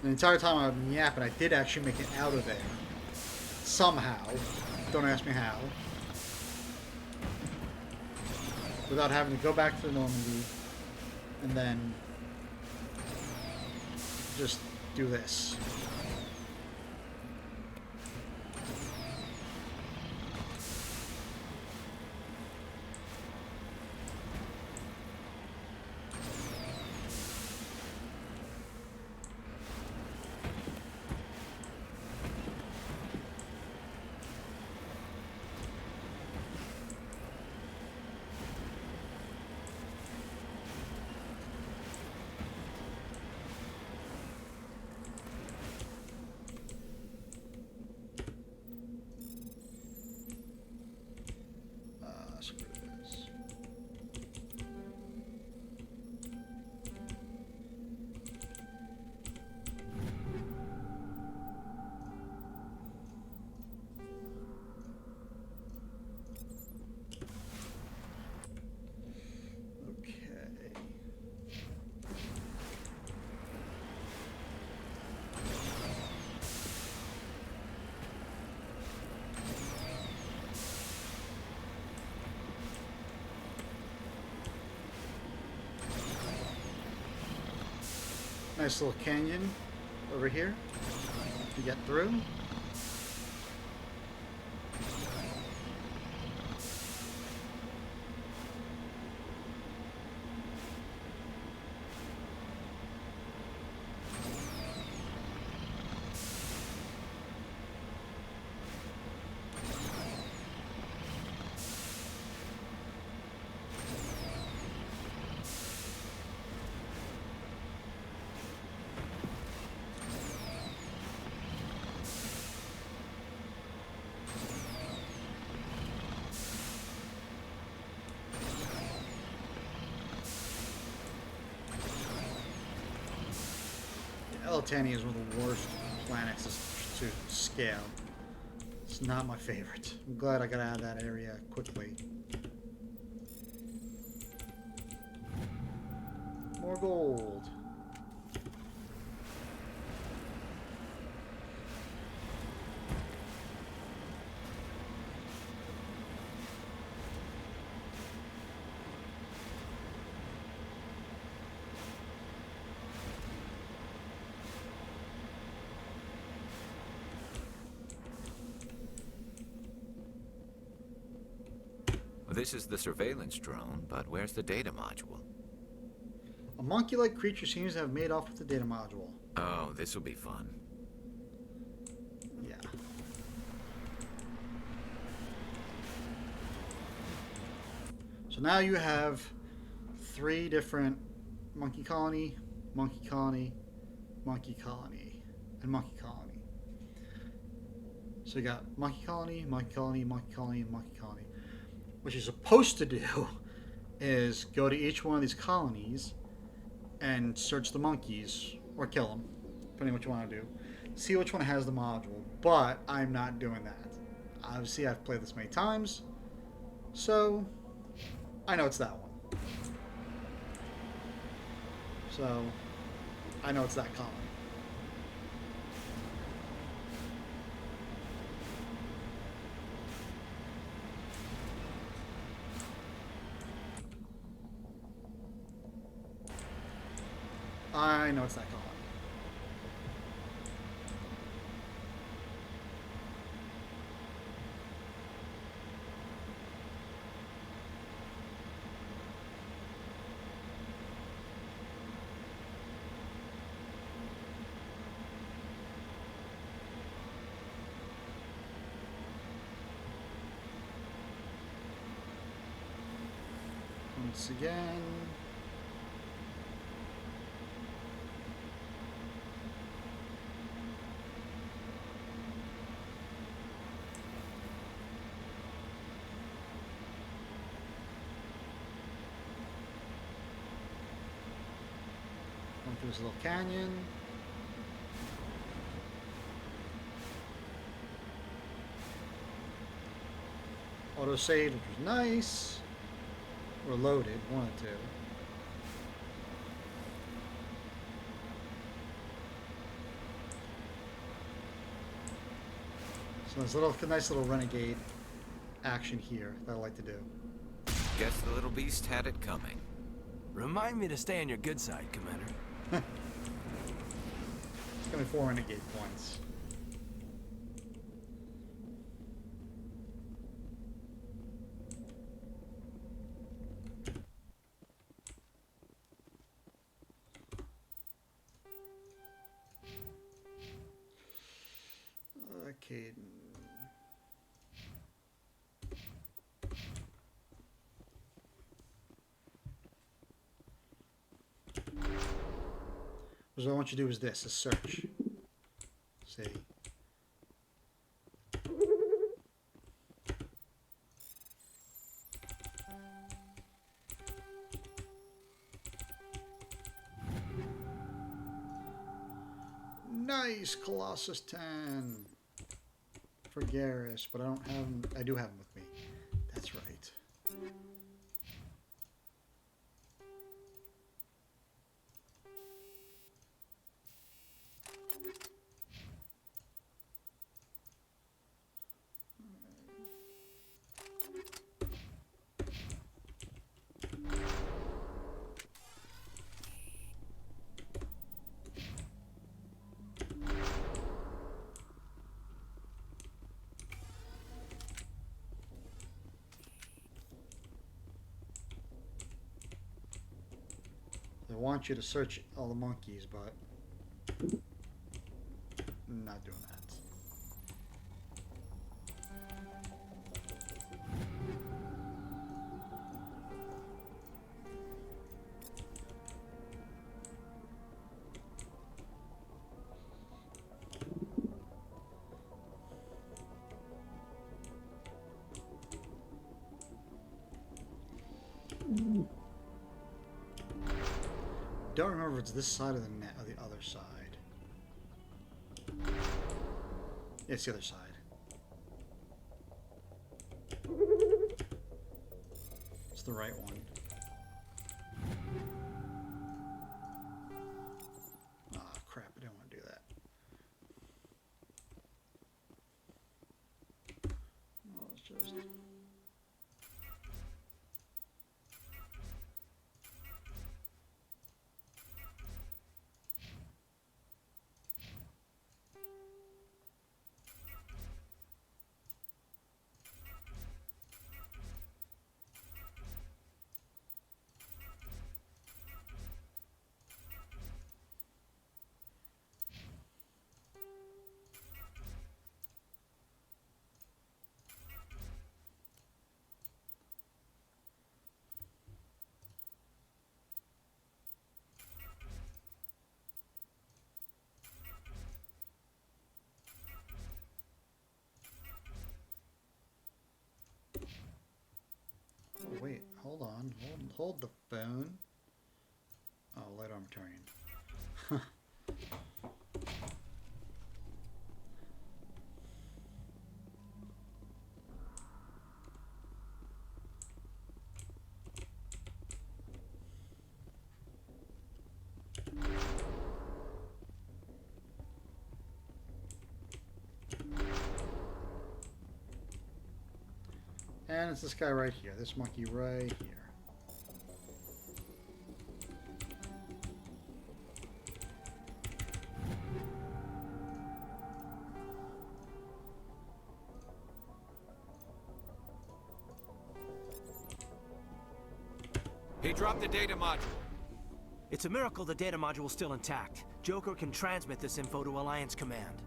The entire time I've been yapping, I did actually make it out of there. Somehow. Don't ask me how. Without having to go back to Normandy and then just do this. Nice little canyon over here to get through. Britannia is one of the worst planets to scale. It's not my favorite. I'm glad I got out of that area quickly. More gold. This is the surveillance drone, but where's the data module? A monkey-like creature seems to have made off with the data module. Oh, this will be fun. Yeah. So now you have 3 different monkey colony, monkey colony, monkey colony, and monkey colony. So you got monkey colony, monkey colony, monkey colony, and monkey colony. What you're supposed to do is go to each one of these colonies and search the monkeys, or kill them, depending on what you want to do. See which one has the module, but I'm not doing that. Obviously, I've played this many times, so I know it's that one. So, I know it's that colony. I know it's that colony. Once again. Through this little canyon. Auto saved, which was nice. Or loaded, one or two. So there's a nice little renegade action here that I like to do. Guess the little beast had it coming. Remind me to stay on your good side, Commander. It's going to be 4 renegade points. Okay. So what I want you to do is this, a search. See. Nice, Colossus 10 for Garrus, but I don't have him. I do have him with me. That's right. They want you to search all the monkeys, but I'm not doing that. Don't remember if it's this side or the other side. It's the other side. It's the right one. Ah, crap, I didn't want to do that. Well, let's just... Oh, wait, hold on. Hold the phone. Oh, light Armatorian. And it's this guy right here. This monkey right here. He dropped the data module. It's a miracle the data module's still intact. Joker can transmit this info to Alliance Command.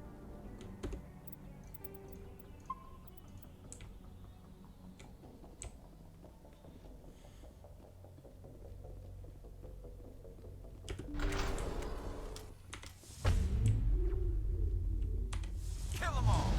Kill them all!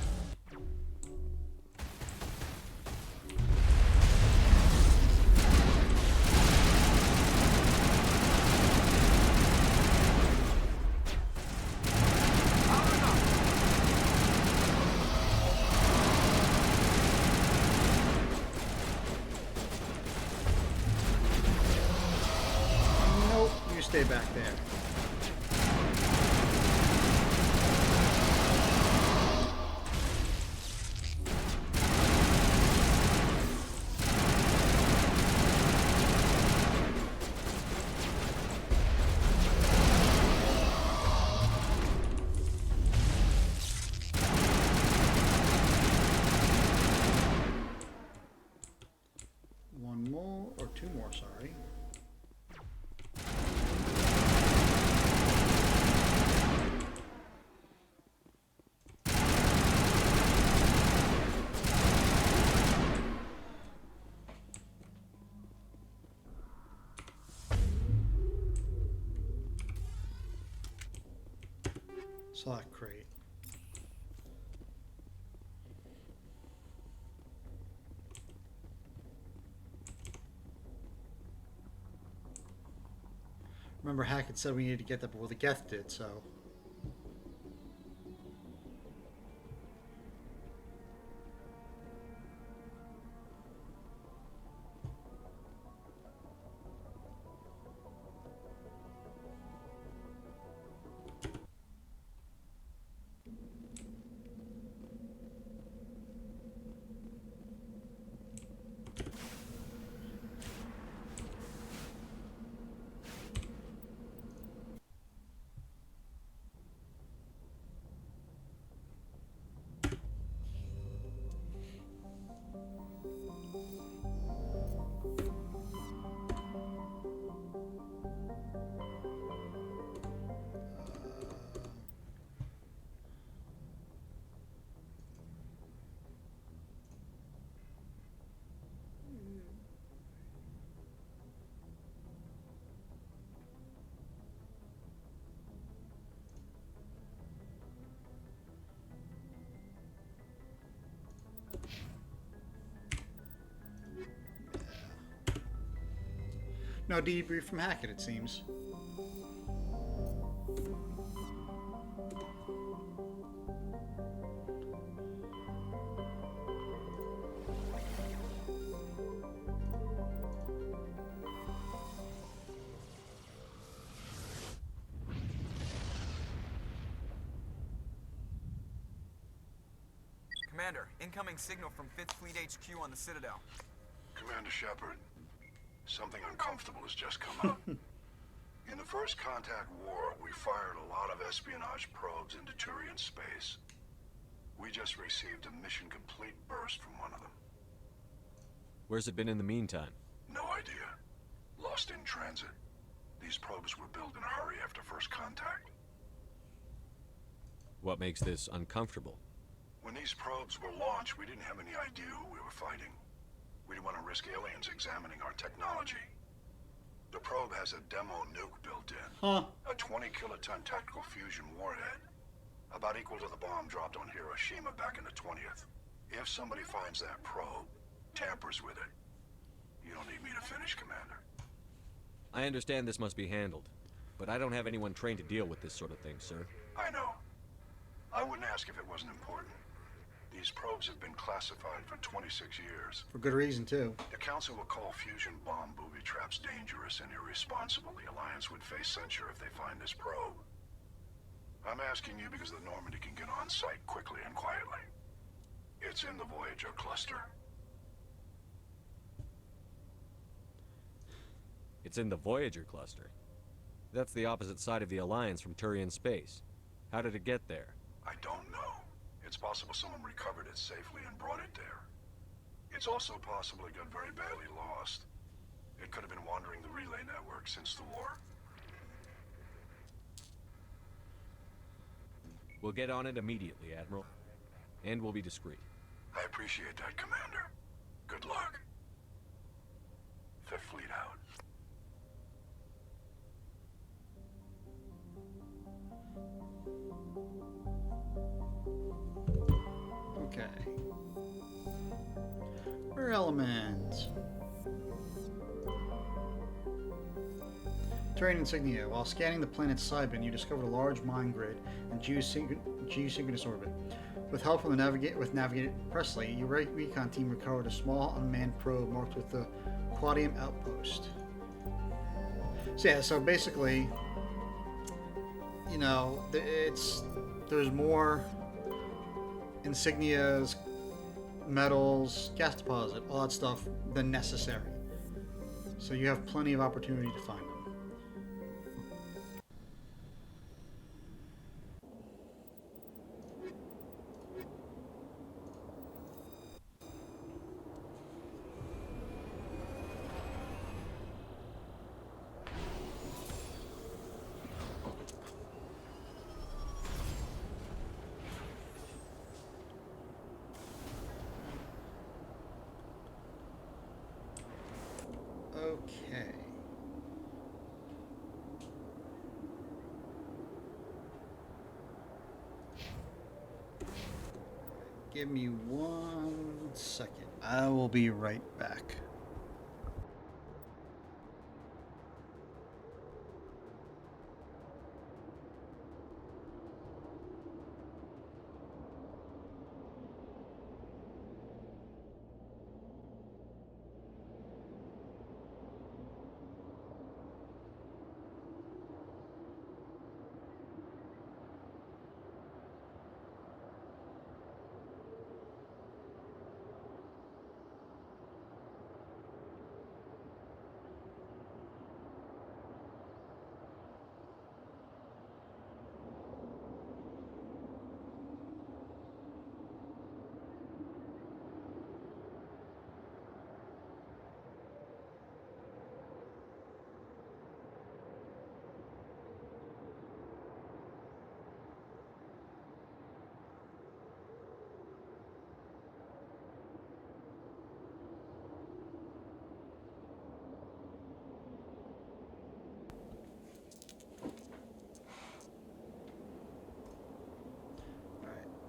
Nope, you stay back there. One more, or two more, sorry. Slot crate. Remember, Hackett said we needed to get that before the Geth did, so... No debrief from Hackett, it seems. Commander, incoming signal from 5th Fleet HQ on the Citadel. Commander Shepard, something uncomfortable has just come up. In the First Contact War, we fired a lot of espionage probes into Turian space. We just received a mission complete burst from one of them. Where's it been in the meantime? No idea. Lost in transit. These probes were built in a hurry after First Contact. What makes this uncomfortable? When these probes were launched, we didn't have any idea who we were fighting. We didn't want to risk aliens examining our technology. The probe has a demo nuke built in. A 20-kiloton tactical fusion warhead. About equal to the bomb dropped on Hiroshima back in the 20th. If somebody finds that probe, tampers with it, you don't need me to finish, Commander. I understand this must be handled, but I don't have anyone trained to deal with this sort of thing, sir. I know. I wouldn't ask if it wasn't important. These probes have been classified for 26 years. For good reason, too. The Council will call fusion bomb booby traps dangerous and irresponsible. The Alliance would face censure if they find this probe. I'm asking you because the Normandy can get on site quickly and quietly. It's in the Voyager cluster. It's in the Voyager cluster. That's the opposite side of the Alliance from Turian space. How did it get there? I don't know. It's possible someone recovered it safely and brought it there. It's also possible it got very badly lost. It could have been wandering the relay network since the war. We'll get on it immediately, Admiral. And we'll be discreet. I appreciate that, Commander. Good luck. Fifth Fleet out. Okay. Rare elements. Terrain insignia. While scanning the planet Cybin, you discovered a large mine grid in geosynchronous orbit. With help from Navigator Presley, your recon team recovered a small unmanned probe marked with the Quadium Outpost. So yeah, so basically, you know, there's more insignias, metals, gas deposit, all that stuff than necessary. So you have plenty of opportunity to find them. Okay. Give me 1 second. I will be right back.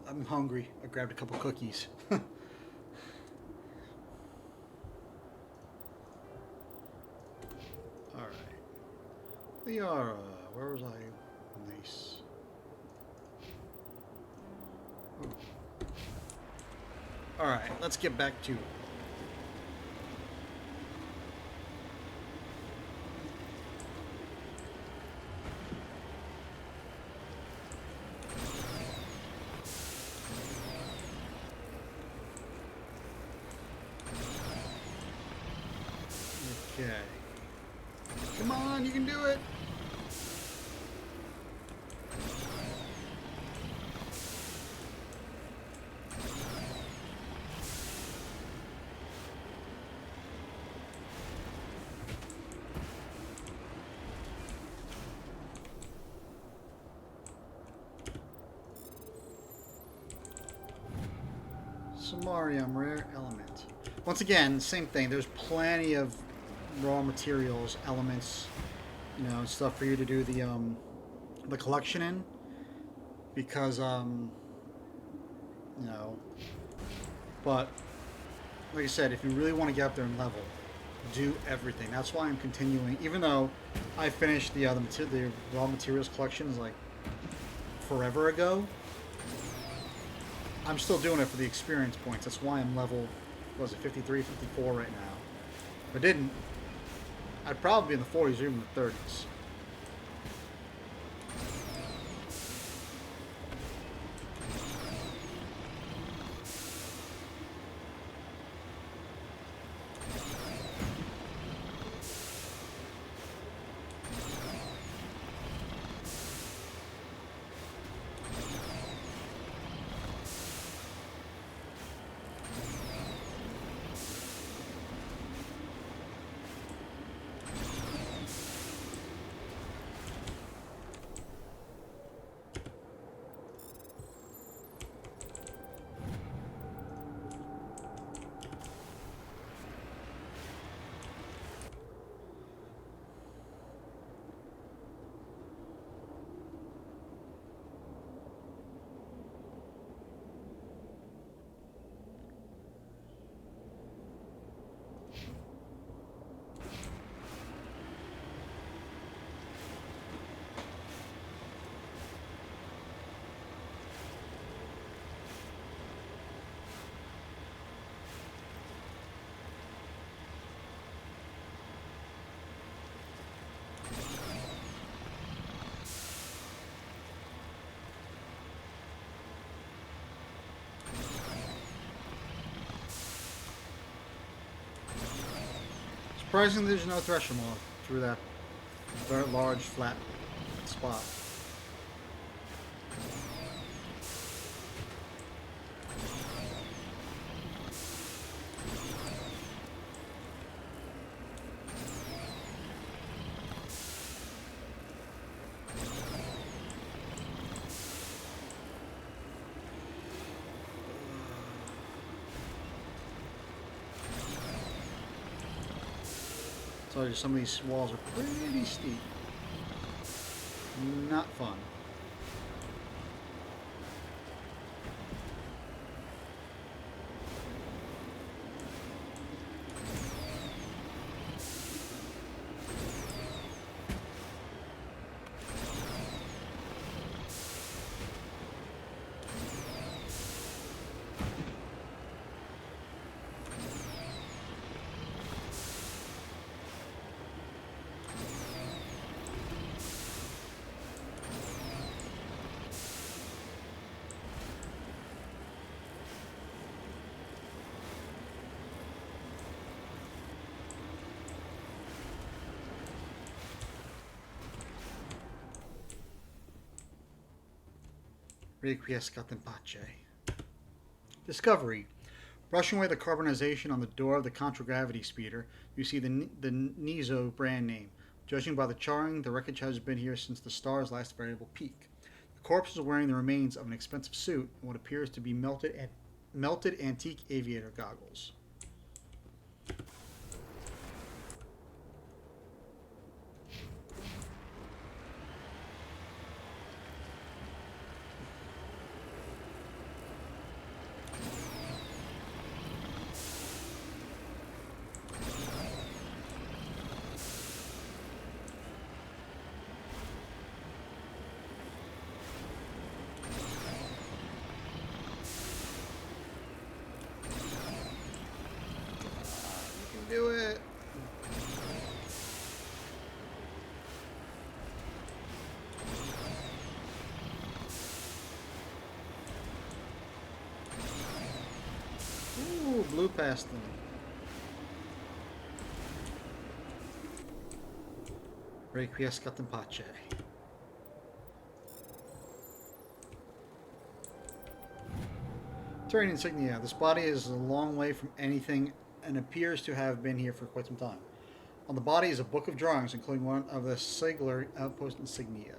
I'm hungry. I grabbed a couple cookies. Alright. Liara. Where was I? Nice. Alright, let's get back to... Okay. Come on, you can do it! Samarium, rare element. Once again, same thing. There's plenty of raw materials, elements, you know, stuff for you to do the collection in. Because, you know, but like I said, if you really want to get up there and level, do everything. That's why I'm continuing, even though I finished the raw materials collections like forever ago. I'm still doing it for the experience points. That's why I'm level, what was it, 53, 54 right now. If I didn't, I'd probably be in the 40s or even the 30s. Surprisingly, there's no thresher moth through that very large flat spot. So some of these walls are pretty steep. Not fun. Requiescat in pace. Discovery. Brushing away the carbonization on the door of the contragravity speeder, you see the Nizo brand name. Judging by the charring, the wreckage has been here since the star's last variable peak. The corpse is wearing the remains of an expensive suit and what appears to be melted antique aviator goggles. blew past them. Requiescat in pace. Terrain insignia. This body is a long way from anything and appears to have been here for quite some time. On the body is a book of drawings, including one of the Sigler outpost insignia.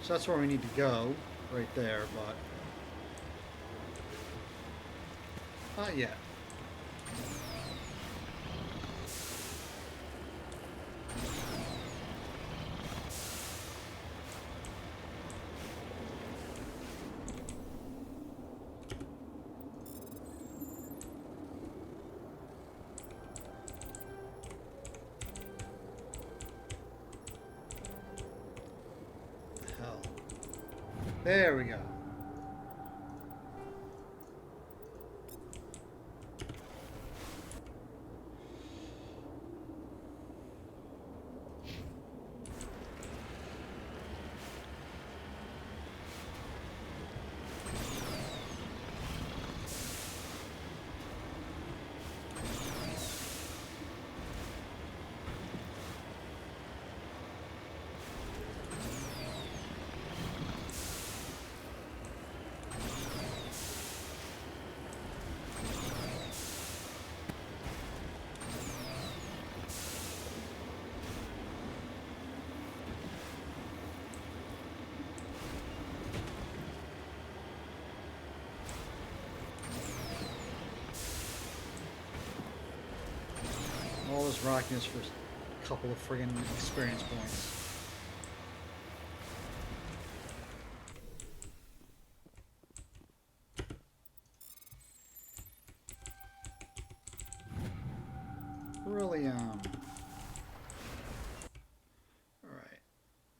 So that's where we need to go, right there, but not yet. There we go. All this rockiness for a couple of friggin' experience points. Really, Alright.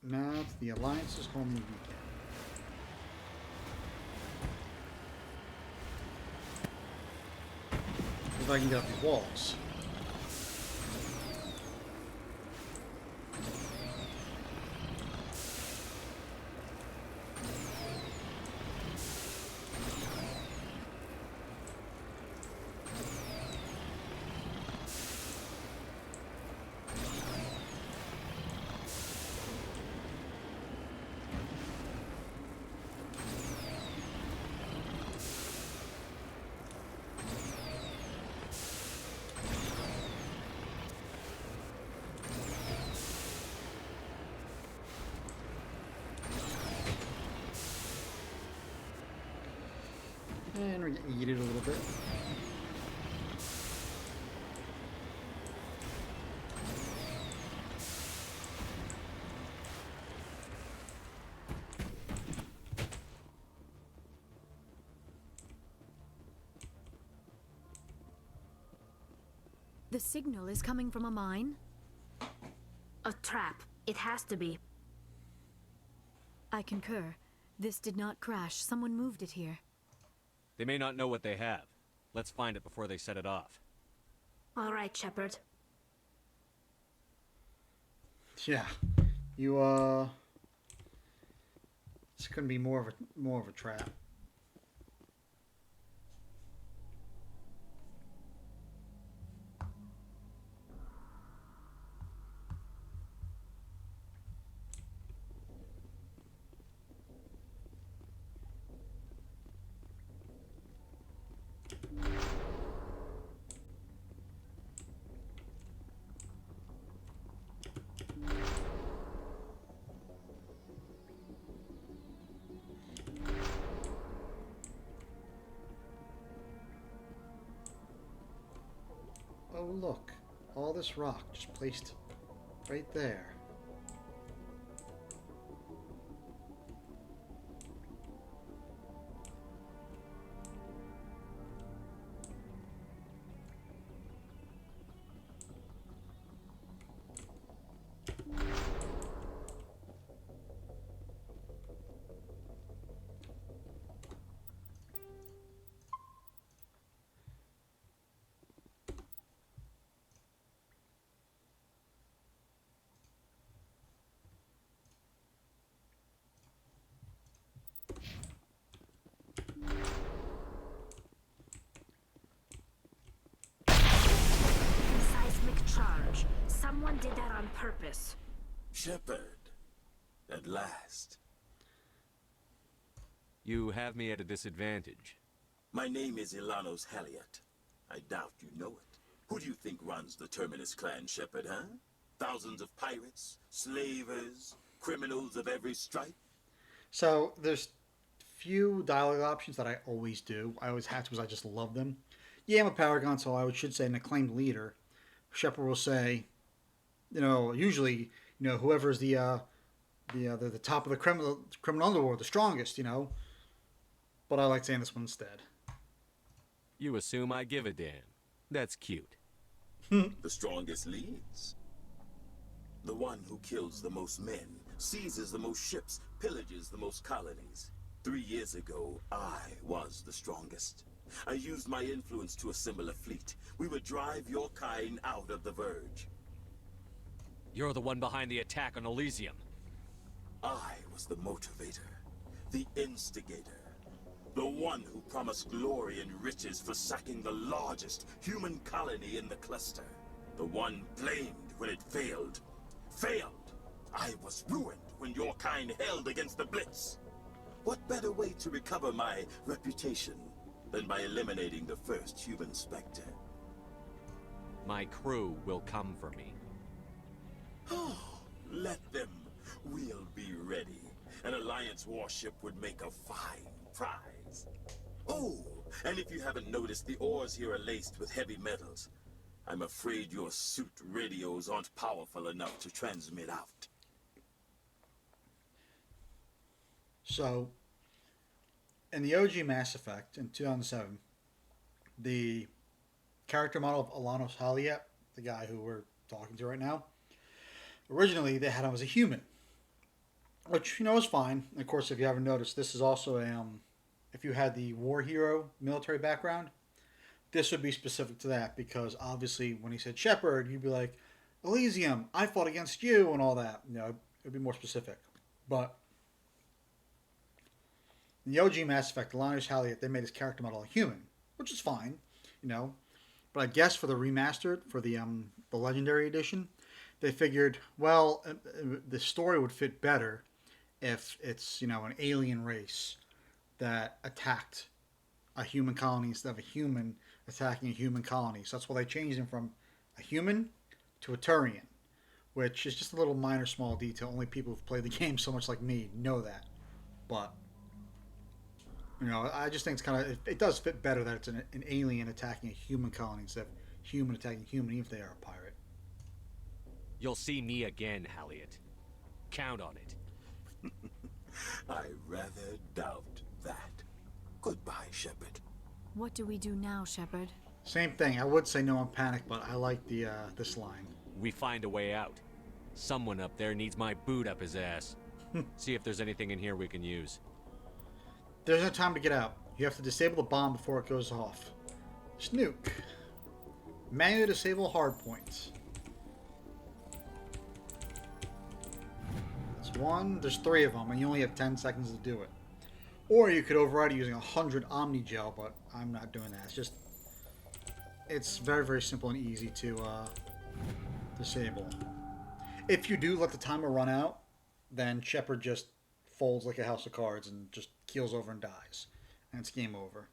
Now to the Alliance's home weekend. If I can get up these walls. And we're gonna eat it a little bit. The signal is coming from a mine? A trap. It has to be. I concur. This did not crash. Someone moved it here. They may not know what they have. Let's find it before they set it off. All right, Shepard. Yeah, you it's gonna be more of a trap. Oh look, all this rock just placed right there. Someone did that on purpose. Shepard, at last. You have me at a disadvantage. My name is Ilanos Haliat. I doubt you know it. Who do you think runs the Terminus clan, Shepard, huh? Thousands of pirates, slavers, criminals of every stripe? So there's few dialogue options that I always do. I always have to because I just love them. Yeah, I'm a Paragon, so I should say an acclaimed leader. Shepard will say, usually, whoever's the top of the criminal underworld, the strongest, But I like saying this one instead. You assume I give a damn. That's cute. The strongest leads. The one who kills the most men, seizes the most ships, pillages the most colonies. 3 years ago, I was the strongest. I used my influence to assemble a fleet. We would drive your kind out of the Verge. You're the one behind the attack on Elysium. I was the motivator, the instigator, the one who promised glory and riches for sacking the largest human colony in the cluster. The one blamed when it failed. Failed! I was ruined when your kind held against the Blitz. What better way to recover my reputation than by eliminating the first human Spectre? My crew will come for me. Oh, let them. We'll be ready. An Alliance warship would make a fine prize. Oh, and if you haven't noticed, the ores here are laced with heavy metals. I'm afraid your suit radios aren't powerful enough to transmit out. So, in the OG Mass Effect in 2007, the character model of Ilanos Haliat, the guy who we're talking to right now, originally they had him as a human, which is fine. And of course, if you haven't noticed, this is also a if you had the war hero military background, this would be specific to that, because obviously when he said Shepard, you'd be like, Elysium, I fought against you and all that. It'd be more specific. But in the OG Mass Effect, Ilanos Haliat, they made his character model a human, which is fine, But I guess for the remastered, for the Legendary Edition, they figured, well, the story would fit better if it's, an alien race that attacked a human colony instead of a human attacking a human colony. So that's why they changed him from a human to a Turian, which is just a little minor, small detail. Only people who've played the game so much like me know that. But, I just think it's kind of, it does fit better that it's an alien attacking a human colony instead of human attacking human, even if they are a pirate. You'll see me again, Haliat. Count on it. I rather doubt that. Goodbye, Shepard. What do we do now, Shepard? Same thing. I would say no on panic, but I like the this line. We find a way out. Someone up there needs my boot up his ass. See if there's anything in here we can use. There's no time to get out. You have to disable the bomb before it goes off. Snook. Manually disable hardpoints. That's one. There's 3 of them, and you only have 10 seconds to do it. Or you could override it using 100 Omni Gel, but I'm not doing that. It's very, very simple and easy to disable. If you do let the timer run out, then Shepard just folds like a house of cards and just keels over and dies. And it's game over.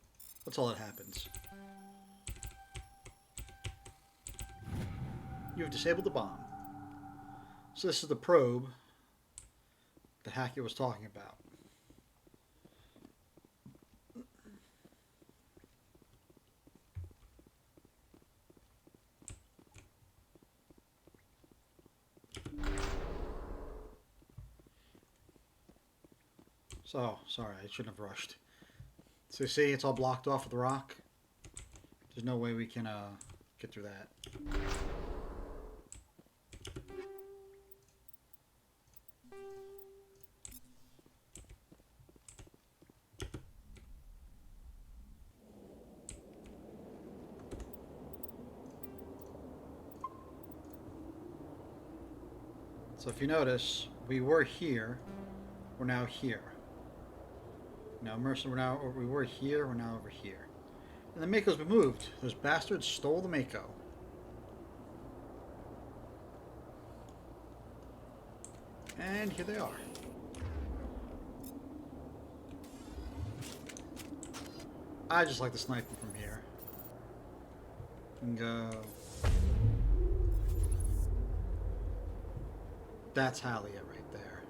That's all that happens. You have disabled the bomb. So this is the probe the hacker was talking about. So, sorry, I shouldn't have rushed. So see, it's all blocked off with rock. There's no way we can get through that. So if you notice, we were here, we're now here. Now Mercer, we were here, we're now over here. And the Mako's been moved. Those bastards stole the Mako. And here they are. I just like to snipe them from here. And go. That's Halia right there.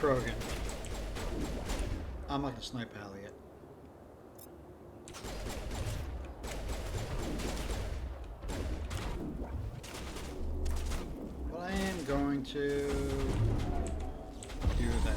Krogan. I'm not gonna snipe Elliot. But I am going to do that.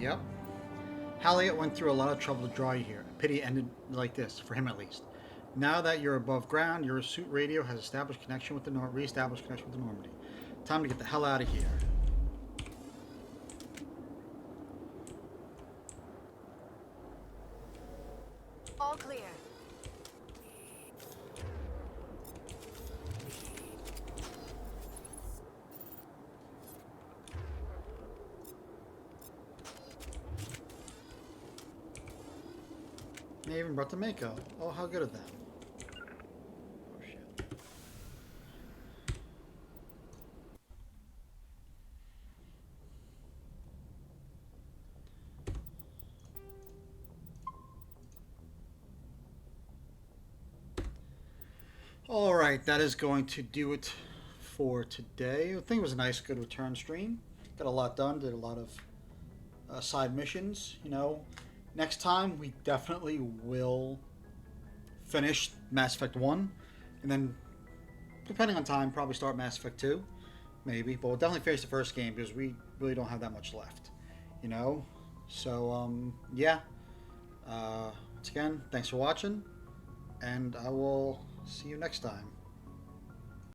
Yep. Halliot went through a lot of trouble to draw you here. Pity it ended like this, for him at least. Now that you're above ground, your suit radio has established connection with the re-established connection with the Normandy. Time to get the hell out of here. All clear. They even brought the Mako. Oh, how good of them. Oh, shit. Alright, that is going to do it for today. I think it was a nice, good return stream. Got a lot done, did a lot of side missions, you know. Next time, we definitely will finish Mass Effect 1, and then, depending on time, probably start Mass Effect 2, maybe. But we'll definitely finish the first game, because we really don't have that much left, you know? So, yeah. Once again, thanks for watching, and I will see you next time.